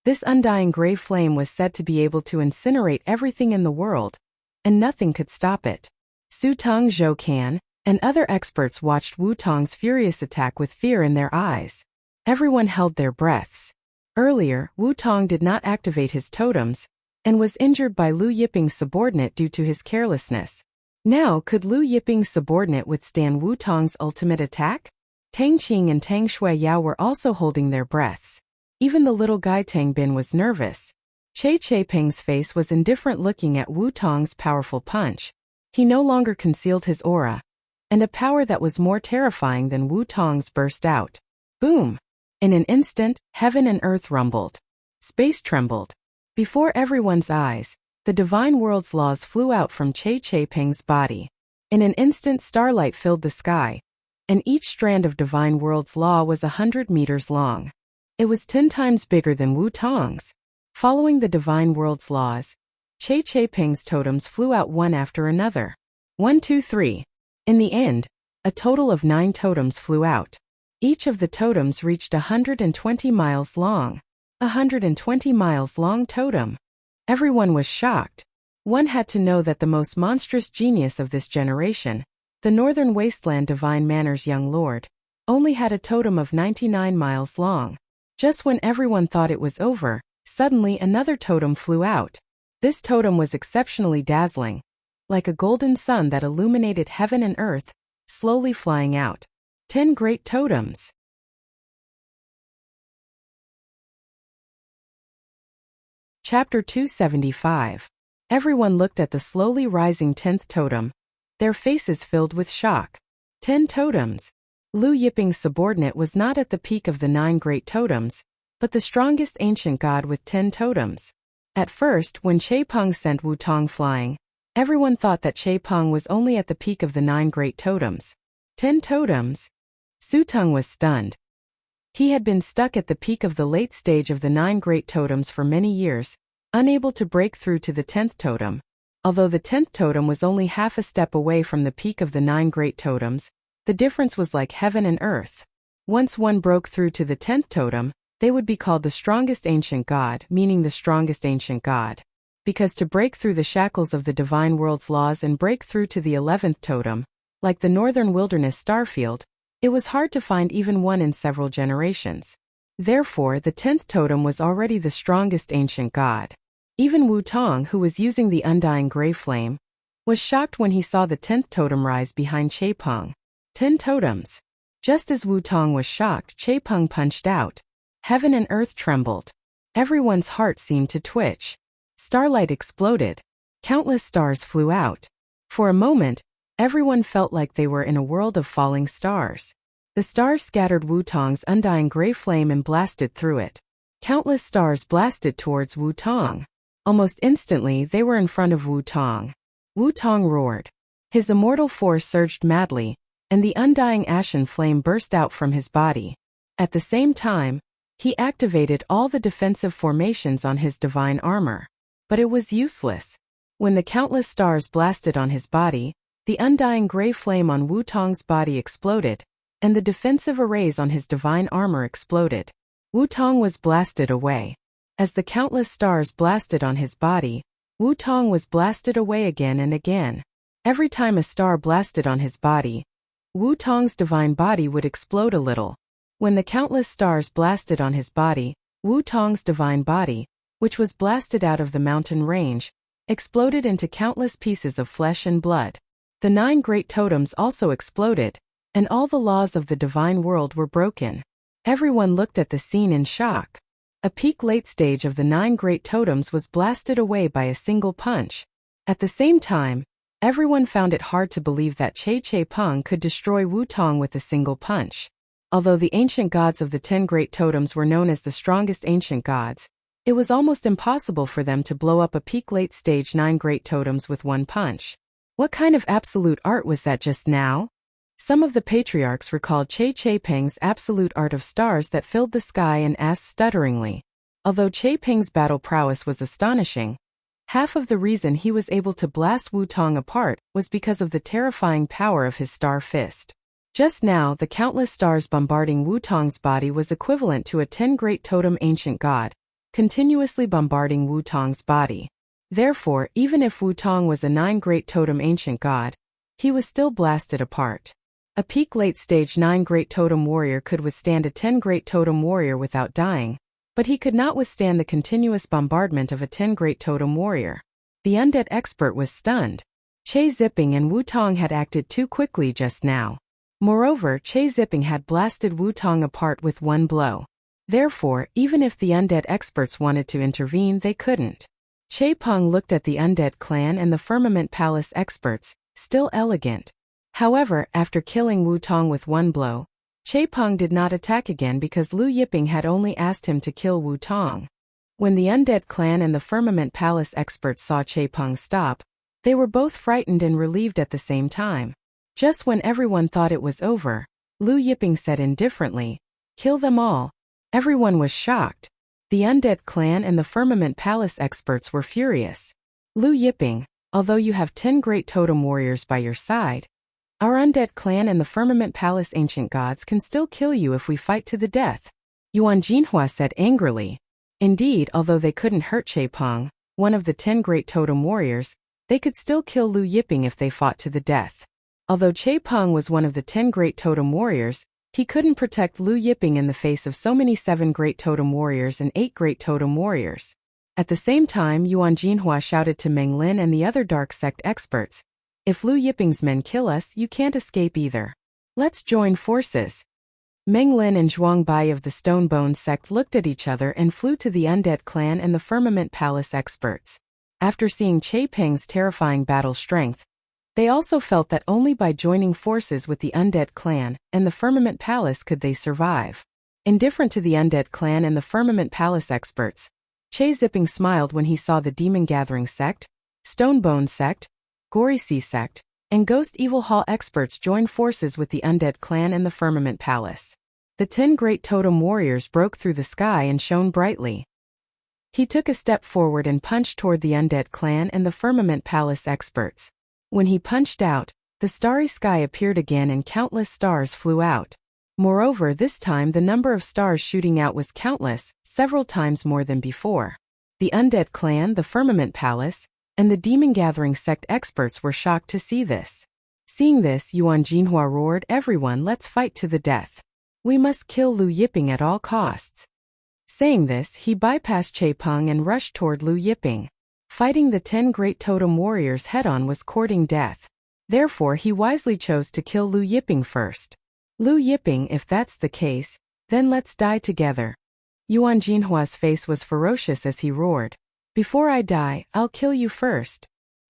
This undying gray flame was said to be able to incinerate everything in the world, and nothing could stop it. Su Tong Zhou Can and other experts watched Wu Tong's furious attack with fear in their eyes. Everyone held their breaths. Earlier, Wu Tong did not activate his totems, and was injured by Lu Yiping's subordinate due to his carelessness. Now, could Lu Yiping's subordinate withstand Wu Tong's ultimate attack? Tang Qing and Tang Shuiyao were also holding their breaths. Even the little guy Tang Bin was nervous. Che Peng's face was indifferent looking at Wu Tong's powerful punch. He no longer concealed his aura, and a power that was more terrifying than Wu Tong's burst out. Boom! In an instant, heaven and earth rumbled. Space trembled. Before everyone's eyes, the divine world's laws flew out from Che Peng's body. In an instant, starlight filled the sky, and each strand of divine world's law was 100 meters long. It was 10 times bigger than Wu Tong's. Following the divine world's laws, Che Peng's totems flew out one after another. 1, 2, 3. In the end, a total of 9 totems flew out. Each of the totems reached 120 miles long. 120 miles long totem. Everyone was shocked. One had to know that the most monstrous genius of this generation, the Northern Wasteland Divine Manor's young lord, only had a totem of 99 miles long. Just when everyone thought it was over, suddenly another totem flew out. This totem was exceptionally dazzling, like a golden sun that illuminated heaven and earth, slowly flying out. 10 great totems. Chapter 275. Everyone looked at the slowly rising 10th totem, their faces filled with shock. 10 totems. Lu Yiping's subordinate was not at the peak of the 9 great totems, but the strongest ancient god with 10 totems. At first, when Che Peng sent Wu Tong flying, everyone thought that Che Peng was only at the peak of the 9 great totems. 10 totems? Su Tong was stunned. He had been stuck at the peak of the late stage of the 9 great totems for many years, unable to break through to the 10th totem. Although the 10th totem was only half a step away from the peak of the 9 great totems, the difference was like heaven and earth. Once one broke through to the 10th totem, they would be called the strongest ancient god, meaning the strongest ancient god. Because to break through the shackles of the divine world's laws and break through to the 11th totem, like the northern wilderness starfield, it was hard to find even one in several generations. Therefore, the 10th totem was already the strongest ancient god. Even Wu Tong, who was using the undying gray flame, was shocked when he saw the 10th totem rise behind Che Peng. 10 totems. Just as Wu Tong was shocked, Che Peng punched out. Heaven and earth trembled. Everyone's heart seemed to twitch. Starlight exploded. Countless stars flew out. For a moment, everyone felt like they were in a world of falling stars. The stars scattered Wu Tong's undying gray flame and blasted through it. Countless stars blasted towards Wu Tong. Almost instantly, they were in front of Wu Tong. Wu Tong roared. His immortal force surged madly, and the undying ashen flame burst out from his body. At the same time, he activated all the defensive formations on his divine armor. But it was useless. When the countless stars blasted on his body, the undying gray flame on Wu Tong's body exploded, and the defensive arrays on his divine armor exploded. Wu Tong was blasted away. As the countless stars blasted on his body, Wu Tong was blasted away again and again. Every time a star blasted on his body, Wu Tong's divine body would explode a little. When the countless stars blasted on his body, Wu Tong's divine body, which was blasted out of the mountain range, exploded into countless pieces of flesh and blood. The 9 great totems also exploded, and all the laws of the divine world were broken. Everyone looked at the scene in shock. A peak late stage of the 9 great totems was blasted away by a single punch. At the same time, everyone found it hard to believe that Che Peng could destroy Wu Tong with a single punch. Although the ancient gods of the 10 great totems were known as the strongest ancient gods, it was almost impossible for them to blow up a peak late stage 9 great totems with one punch. What kind of absolute art was that just now? Some of the patriarchs recalled Che Peng's absolute art of stars that filled the sky and asked stutteringly. Although Che Peng's battle prowess was astonishing, half of the reason he was able to blast Wu Tong apart was because of the terrifying power of his star fist. Just now, the countless stars bombarding Wu Tong's body was equivalent to a 10 great totem ancient god, continuously bombarding Wu Tong's body. Therefore, even if Wu Tong was a 9 great totem ancient god, he was still blasted apart. A peak late-stage 9 great totem warrior could withstand a 10 great totem warrior without dying, but he could not withstand the continuous bombardment of a 10 great totem warrior. The undead expert was stunned. Che Zipping and Wu Tong had acted too quickly just now. Moreover, Che Zipping had blasted Wu Tong apart with one blow. Therefore, even if the undead experts wanted to intervene, they couldn't. Che Peng looked at the undead clan and the Firmament Palace experts, still elegant. However, after killing Wu Tong with one blow, Che Peng did not attack again because Lu Yiping had only asked him to kill Wu Tong. When the undead clan and the Firmament Palace experts saw Che Peng stop, they were both frightened and relieved at the same time. Just when everyone thought it was over, Lu Yiping said indifferently, "Kill them all." Everyone was shocked. The undead clan and the Firmament Palace experts were furious. Lu Yiping, although you have 10 great totem warriors by your side, our undead clan and the Firmament Palace ancient gods can still kill you if we fight to the death, Yuan Jinhua said angrily. Indeed, although they couldn't hurt Che Peng, one of the 10 great totem warriors, they could still kill Lu Yiping if they fought to the death. Although Che Peng was one of the 10 great totem warriors, he couldn't protect Lu Yiping in the face of so many 7 great totem warriors and 8 great totem warriors. At the same time, Yuan Jinhua shouted to Meng Lin and the other dark sect experts, "If Lu Yiping's men kill us, you can't escape either. Let's join forces." Meng Lin and Zhuang Bai of the Stonebone sect looked at each other and flew to the undead clan and the Firmament Palace experts. After seeing Che Peng's terrifying battle strength, they also felt that only by joining forces with the undead clan and the Firmament Palace could they survive. Indifferent to the undead clan and the Firmament Palace experts, Che Zipping smiled when he saw the Demon Gathering sect, Stonebone sect, Gory Sea sect, and Ghost Evil Hall experts join forces with the undead clan and the Firmament Palace. The 10 great totem warriors broke through the sky and shone brightly. He took a step forward and punched toward the undead clan and the Firmament Palace experts. When he punched out, the starry sky appeared again and countless stars flew out. Moreover, this time the number of stars shooting out was countless, several times more than before. The undead clan, the Firmament Palace, and the Demon Gathering sect experts were shocked to see this. Seeing this, Yuan Jinhua roared, "Everyone, let's fight to the death. We must kill Lu Yiping at all costs." Saying this, he bypassed Che Peng and rushed toward Lu Yiping. Fighting the 10 great totem warriors head-on was courting death. Therefore, he wisely chose to kill Lu Yiping first. "Lu Yiping, if that's the case, then let's die together." Yuan Jinhua's face was ferocious as he roared, "Before I die, I'll kill you first."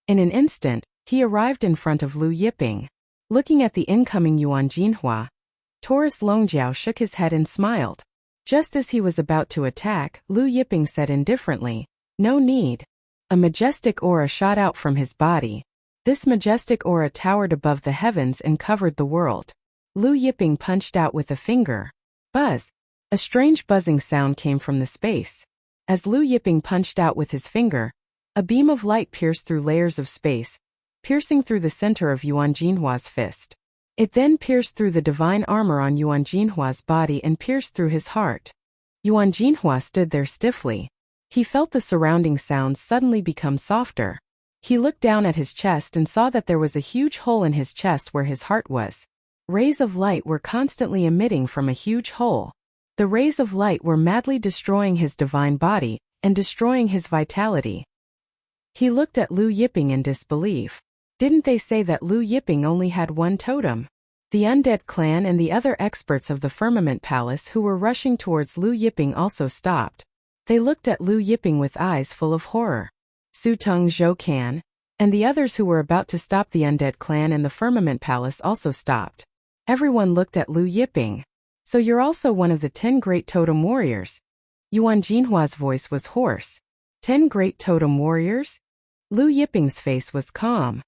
In an instant, he arrived in front of Lu Yiping. Looking at the incoming Yuan Jinhua, Taurus Longjiao shook his head and smiled. Just as he was about to attack, Lu Yiping said indifferently, "No need." A majestic aura shot out from his body. This majestic aura towered above the heavens and covered the world. Lu Yiping punched out with a finger. Buzz! A strange buzzing sound came from the space. As Lu Yiping punched out with his finger, a beam of light pierced through layers of space, piercing through the center of Yuan Jinhua's fist. It then pierced through the divine armor on Yuan Jinhua's body and pierced through his heart. Yuan Jinhua stood there stiffly. He felt the surrounding sounds suddenly become softer. He looked down at his chest and saw that there was a huge hole in his chest where his heart was. Rays of light were constantly emitting from a huge hole. The rays of light were madly destroying his divine body and destroying his vitality. He looked at Lu Yiping in disbelief. Didn't they say that Lu Yiping only had one totem? The undead clan and the other experts of the Firmament Palace who were rushing towards Lu Yiping also stopped. They looked at Lu Yiping with eyes full of horror. Su Tung Zhou Can, and the others who were about to stop the undead clan and the Firmament Palace also stopped. Everyone looked at Lu Yiping. "So you're also one of the 10 great totem warriors?" Yuan Jinhua's voice was hoarse. 10 great totem warriors? Lu Yiping's face was calm.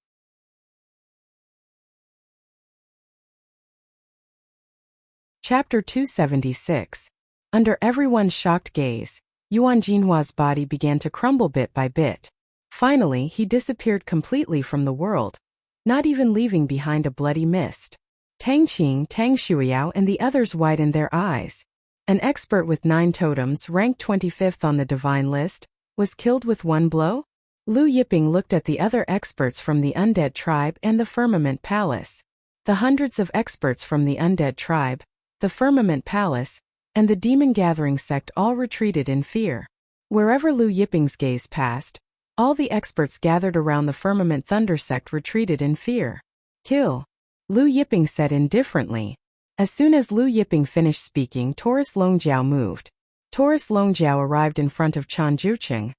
Chapter 276. Under everyone's shocked gaze, Yuan Jinhua's body began to crumble bit by bit. Finally, he disappeared completely from the world, not even leaving behind a bloody mist. Tang Qing, Tang Shuiyao and the others widened their eyes. An expert with 9 totems, ranked 25th on the divine list, was killed with one blow? Lu Yiping looked at the other experts from the undead tribe and the Firmament Palace. The hundreds of experts from the undead tribe, the Firmament Palace, and the Demon Gathering sect all retreated in fear. Wherever Lu Yiping's gaze passed, all the experts gathered around the Firmament Thunder sect retreated in fear. Kill. Lu Yiping said indifferently. As soon as Lu Yiping finished speaking, Taurus Longjiao moved. Taurus Longjiao arrived in front of Chan Jucheng,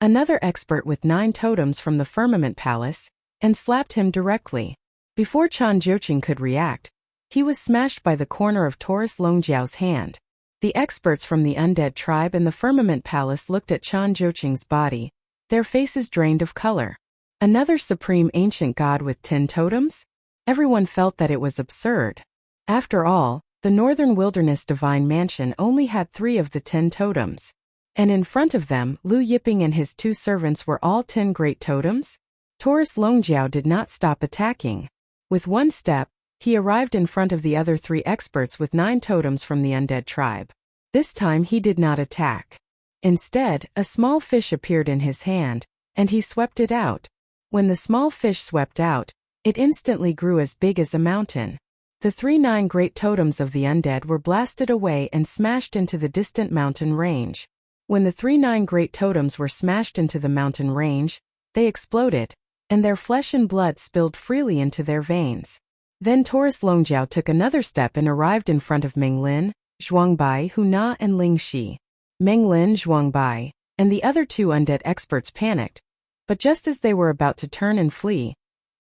another expert with 9 totems from the Firmament Palace, and slapped him directly. Before Chan Jucheng could react, he was smashed by the corner of Taurus Longjiao's hand. The experts from the undead tribe and the Firmament Palace looked at Chan Jucheng's body, their faces drained of color. Another supreme ancient god with 10 totems? Everyone felt that it was absurd. After all, the Northern Wilderness Divine Mansion only had 3 of the 10 totems. And in front of them, Lu Yiping and his 2 servants were all 10 great totems? Taurus Longjiao did not stop attacking. With one step, he arrived in front of the other 3 experts with 9 totems from the undead tribe. This time he did not attack. Instead, a small fish appeared in his hand, and he swept it out. When the small fish swept out, it instantly grew as big as a mountain. The 9 great totems of the undead were blasted away and smashed into the distant mountain range. When the 9 great totems were smashed into the mountain range, they exploded, and their flesh and blood spilled freely into their veins. Then Taurus Longjiao took another step and arrived in front of Meng Lin, Zhuangbai, Hu Na and Ling Shi. Meng Lin, Zhuangbai, and the other 2 undead experts panicked, but just as they were about to turn and flee,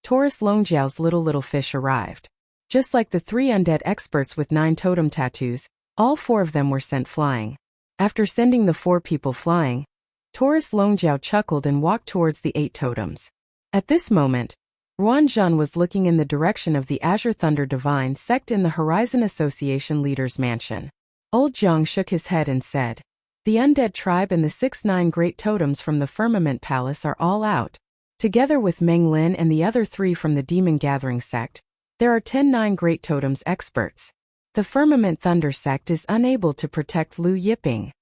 Taurus Longjiao's little fish arrived. Just like the 3 undead experts with 9 totem tattoos, all 4 of them were sent flying. After sending the 4 people flying, Taurus Longjiao chuckled and walked towards the 8 totems. At this moment, Ruanzhan was looking in the direction of the Azure Thunder Divine sect in the Horizon Association Leader's Mansion. Old Zhang shook his head and said, "The undead tribe and the 9 great totems from the Firmament Palace are all out. Together with Meng Lin and the other 3 from the Demon Gathering sect, there are 9 great totems experts. The Firmament Thunder sect is unable to protect Lu Yiping."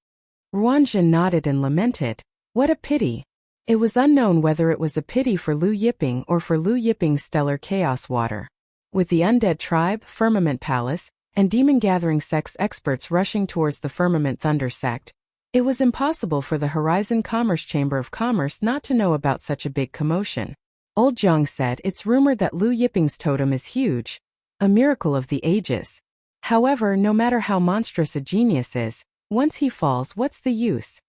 Ruanzhan nodded and lamented, "What a pity." It was unknown whether it was a pity for Lu Yiping or for Lu Yiping's stellar chaos water. With the undead tribe, Firmament Palace, and Demon Gathering sect's experts rushing towards the Firmament Thunder sect, it was impossible for the Horizon Commerce Chamber of Commerce not to know about such a big commotion. Old Zhang said it's rumored that Lu Yiping's totem is huge, a miracle of the ages. However, no matter how monstrous a genius is, once he falls, what's the use?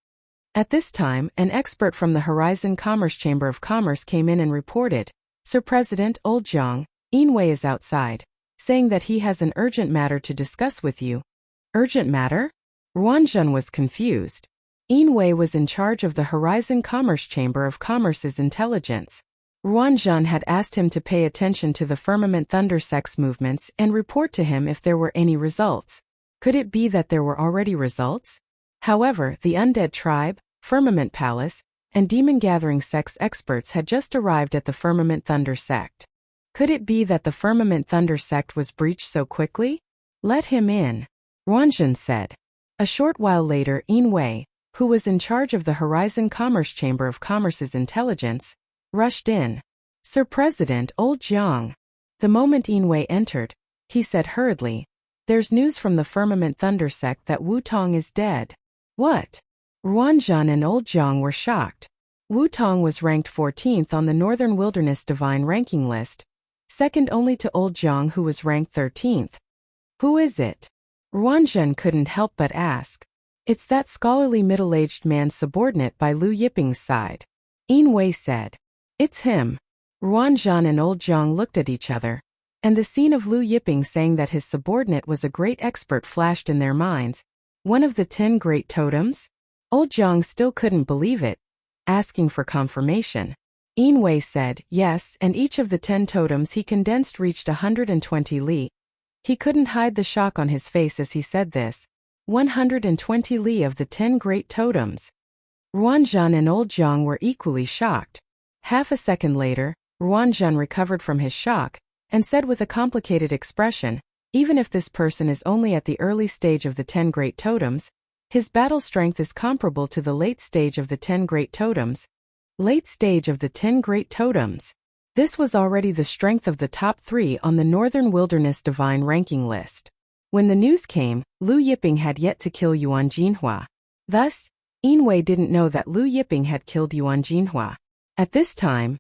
At this time, an expert from the Horizon Commerce Chamber of Commerce came in and reported, "Sir President, Old Zhang, Yinwei is outside, saying that he has an urgent matter to discuss with you." Urgent matter? Ruanzhan was confused. Yinwei was in charge of the Horizon Commerce Chamber of Commerce's intelligence. Ruanzhan had asked him to pay attention to the Firmament Thunder sect's movements and report to him if there were any results. Could it be that there were already results? However, the undead tribe, Firmament Palace, and Demon Gathering sect's experts had just arrived at the Firmament Thunder sect. Could it be that the Firmament Thunder sect was breached so quickly? "Let him in," Ruanzhan said. A short while later, Yinwei, who was in charge of the Horizon Commerce Chamber of Commerce's intelligence, rushed in. "Sir President, Old Zhang." The moment Yinwei entered, he said hurriedly, "There's news from the Firmament Thunder sect that Wu Tong is dead." "What?" Ruanzhan and Old Zhang were shocked. Wu Tong was ranked 14th on the Northern Wilderness Divine ranking list, second only to Old Zhang who was ranked 13th. "Who is it?" Ruanzhan couldn't help but ask. "It's that scholarly middle-aged man subordinate by Lu Yiping's side," Yinwei said. "It's him." Ruanzhan and Old Zhang looked at each other, and the scene of Lu Yiping saying that his subordinate was a great expert flashed in their minds. One of the 10 great totems? Old Zhang still couldn't believe it, asking for confirmation. Yinwei said, "Yes, and each of the 10 totems he condensed reached 120 li. He couldn't hide the shock on his face as he said this. 120 li of the 10 great totems. Ruanzhan and Old Jiang were equally shocked. Half a second later, Ruanzhan recovered from his shock and said with a complicated expression, even if this person is only at the early stage of the 10 great totems, his battle strength is comparable to the late stage of the 10 great totems. Late stage of the 10 great totems. This was already the strength of the top 3 on the Northern Wilderness Divine ranking list. When the news came, Lu Yiping had yet to kill Yuan Jinhua. Thus, Yinwei didn't know that Lu Yiping had killed Yuan Jinhua. At this time,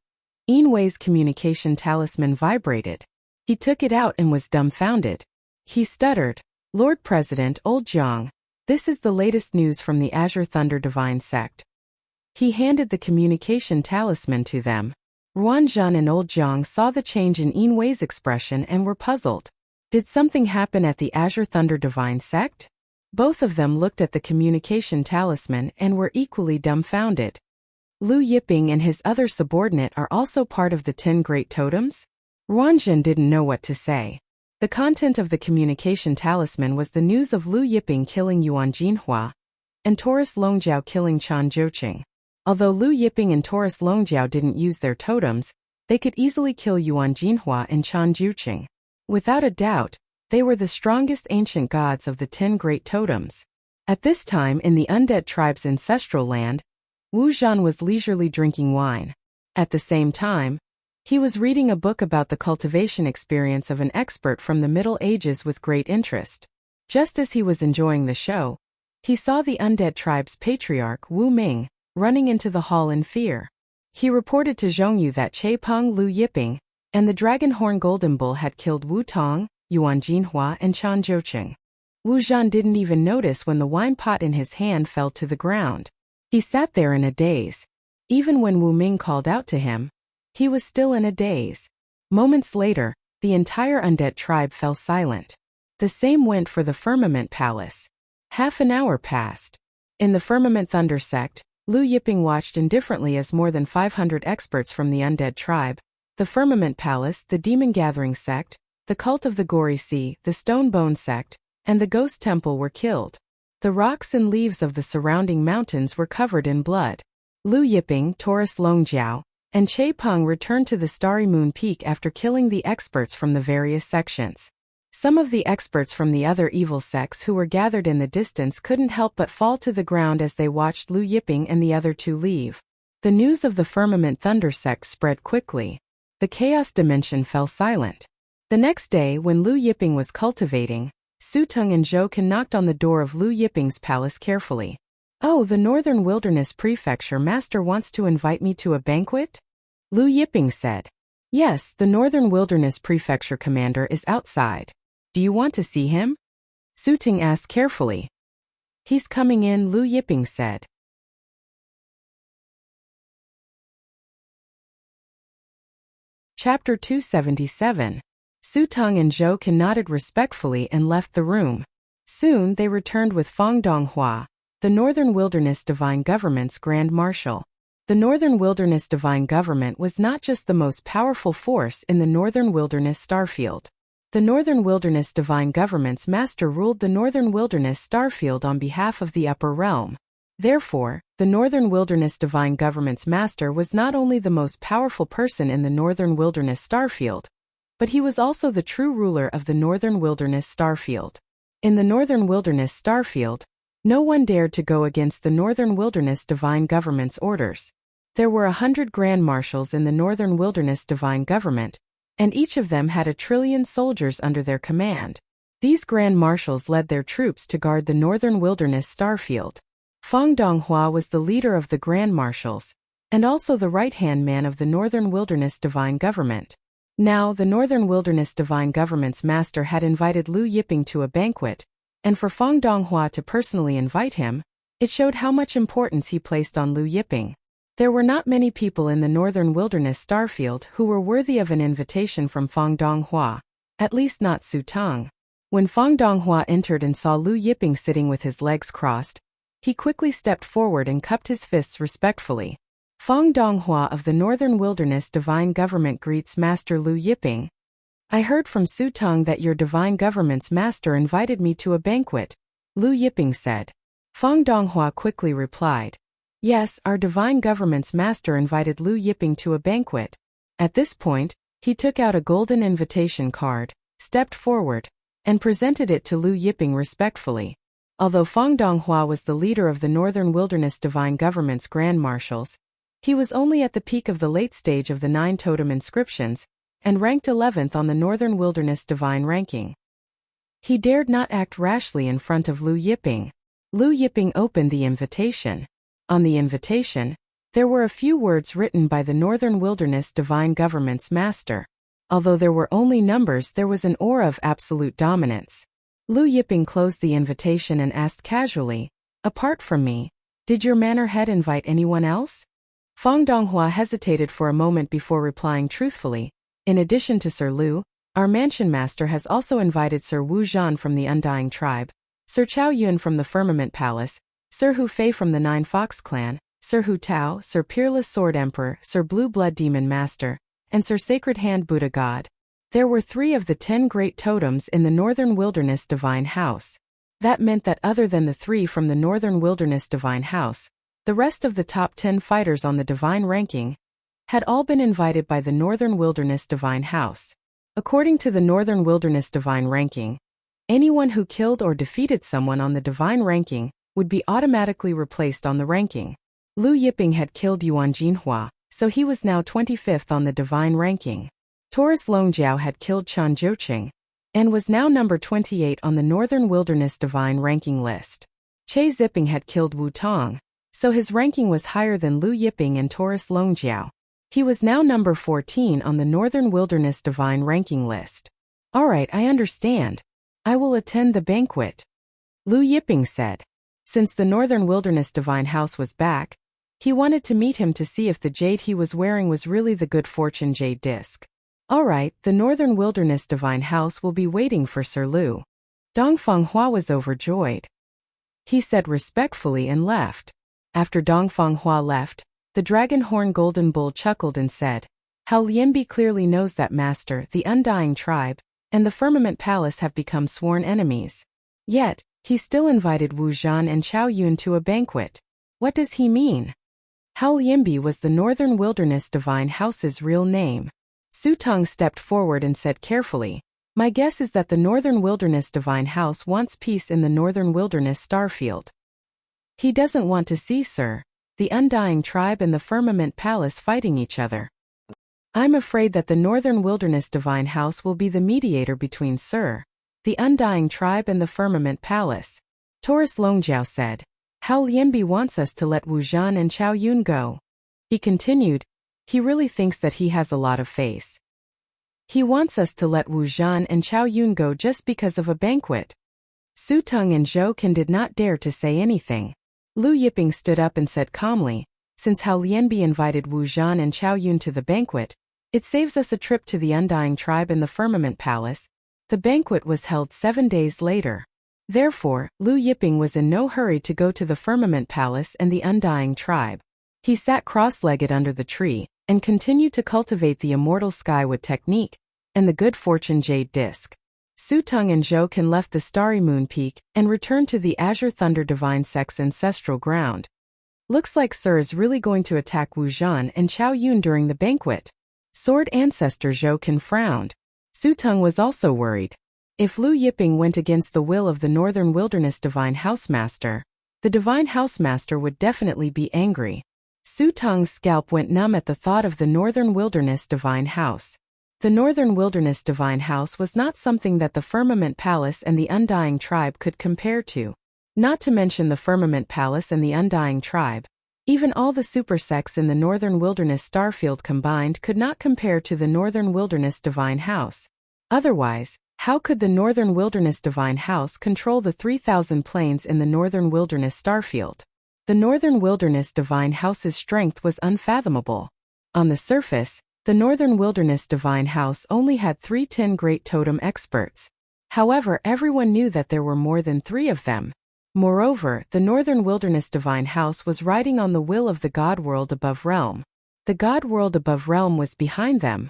Yinwei's communication talisman vibrated. He took it out and was dumbfounded. He stuttered, "Lord President Old Jiang, this is the latest news from the Azure Thunder Divine sect." He handed the communication talisman to them. Ruanzhan and Old Jiang saw the change in Yinwei's expression and were puzzled. Did something happen at the Azure Thunder Divine sect? Both of them looked at the communication talisman and were equally dumbfounded. Lu Yiping and his other subordinate are also part of the 10 great totems? Ruanzhan didn't know what to say. The content of the communication talisman was the news of Lu Yiping killing Yuan Jinhua and Taurus Longjiao killing Chan Zhouqing. Although Lu Yiping and Taurus Longjiao didn't use their totems, they could easily kill Yuan Jinhua and Chan Zhouqing. Without a doubt, they were the strongest ancient gods of the 10 great totems. At this time in the undead tribe's ancestral land, Wu Zhan was leisurely drinking wine. At the same time, he was reading a book about the cultivation experience of an expert from the Middle Ages with great interest. Just as he was enjoying the show, he saw the undead tribe's patriarch Wu Ming running into the hall in fear. He reported to Zhongyu that Chaipeng Lu Yiping and the Dragonhorn Golden Bull had killed Wu Tong, Yuan Jinhua and Chan Zhouqing. Wu Zhan didn't even notice when the wine pot in his hand fell to the ground. He sat there in a daze. Even when Wu Ming called out to him, he was still in a daze. Moments later, the entire undead tribe fell silent. The same went for the Firmament Palace. Half an hour passed. In the Firmament Thunder sect, Lu Yiping watched indifferently as more than 500 experts from the undead tribe, the Firmament Palace, the Demon Gathering sect, the Cult of the Gory Sea, the Stone Bone sect, and the Ghost Temple were killed. The rocks and leaves of the surrounding mountains were covered in blood. Lu Yiping, Taurus Longjiao, and Chaipeng returned to the Starry Moon Peak after killing the experts from the various sections. Some of the experts from the other evil sects who were gathered in the distance couldn't help but fall to the ground as they watched Lu Yiping and the other two leave. The news of the Firmament Thunder sect spread quickly. The Chaos Dimension fell silent. The next day, when Lu Yiping was cultivating, Su Tung and Zhou Can knocked on the door of Lu Yiping's palace carefully. "Oh, the Northern Wilderness Prefecture Master wants to invite me to a banquet?" Lu Yiping said. "Yes, the Northern Wilderness Prefecture Commander is outside. Do you want to see him?" Su Tung asked carefully. "He's coming in," Lu Yiping said. Chapter 277. Su Tung and Zhou Can nodded respectfully and left the room. Soon they returned with Fang Donghua, the Northern Wilderness Divine Government's Grand Marshal. The Northern Wilderness Divine Government was not just the most powerful force in the Northern Wilderness Starfield. The Northern Wilderness Divine Government's master ruled the Northern Wilderness Starfield on behalf of the Upper Realm. Therefore, the Northern Wilderness Divine Government's master was not only the most powerful person in the Northern Wilderness Starfield, but he was also the true ruler of the Northern Wilderness Starfield. In the Northern Wilderness Starfield, no one dared to go against the Northern Wilderness Divine Government's orders. There were 100 Grand Marshals in the Northern Wilderness Divine Government, and each of them had 1,000,000,000,000 soldiers under their command. These Grand Marshals led their troops to guard the Northern Wilderness Starfield. Fang Donghua was the leader of the Grand Marshals, and also the right-hand man of the Northern Wilderness Divine Government. Now, the Northern Wilderness Divine Government's master had invited Lu Yiping to a banquet, and for Fang Donghua to personally invite him, it showed how much importance he placed on Lu Yiping. There were not many people in the Northern Wilderness Starfield who were worthy of an invitation from Fang Donghua, at least not Su Tung. When Fang Donghua entered and saw Lu Yiping sitting with his legs crossed, he quickly stepped forward and cupped his fists respectfully. Fang Donghua of the Northern Wilderness Divine Government greets Master Lu Yiping. I heard from Su Tong that your divine government's master invited me to a banquet, Lu Yiping said. Fang Donghua quickly replied. Yes, our divine government's master invited Lu Yiping to a banquet. At this point, he took out a golden invitation card, stepped forward, and presented it to Lu Yiping respectfully. Although Fang Donghua was the leader of the Northern Wilderness Divine Government's Grand Marshals, he was only at the peak of the late stage of the 9 totem inscriptions, and ranked 11th on the Northern Wilderness Divine ranking. He dared not act rashly in front of Lu Yiping. Lu Yiping opened the invitation. On the invitation, there were a few words written by the Northern Wilderness Divine Government's master. Although there were only numbers, there was an aura of absolute dominance. Lu Yiping closed the invitation and asked casually, apart from me, did your manor head invite anyone else? Fang Donghua hesitated for a moment before replying truthfully, in addition to Sir Lu, our mansion master has also invited Sir Wu Zhan from the Undying Tribe, Sir Chao Yun from the Firmament Palace, Sir Hu Fei from the Nine Fox Clan, Sir Hu Tao, Sir Peerless Sword Emperor, Sir Blue Blood Demon Master, and Sir Sacred Hand Buddha God. There were 3 of the 10 great totems in the Northern Wilderness Divine House. That meant that other than the 3 from the Northern Wilderness Divine House, the rest of the top 10 fighters on the Divine ranking had all been invited by the Northern Wilderness Divine House. According to the Northern Wilderness Divine ranking, anyone who killed or defeated someone on the Divine ranking would be automatically replaced on the ranking. Lu Yiping had killed Yuan Jinhua, so he was now 25th on the Divine ranking. Taurus Longjiao had killed Chan Zhouqing, and was now number 28 on the Northern Wilderness Divine ranking list. Che Ziping had killed Wu Tong, so his ranking was higher than Lu Yiping and Taurus Longjiao. He was now number 14 on the Northern Wilderness Divine ranking list. Alright, I understand. I will attend the banquet, Lu Yiping said. Since the Northern Wilderness Divine House was back, he wanted to meet him to see if the jade he was wearing was really the Good Fortune Jade Disc. Alright, the Northern Wilderness Divine House will be waiting for Sir Lu. Dongfang Hua was overjoyed. He said respectfully and left. After Dongfang Hua left, the Dragon Horn Golden Bull chuckled and said, Hao Lianbi clearly knows that Master, the Undying Tribe, and the Firmament Palace have become sworn enemies. Yet, he still invited Wu Zhan and Chao Yun to a banquet. What does he mean? Hao Lianbi was the Northern Wilderness Divine House's real name. Su Tong stepped forward and said carefully, my guess is that the Northern Wilderness Divine House wants peace in the Northern Wilderness Starfield. He doesn't want to see, sir, the Undying Tribe and the Firmament Palace fighting each other. I'm afraid that the Northern Wilderness Divine House will be the mediator between Sir, the Undying Tribe and the Firmament Palace. Taurus Longjiao said, Hao Lianbi wants us to let Wu Zhan and Chao Yun go. He continued, he really thinks that he has a lot of face. He wants us to let Wu Zhan and Chao Yun go just because of a banquet. Su Tong and Zhou Qin did not dare to say anything. Lu Yiping stood up and said calmly, since Hao Lianbi invited Wu Zhan and Chao Yun to the banquet, it saves us a trip to the Undying Tribe and the Firmament Palace. The banquet was held 7 days later. Therefore, Lu Yiping was in no hurry to go to the Firmament Palace and the Undying Tribe. He sat cross-legged under the tree, and continued to cultivate the Immortal Skywood technique, and the Good Fortune Jade Disc. Su Tong and Zhou Qin left the Starry Moon Peak, and returned to the Azure Thunder Divine Sect's ancestral ground. Looks like Sir is really going to attack Wu Zhan and Chao Yun during the banquet. Sword Ancestor Zhou Qin frowned. Su Tong was also worried. If Lu Yiping went against the will of the Northern Wilderness Divine Housemaster, the Divine Housemaster would definitely be angry. Su Tong's scalp went numb at the thought of the Northern Wilderness Divine House. The Northern Wilderness Divine House was not something that the Firmament Palace and the Undying Tribe could compare to. Not to mention the Firmament Palace and the Undying Tribe. Even all the super sects in the Northern Wilderness Starfield combined could not compare to the Northern Wilderness Divine House. Otherwise, how could the Northern Wilderness Divine House control the 3,000 planes in the Northern Wilderness Starfield? The Northern Wilderness Divine House's strength was unfathomable. On the surface, the Northern Wilderness Divine House only had 3 10 Great Totem experts. However, everyone knew that there were more than 3 of them. Moreover, the Northern Wilderness Divine House was riding on the will of the God World Above Realm. The God World Above Realm was behind them.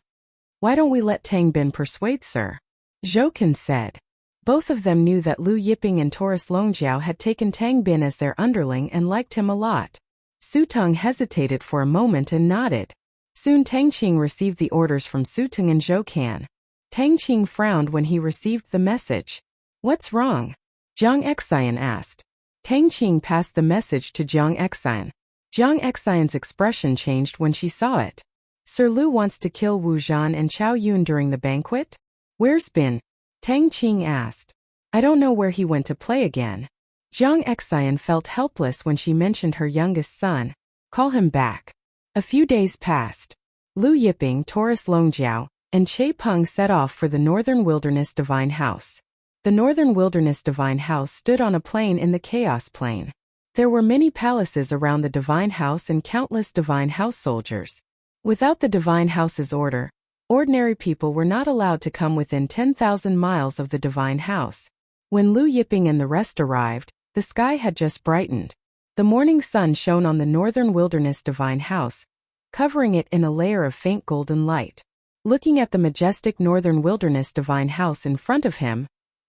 Why don't we let Tang Bin persuade Sir? Zhou Ken said. Both of them knew that Lu Yiping and Taurus Longjiao had taken Tang Bin as their underling and liked him a lot. Su Teng hesitated for a moment and nodded. Soon Tang Qing received the orders from Su Teng and Zhou Ken. Tang Qing frowned when he received the message. What's wrong? Jiang Xian asked. Tang Qing passed the message to Jiang Xian. Jiang Xian's expression changed when she saw it. Sir Lu wants to kill Wu Zhan and Chao Yun during the banquet? Where's Bin? Tang Qing asked. I don't know where he went to play again. Jiang Xian felt helpless when she mentioned her youngest son. Call him back. A few days passed. Lu Yiping, Taurus Longjiao, and Che Peng set off for the Northern Wilderness Divine House. The Northern Wilderness Divine House stood on a plain in the Chaos Plain. There were many palaces around the Divine House and countless Divine House soldiers. Without the Divine House's order, ordinary people were not allowed to come within 10,000 miles of the Divine House. When Lu Yiping and the rest arrived, the sky had just brightened. The morning sun shone on the Northern Wilderness Divine House, covering it in a layer of faint golden light. Looking at the majestic Northern Wilderness Divine House in front of him,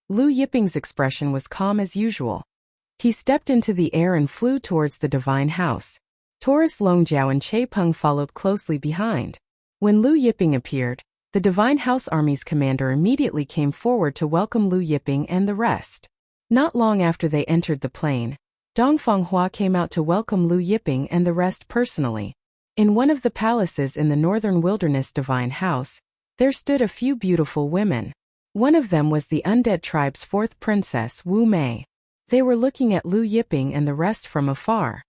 Lu Yiping's expression was calm as usual. He stepped into the air and flew towards the Divine House. Taurus Longjiao and Che Peng followed closely behind. When Lu Yiping appeared, the Divine House Army's commander immediately came forward to welcome Lu Yiping and the rest. Not long after they entered the plain, Dongfang Hua came out to welcome Lu Yiping and the rest personally. In one of the palaces in the Northern Wilderness Divine House, there stood a few beautiful women. One of them was the undead tribe's fourth princess, Wu Mei. They were looking at Lu Yiping and the rest from afar.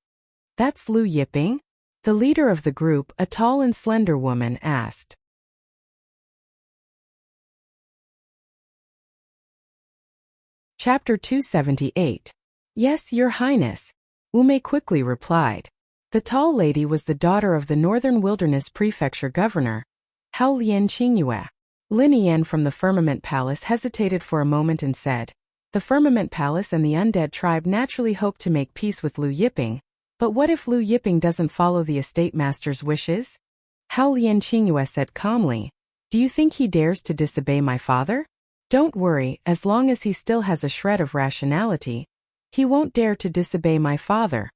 That's Lu Yiping? The leader of the group, a tall and slender woman, asked. Chapter 278. Yes, Your Highness, Wu Mei quickly replied. The tall lady was the daughter of the Northern Wilderness Prefecture Governor, Hao Lian Qingyue. Lin Yan from the Firmament Palace hesitated for a moment and said, The Firmament Palace and the undead tribe naturally hope to make peace with Lu Yiping, but what if Lu Yiping doesn't follow the estate master's wishes? Hao Lian Qingyue said calmly, Do you think he dares to disobey my father? Don't worry, as long as he still has a shred of rationality, he won't dare to disobey my father.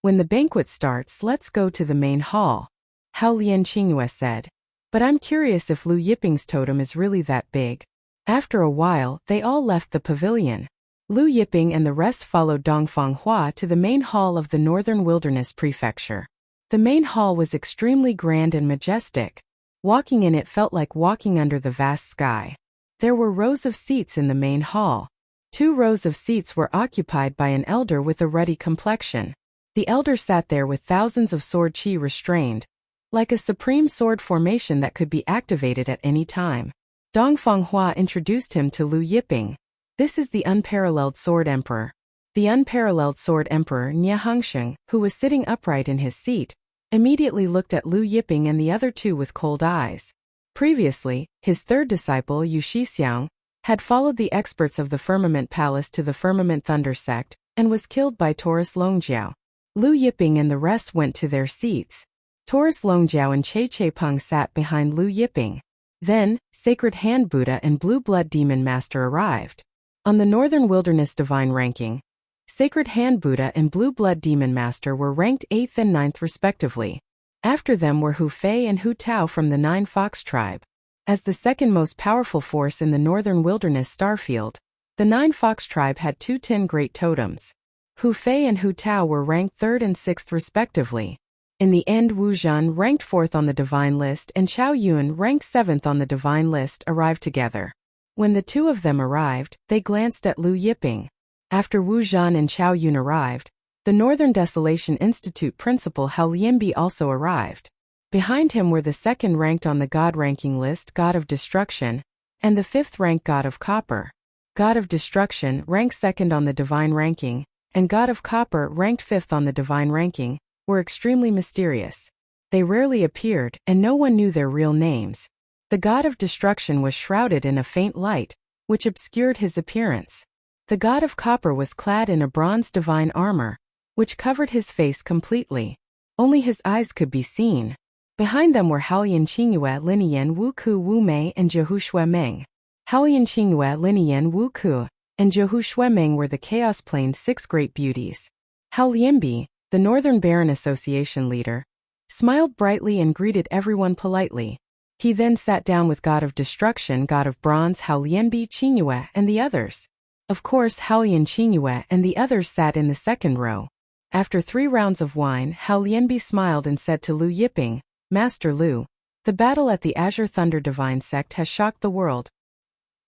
When the banquet starts, let's go to the main hall, Hao Lian Qingyue said. But I'm curious if Lu Yiping's totem is really that big. After a while, they all left the pavilion. Lu Yiping and the rest followed Dongfang Hua to the main hall of the Northern Wilderness Prefecture. The main hall was extremely grand and majestic. Walking in it felt like walking under the vast sky. There were rows of seats in the main hall. 2 rows of seats were occupied by an elder with a ruddy complexion. The elder sat there with thousands of sword qi restrained, like a supreme sword formation that could be activated at any time. Dongfang Hua introduced him to Lu Yiping. This is the unparalleled Sword Emperor. The unparalleled Sword Emperor Nie Hongsheng, who was sitting upright in his seat, immediately looked at Lu Yiping and the other 2 with cold eyes. Previously, his third disciple, Yu Shixiang, had followed the experts of the Firmament Palace to the Firmament Thunder sect, and was killed by Taurus Longjiao. Lu Yiping and the rest went to their seats. Taurus Longjiao and Che Peng sat behind Lu Yiping. Then, Sacred Hand Buddha and Blue Blood Demon Master arrived. On the Northern Wilderness Divine ranking, Sacred Hand Buddha and Blue Blood Demon Master were ranked 8th and 9th respectively. After them were Hu Fei and Hu Tao from the Nine Fox tribe. As the second most powerful force in the Northern Wilderness Starfield, the Nine Fox tribe had 2 tin great totems. Hu Fei and Hu Tao were ranked 3rd and 6th respectively. In the end, Wu Zhan, ranked 4th on the Divine List, and Chao Yun, ranked 7th on the Divine List, arrived together. When the 2 of them arrived, they glanced at Lu Yiping. After Wu Zhan and Chao Yun arrived, the Northern Desolation Institute principal Hao Lianbi also arrived. Behind him were the 2nd ranked on the God ranking list, God of Destruction, and the 5th ranked God of Copper. God of Destruction, ranked 2nd on the Divine ranking, and God of Copper, ranked 5th on the Divine ranking, were extremely mysterious. They rarely appeared, and no one knew their real names. The God of Destruction was shrouded in a faint light, which obscured his appearance. The God of Copper was clad in a bronze divine armor, which covered his face completely. Only his eyes could be seen. Behind them were Haoyan Qingyue, Linian Wuku Wu Mei, and Zhehu Shuemeng. Haoyan Qingyue, Linian Wuku, and Zhehu Shuemeng were the Chaos Plane's 6 great beauties. Hao Lianbi, the Northern Baron Association leader, smiled brightly and greeted everyone politely. He then sat down with God of Destruction, God of Bronze, Hao Lianbi, Qingyue, and the others. Of course, Haoyan Qingyue and the others sat in the second row. After 3 rounds of wine, Hao Lianbi smiled and said to Lu Yiping, Master Lu, the battle at the Azure Thunder Divine Sect has shocked the world.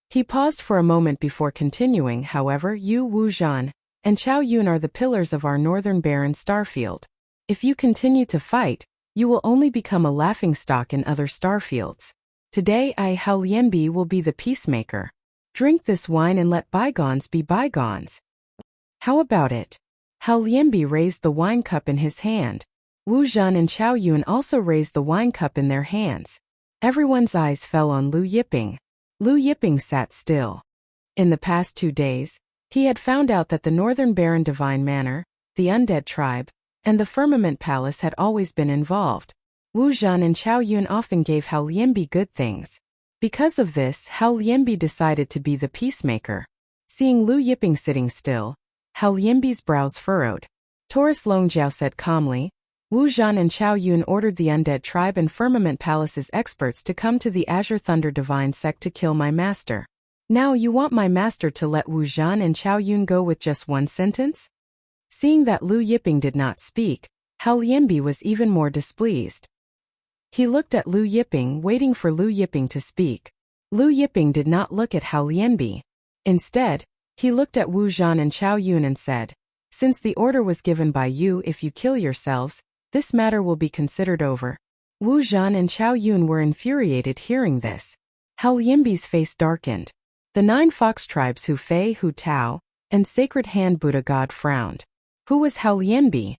He paused for a moment before continuing, however, you, Wu Zhan, and Chao Yun are the pillars of our Northern Baron Starfield. If you continue to fight, you will only become a laughingstock in other starfields. Today I, Hao Lianbi, will be the peacemaker. Drink this wine and let bygones be bygones. How about it? Hao Lianbi raised the wine cup in his hand. Wu Zhan and Chao Yun also raised the wine cup in their hands. Everyone's eyes fell on Lu Yiping. Lu Yiping sat still. In the past 2 days, he had found out that the Northern Baron Divine Manor, the Undead Tribe, and the Firmament Palace had always been involved. Wu Zhan and Chao Yun often gave Hao Lianbi good things. Because of this, Hao Lianbi decided to be the peacemaker. Seeing Lu Yiping sitting still, Hao Lianbi's brows furrowed. Taurus Longjiao said calmly, Wu Zhan and Chao Yun ordered the Undead Tribe and Firmament Palace's experts to come to the Azure Thunder Divine Sect to kill my master. Now you want my master to let Wu Zhan and Chao Yun go with just 1 sentence? Seeing that Lu Yiping did not speak, Hao Lianbi was even more displeased. He looked at Lu Yiping, waiting for Lu Yiping to speak. Lu Yiping did not look at Hao Lianbi. Instead, he looked at Wu Zhan and Chao Yun and said, Since the order was given by you, if you kill yourselves, this matter will be considered over. Wu Zhan and Chao Yun were infuriated hearing this. Hao Lianbi's face darkened. The 9 fox tribes Hu Fei, Hu Tao, and Sacred Hand Buddha God frowned. Who was Hao Lianbi?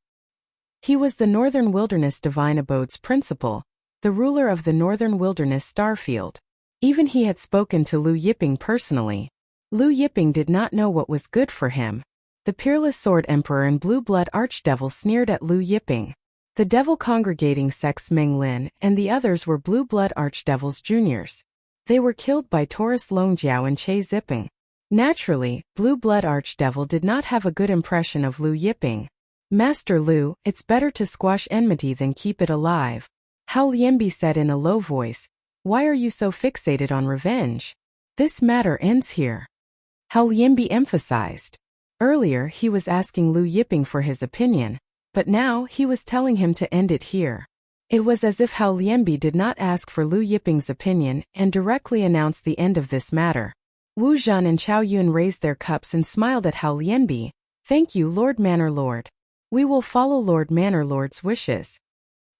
He was the Northern Wilderness Divine Abode's principal, the ruler of the Northern Wilderness Starfield. Even he had spoken to Lu Yiping personally. Lu Yiping did not know what was good for him. The Peerless Sword Emperor and Blue Blood Archdevil sneered at Lu Yiping. The Devil Congregating Sects Meng Lin and the others were Blue Blood Archdevils Juniors. They were killed by Taurus Longjiao and Che Ziping. Naturally, Blue Blood Archdevil did not have a good impression of Lu Yiping. Master Lu, it's better to squash enmity than keep it alive. Hao Lianbi said in a low voice, Why are you so fixated on revenge? This matter ends here. Hao Lianbi emphasized. Earlier he was asking Lu Yiping for his opinion, but now he was telling him to end it here. It was as if Hao Lianbi did not ask for Lu Yiping's opinion and directly announced the end of this matter. Wu Zhan and Chao Yun raised their cups and smiled at Hao Lianbi. Thank you, Lord Manor Lord. We will follow Lord Manor Lord's wishes.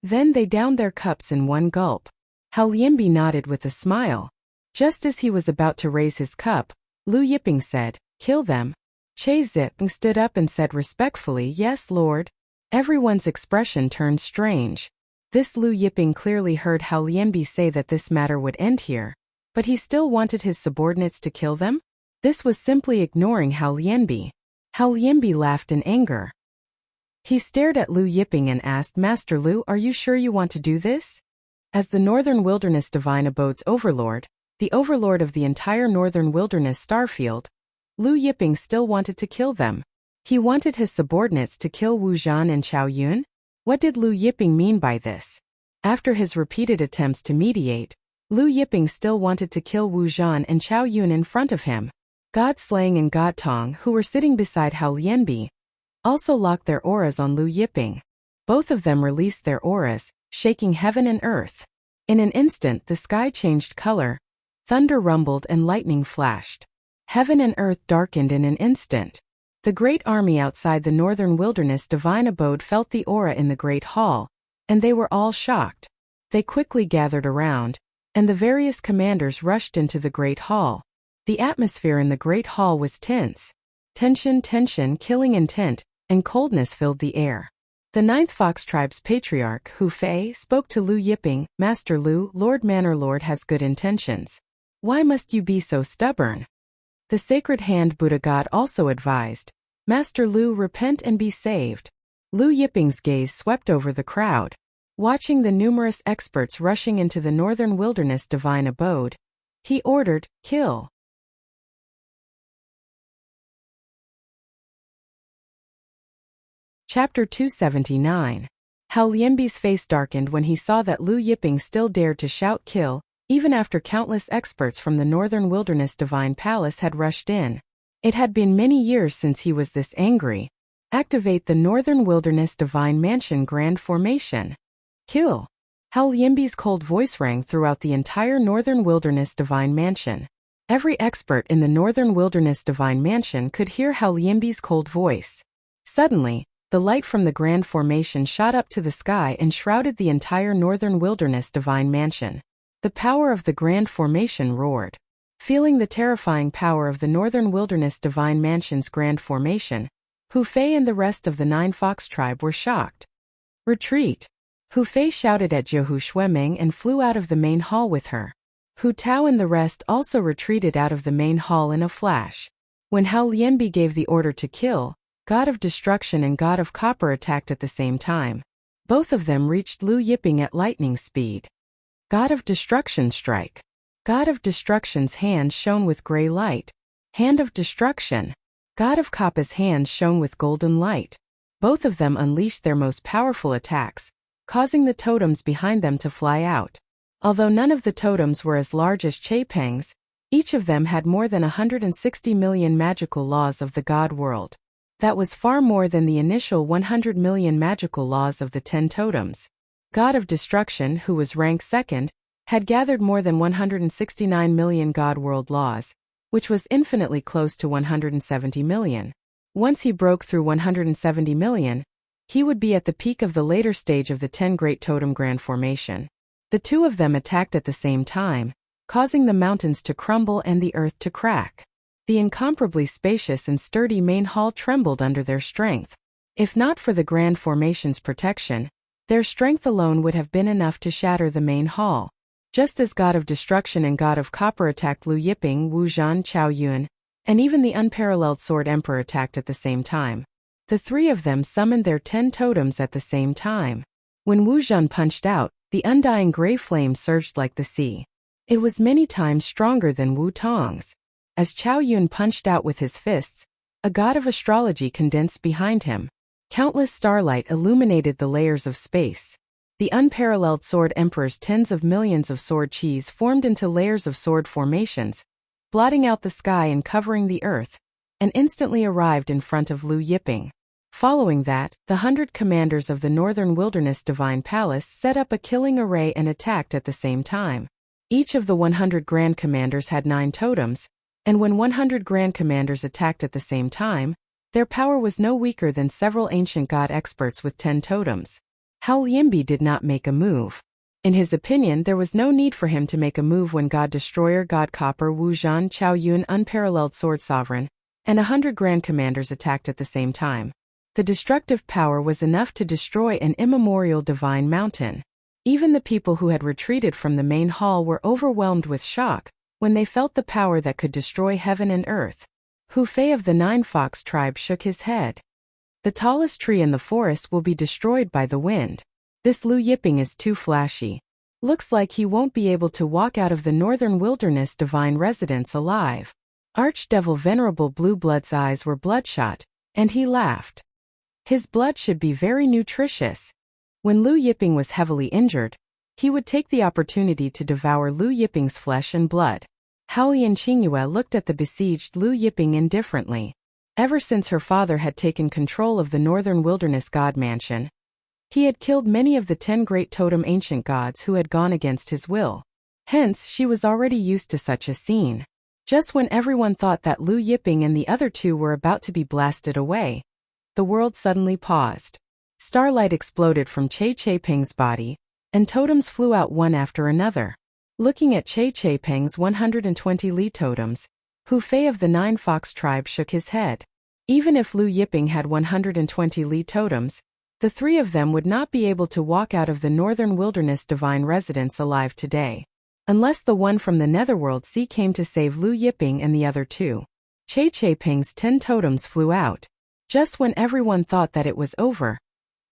Then they downed their cups in one gulp. Hao Lianbi nodded with a smile. Just as he was about to raise his cup, Lu Yiping said, Kill them. Che Ziping stood up and said respectfully, Yes, Lord. Everyone's expression turned strange. This Lu Yiping clearly heard Hao Lianbi say that this matter would end here. But he still wanted his subordinates to kill them? This was simply ignoring Hao Lianbi. Hao Lianbi laughed in anger. He stared at Lu Yiping and asked, Master Lu, are you sure you want to do this? As the Northern Wilderness Divine Abode's overlord, the overlord of the entire Northern Wilderness Starfield, Lu Yiping still wanted to kill them. He wanted his subordinates to kill Wu Zhan and Chao Yun? What did Lu Yiping mean by this? After his repeated attempts to mediate, Lu Yiping still wanted to kill Wu Zhan and Chao Yun in front of him. God Slang and God Tong, who were sitting beside Hao Lianbi, also locked their auras on Lu Yiping. Both of them released their auras, shaking heaven and earth. In an instant the sky changed color, thunder rumbled and lightning flashed. Heaven and earth darkened in an instant. The great army outside the Northern Wilderness Divine Abode felt the aura in the Great Hall, and they were all shocked. They quickly gathered around, and the various commanders rushed into the Great Hall. The atmosphere in the Great Hall was tense. Tension, killing intent, and coldness filled the air. The 9th Fox Tribe's patriarch, Hu Fei, spoke to Lu Yiping, Master Lu, Lord Manor Lord has good intentions. Why must you be so stubborn? The Sacred Hand Buddha God also advised, Master Lu, repent and be saved. Lu Yiping's gaze swept over the crowd. Watching the numerous experts rushing into the northern wilderness divine abode, he ordered, "Kill." Chapter 279. How Liembi's face darkened when he saw that Liu Yiping still dared to shout "kill," even after countless experts from the northern wilderness divine palace had rushed in. It had been many years since he was this angry. Activate the northern wilderness divine mansion grand formation. Kill. How Liembi's cold voice rang throughout the entire northern wilderness divine mansion. Every expert in the northern wilderness divine mansion could hear How Liembi's cold voice. Suddenly, the light from the grand formation shot up to the sky and shrouded the entire northern wilderness divine mansion. The power of the grand formation roared. Feeling the terrifying power of the northern wilderness divine mansion's grand formation, Hu Fei and the rest of the Nine Fox tribe were shocked. Retreat! Hu Fei shouted at Zhou Shueming and flew out of the main hall with her. Hu Tao and the rest also retreated out of the main hall in a flash. When Hao Liembi gave the order to kill, God of Destruction and God of Copper attacked at the same time. Both of them reached Liu Yiping at lightning speed. God of Destruction strike. God of Destruction's hand shone with gray light. Hand of Destruction. God of Copper's hand shone with golden light. Both of them unleashed their most powerful attacks, causing the totems behind them to fly out. Although none of the totems were as large as Chapeng's, each of them had more than 160 million magical laws of the God world. That was far more than the initial 100 million magical laws of the 10 totems. God of Destruction, who was ranked second, had gathered more than 169 million God world laws, which was infinitely close to 170 million. Once he broke through 170 million, he would be at the peak of the later stage of the 10 Great Totem Grand Formation. The two of them attacked at the same time, causing the mountains to crumble and the earth to crack. The incomparably spacious and sturdy main hall trembled under their strength. If not for the Grand Formation's protection, their strength alone would have been enough to shatter the main hall. Just as God of Destruction and God of Copper attacked Liu Yiping, Wu Zhan, Chao Yun, and even the unparalleled Sword Emperor attacked at the same time. The three of them summoned their 10 totems at the same time. When Wu Zhan punched out, the undying gray flame surged like the sea. It was many times stronger than Wu Tong's. As Chao Yun punched out with his fists, a god of astrology condensed behind him. Countless starlight illuminated the layers of space. The unparalleled Sword Emperor's tens of millions of sword chis formed into layers of sword formations, blotting out the sky and covering the earth, and instantly arrived in front of Liu Yiping. Following that, the 100 commanders of the Northern Wilderness Divine Palace set up a killing array and attacked at the same time. Each of the 100 Grand Commanders had 9 totems, and when 100 Grand Commanders attacked at the same time, their power was no weaker than several ancient god experts with 10 totems. Hao Liembi did not make a move. In his opinion, there was no need for him to make a move when God Destroyer, God Copper, Wu Zhan, Chao Yun, Unparalleled Sword Sovereign, and 100 Grand Commanders attacked at the same time. The destructive power was enough to destroy an immemorial divine mountain. Even the people who had retreated from the main hall were overwhelmed with shock when they felt the power that could destroy heaven and earth. Hu Fei of the Nine Fox tribe shook his head. The tallest tree in the forest will be destroyed by the wind. This Liu Yiping is too flashy. Looks like he won't be able to walk out of the northern wilderness divine residence alive. Archdevil Venerable Blue Blood's eyes were bloodshot, and he laughed. His blood should be very nutritious. When Liu Yiping was heavily injured, he would take the opportunity to devour Liu Yiping's flesh and blood. Hao Yanqingyue looked at the besieged Liu Yiping indifferently. Ever since her father had taken control of the Northern Wilderness God Mansion, he had killed many of the 10 great totem ancient gods who had gone against his will. Hence, she was already used to such a scene. Just when everyone thought that Liu Yiping and the other two were about to be blasted away, the world suddenly paused. Starlight exploded from Chapeng's body, and totems flew out one after another. Looking at Chapeng's 120 Li totems, Hu Fei of the Nine Fox tribe shook his head. Even if Liu Yiping had 120 Li totems, the three of them would not be able to walk out of the Northern Wilderness Divine Residence alive today. Unless the one from the Netherworld Sea came to save Liu Yiping and the other two. Chapeng's 10 totems flew out. Just when everyone thought that it was over,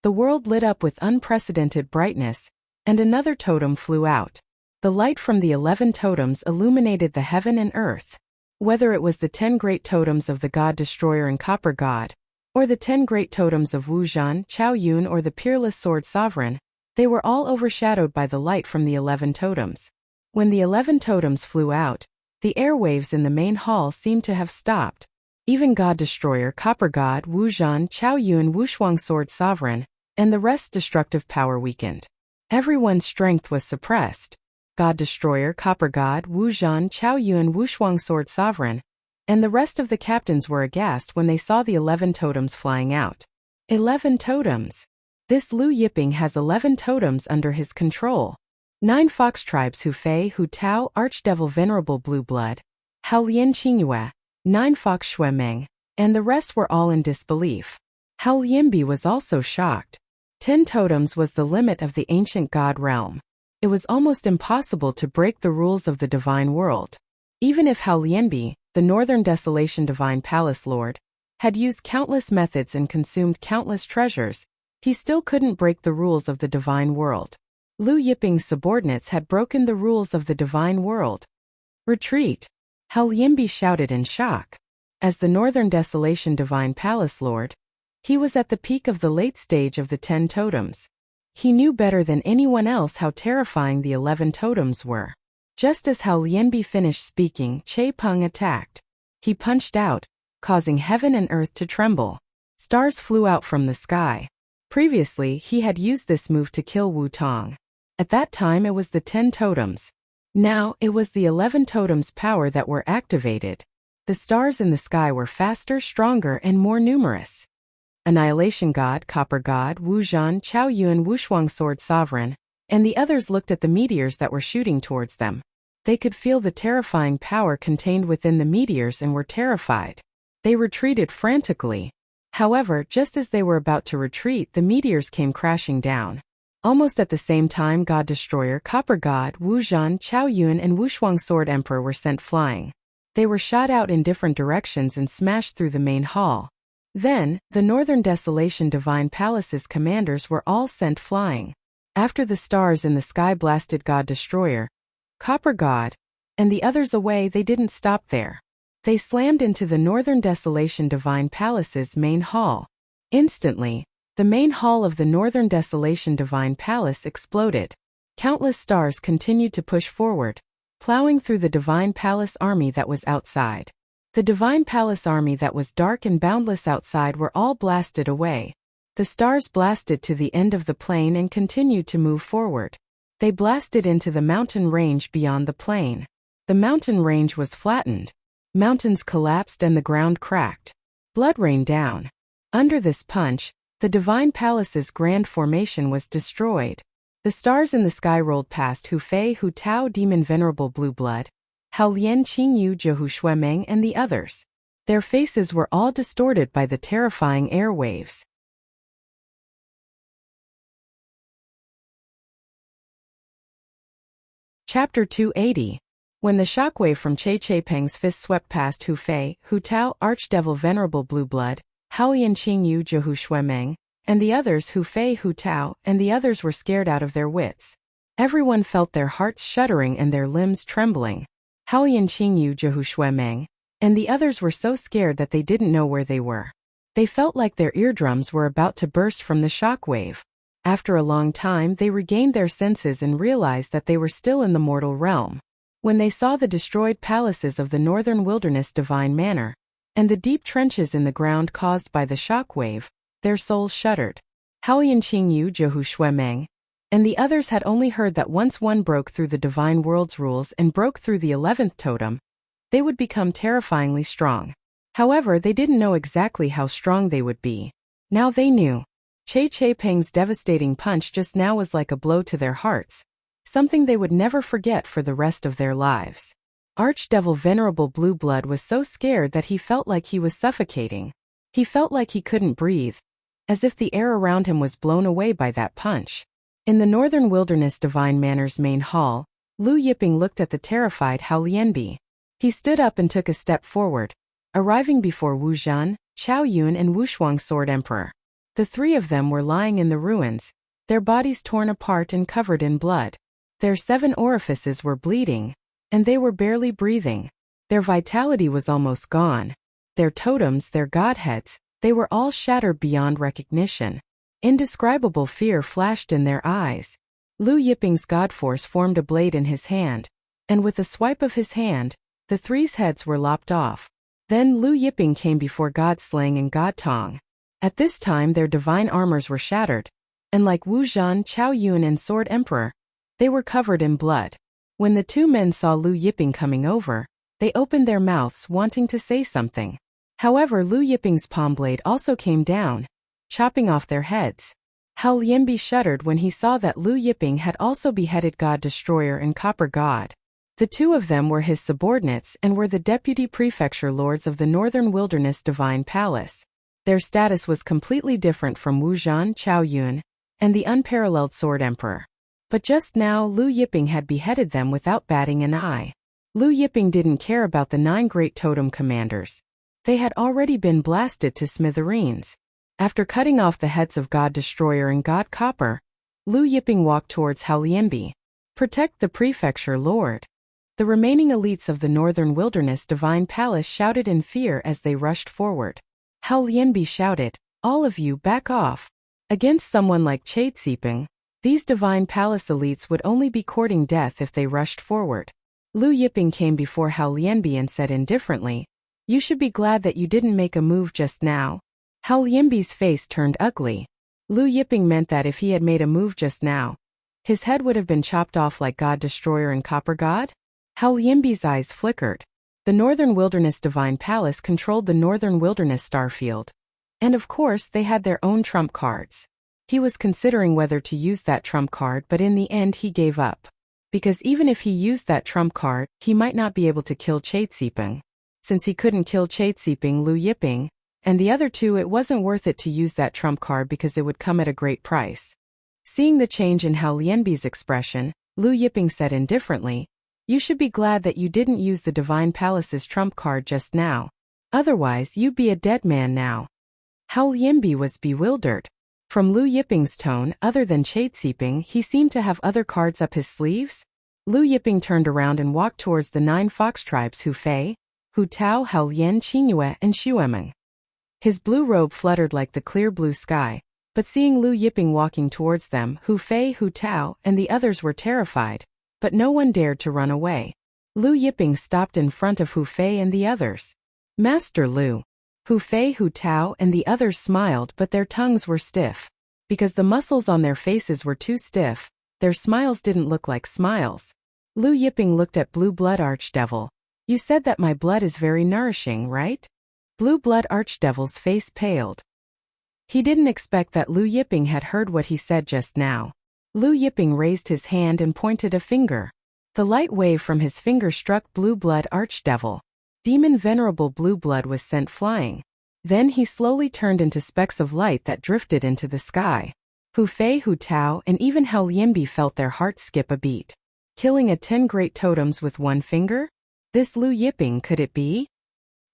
The world lit up with unprecedented brightness, and another totem flew out. The light from the 11 totems illuminated the heaven and earth. Whether it was the 10 great totems of the God Destroyer and Copper God, or the 10 great totems of Wu Zhan, Chao Yun, or the Peerless Sword Sovereign, they were all overshadowed by the light from the 11 totems. When the 11 totems flew out, the airwaves in the main hall seemed to have stopped. Even God Destroyer, Copper God, Wu Zhan, Chao Yun, Wushuang Sword Sovereign, and the rest's destructive power weakened. Everyone's strength was suppressed. God Destroyer, Copper God, Wu Zhan, Chao Yun, Wushuang Sword Sovereign, and the rest of the captains were aghast when they saw the 11 totems flying out. 11 totems. This Lu Yiping has 11 totems under his control. 9 fox tribes: Hu Fei, Hu Tao, Archdevil Venerable Blue Blood, Hao Lian Qingyue, 9 fox Xue Meng, and the rest were all in disbelief. Hao Lianbi was also shocked. 10 totems was the limit of the ancient god realm. It was almost impossible to break the rules of the divine world. Even if Hao Lianbi, the Northern Desolation Divine Palace Lord, had used countless methods and consumed countless treasures, he still couldn't break the rules of the divine world. Lu Yiping's subordinates had broken the rules of the divine world. Retreat! Hao Lianbi shouted in shock. As the Northern Desolation Divine Palace Lord, he was at the peak of the late stage of the 10 totems. He knew better than anyone else how terrifying the 11 totems were. Just as Hao Lianbi finished speaking, Che Peng attacked. He punched out, causing heaven and earth to tremble. Stars flew out from the sky. Previously, he had used this move to kill Wu Tong. At that time it was the 10 totems. Now, it was the 11 totems' power that were activated. The stars in the sky were faster, stronger, and more numerous. Annihilation God, Copper God, Wu Zhan, Chao Yun, Wushuang Sword Sovereign, and the others looked at the meteors that were shooting towards them. They could feel the terrifying power contained within the meteors and were terrified. They retreated frantically. However, just as they were about to retreat, the meteors came crashing down. Almost at the same time, God Destroyer, Copper God, Wu Zhan, Chao Yun, and Wushuang Sword Emperor were sent flying. They were shot out in different directions and smashed through the main hall. Then, the Northern Desolation Divine Palace's commanders were all sent flying. After the stars in the sky blasted God Destroyer, Copper God, and the others away, they didn't stop there. They slammed into the Northern Desolation Divine Palace's main hall. Instantly, the main hall of the Northern Desolation Divine Palace exploded. Countless stars continued to push forward, plowing through the Divine Palace army that was outside. The Divine Palace army that was dark and boundless outside were all blasted away. The stars blasted to the end of the plain and continued to move forward. They blasted into the mountain range beyond the plain. The mountain range was flattened. Mountains collapsed and the ground cracked. Blood rained down. Under this punch, the Divine Palace's grand formation was destroyed. The stars in the sky rolled past Hu Fei, Hu Tao, Demon Venerable Blue Blood, Hao Lian Qingyu, Zhehu Shuemeng, and the others. Their faces were all distorted by the terrifying air waves. Chapter 280. When the shockwave from Che Peng's fist swept past Hu Fei, Hu Tao, Archdevil Venerable Blue Blood, Hao Lian Qingyu, Zhehu Shuemeng, and the others, Hu Fei, Hu Tao, and the others were scared out of their wits. Everyone felt their hearts shuddering and their limbs trembling. Hao Lian Qingyu, Zhehu Shuemeng, and the others were so scared that they didn't know where they were. They felt like their eardrums were about to burst from the shockwave. After a long time, they regained their senses and realized that they were still in the mortal realm. When they saw the destroyed palaces of the Northern Wilderness Divine Manor, and the deep trenches in the ground caused by the shockwave, their souls shuddered. Hao Lian Qingyu, Zhehu Shuemeng, and the others had only heard that once one broke through the divine world's rules and broke through the 11th totem, they would become terrifyingly strong. However, they didn't know exactly how strong they would be. Now they knew. Che Peng's devastating punch just now was like a blow to their hearts, something they would never forget for the rest of their lives. Archdevil Venerable Blue Blood was so scared that he felt like he was suffocating. He felt like he couldn't breathe, as if the air around him was blown away by that punch. In the Northern Wilderness Divine Manor's main hall, Lu Yiping looked at the terrified Hao Lianbi. He stood up and took a step forward, arriving before Wu Zhan, Chao Yun, and Wushuang Sword Emperor. The three of them were lying in the ruins, their bodies torn apart and covered in blood. Their 7 orifices were bleeding, and they were barely breathing. Their vitality was almost gone. Their totems, their godheads, they were all shattered beyond recognition. Indescribable fear flashed in their eyes. Lu Yiping's god force formed a blade in his hand, and with a swipe of his hand, the three's heads were lopped off. Then Lu Yiping came before God Slang and God Tong. At this time their divine armors were shattered, and like Wu Zhan, Chao Yun and Sword Emperor, they were covered in blood. When the 2 men saw Lu Yiping coming over, they opened their mouths wanting to say something. However, Lu Yiping's palm blade also came down, chopping off their heads. Hao Lianbi shuddered when he saw that Lu Yiping had also beheaded God Destroyer and Copper God. The 2 of them were his subordinates and were the deputy prefecture lords of the Northern Wilderness Divine Palace. Their status was completely different from Wu Zhan, Chao Yun, and the unparalleled Sword Emperor. But just now Lu Yiping had beheaded them without batting an eye. Lu Yiping didn't care about the 9 great totem commanders. They had already been blasted to smithereens. After cutting off the heads of God Destroyer and God Copper, Lu Yiping walked towards Hao Lianbi. Protect the prefecture lord. The remaining elites of the Northern Wilderness Divine Palace shouted in fear as they rushed forward. Hao Lianbi shouted, all of you back off. Against someone like Chade Siping, these Divine Palace elites would only be courting death if they rushed forward. Lu Yiping came before Hao Lianbi and said indifferently, you should be glad that you didn't make a move just now. Hao Lianbi's face turned ugly. Lu Yiping meant that if he had made a move just now, his head would have been chopped off like God Destroyer and Copper God? Hao Lianbi's eyes flickered. The Northern Wilderness Divine Palace controlled the Northern Wilderness Starfield. And of course they had their own trump cards. He was considering whether to use that trump card, but in the end he gave up. Because even if he used that trump card, he might not be able to kill Chade Siping. Since he couldn't kill Chade Siping, Lu Yiping, and the other 2, it wasn't worth it to use that trump card because it would come at a great price. Seeing the change in Hao Lianbi's expression, Lu Yiping said indifferently, you should be glad that you didn't use the Divine Palace's trump card just now. Otherwise you'd be a dead man now. Hao Lianbi was bewildered. From Lu Yiping's tone, other than Chade Siping, he seemed to have other cards up his sleeves. Lu Yiping turned around and walked towards the 9 fox tribes Hu Fei, Hu Tao, Hao Lian, Qingyue, and Xuemeng. His blue robe fluttered like the clear blue sky, but seeing Lu Yiping walking towards them, Hu Fei, Hu Tao, and the others were terrified, but no one dared to run away. Lu Yiping stopped in front of Hu Fei and the others. Master Lu. Hu Fei, Hu Tao, and the others smiled, but their tongues were stiff. Because the muscles on their faces were too stiff, their smiles didn't look like smiles. Lu Yiping looked at Blue Blood Archdevil. You said that my blood is very nourishing, right? Blue Blood Archdevil's face paled. He didn't expect that Lu Yiping had heard what he said just now. Lu Yiping raised his hand and pointed a finger. The light wave from his finger struck Blue Blood Archdevil. Demon Venerable Blue Blood was sent flying. Then he slowly turned into specks of light that drifted into the sky. Hu Fei, Hu Tao, and even Hao Lianbi felt their hearts skip a beat. Killing 10 great totems with one finger? This Lu Yiping, could it be?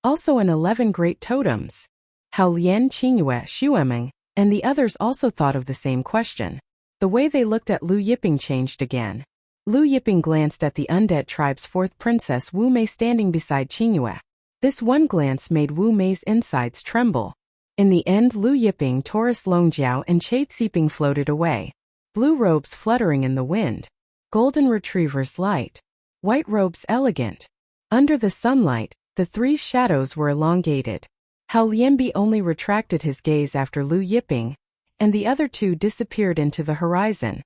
Also 11 great totems. Hao Lian, Qingyue, Xuemeng, and the others also thought of the same question. The way they looked at Lu Yiping changed again. Lu Yiping glanced at the undead tribe's 4th princess Wu Mei standing beside Qingyue. This one glance made Wu Mei's insides tremble. In the end, Lu Yiping, Taurus Longjiao, and Chade Siping floated away. Blue robes fluttering in the wind. Golden retrievers light. White robes elegant. Under the sunlight, the 3 shadows were elongated. Hao Lianbi only retracted his gaze after Lu Yiping, and the other 2 disappeared into the horizon.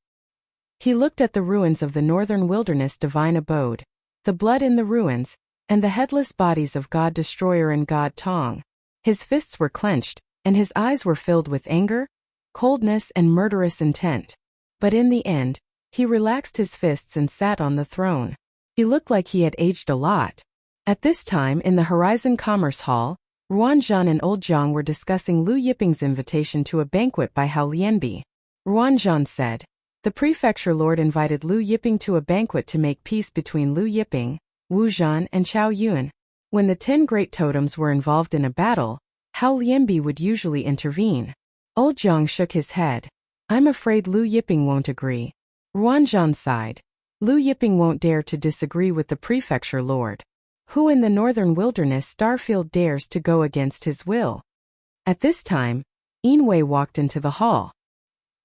He looked at the ruins of the Northern Wilderness Divine Abode, the blood in the ruins, and the headless bodies of God Destroyer and God Tong. His fists were clenched, and his eyes were filled with anger, coldness, and murderous intent. But in the end, he relaxed his fists and sat on the throne. He looked like he had aged a lot. At this time in the Horizon Commerce Hall, Ruanzhan and Old Zhang were discussing Lu Yiping's invitation to a banquet by Hao Lianbi. Ruanzhan said, the prefecture lord invited Lu Yiping to a banquet to make peace between Lu Yiping, Wu Zhan, and Chao Yun. When the 10 great totems were involved in a battle, Hao Lianbi would usually intervene. Old Zhang shook his head. I'm afraid Lu Yiping won't agree. Ruanzhan sighed. Lu Yiping won't dare to disagree with the prefecture lord. Who in the northern wilderness starfield dares to go against his will? At this time, Yinwei walked into the hall.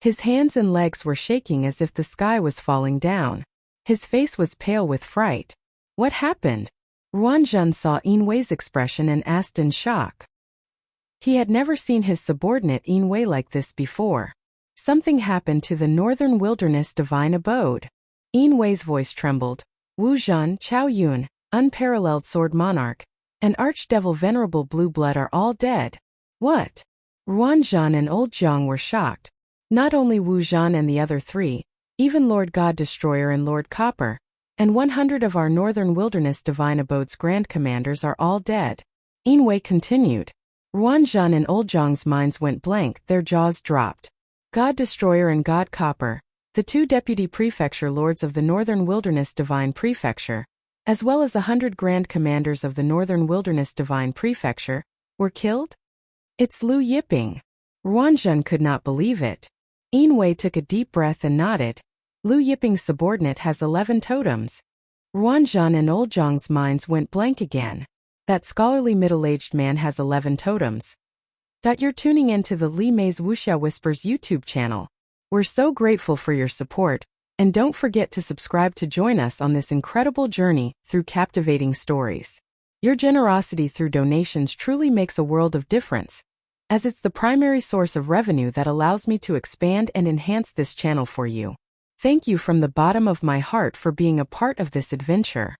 His hands and legs were shaking as if the sky was falling down. His face was pale with fright. What happened? Ruanzhan saw Yinwei's expression and asked in shock. He had never seen his subordinate Yinwei like this before. Something happened to the northern wilderness divine abode. Yinwei's voice trembled. Wu Zhan, Chao Yun, unparalleled sword monarch, and archdevil venerable blue blood are all dead. What? Ruanzhan and Old Zhang were shocked. Not only Wu Zhan and the other three, even Lord God Destroyer and Lord Copper, and 100 of our northern wilderness divine abode's grand commanders are all dead. Yinwei continued. Ruanzhan and Old Zhang's minds went blank, their jaws dropped. God Destroyer and God Copper, the 2 deputy prefecture lords of the Northern Wilderness Divine Prefecture, as well as 100 grand commanders of the Northern Wilderness Divine Prefecture, were killed? It's Lu Yiping. Ruanzhan could not believe it. Yinwei took a deep breath and nodded. Lu Yiping's subordinate has 11 totems. Ruanzhan and Old Zhang's minds went blank again. That scholarly middle-aged man has 11 totems. You're tuning into the Li Mei's Wuxia Whispers YouTube channel. We're so grateful for your support, and don't forget to subscribe to join us on this incredible journey through captivating stories. Your generosity through donations truly makes a world of difference, as it's the primary source of revenue that allows me to expand and enhance this channel for you. Thank you from the bottom of my heart for being a part of this adventure.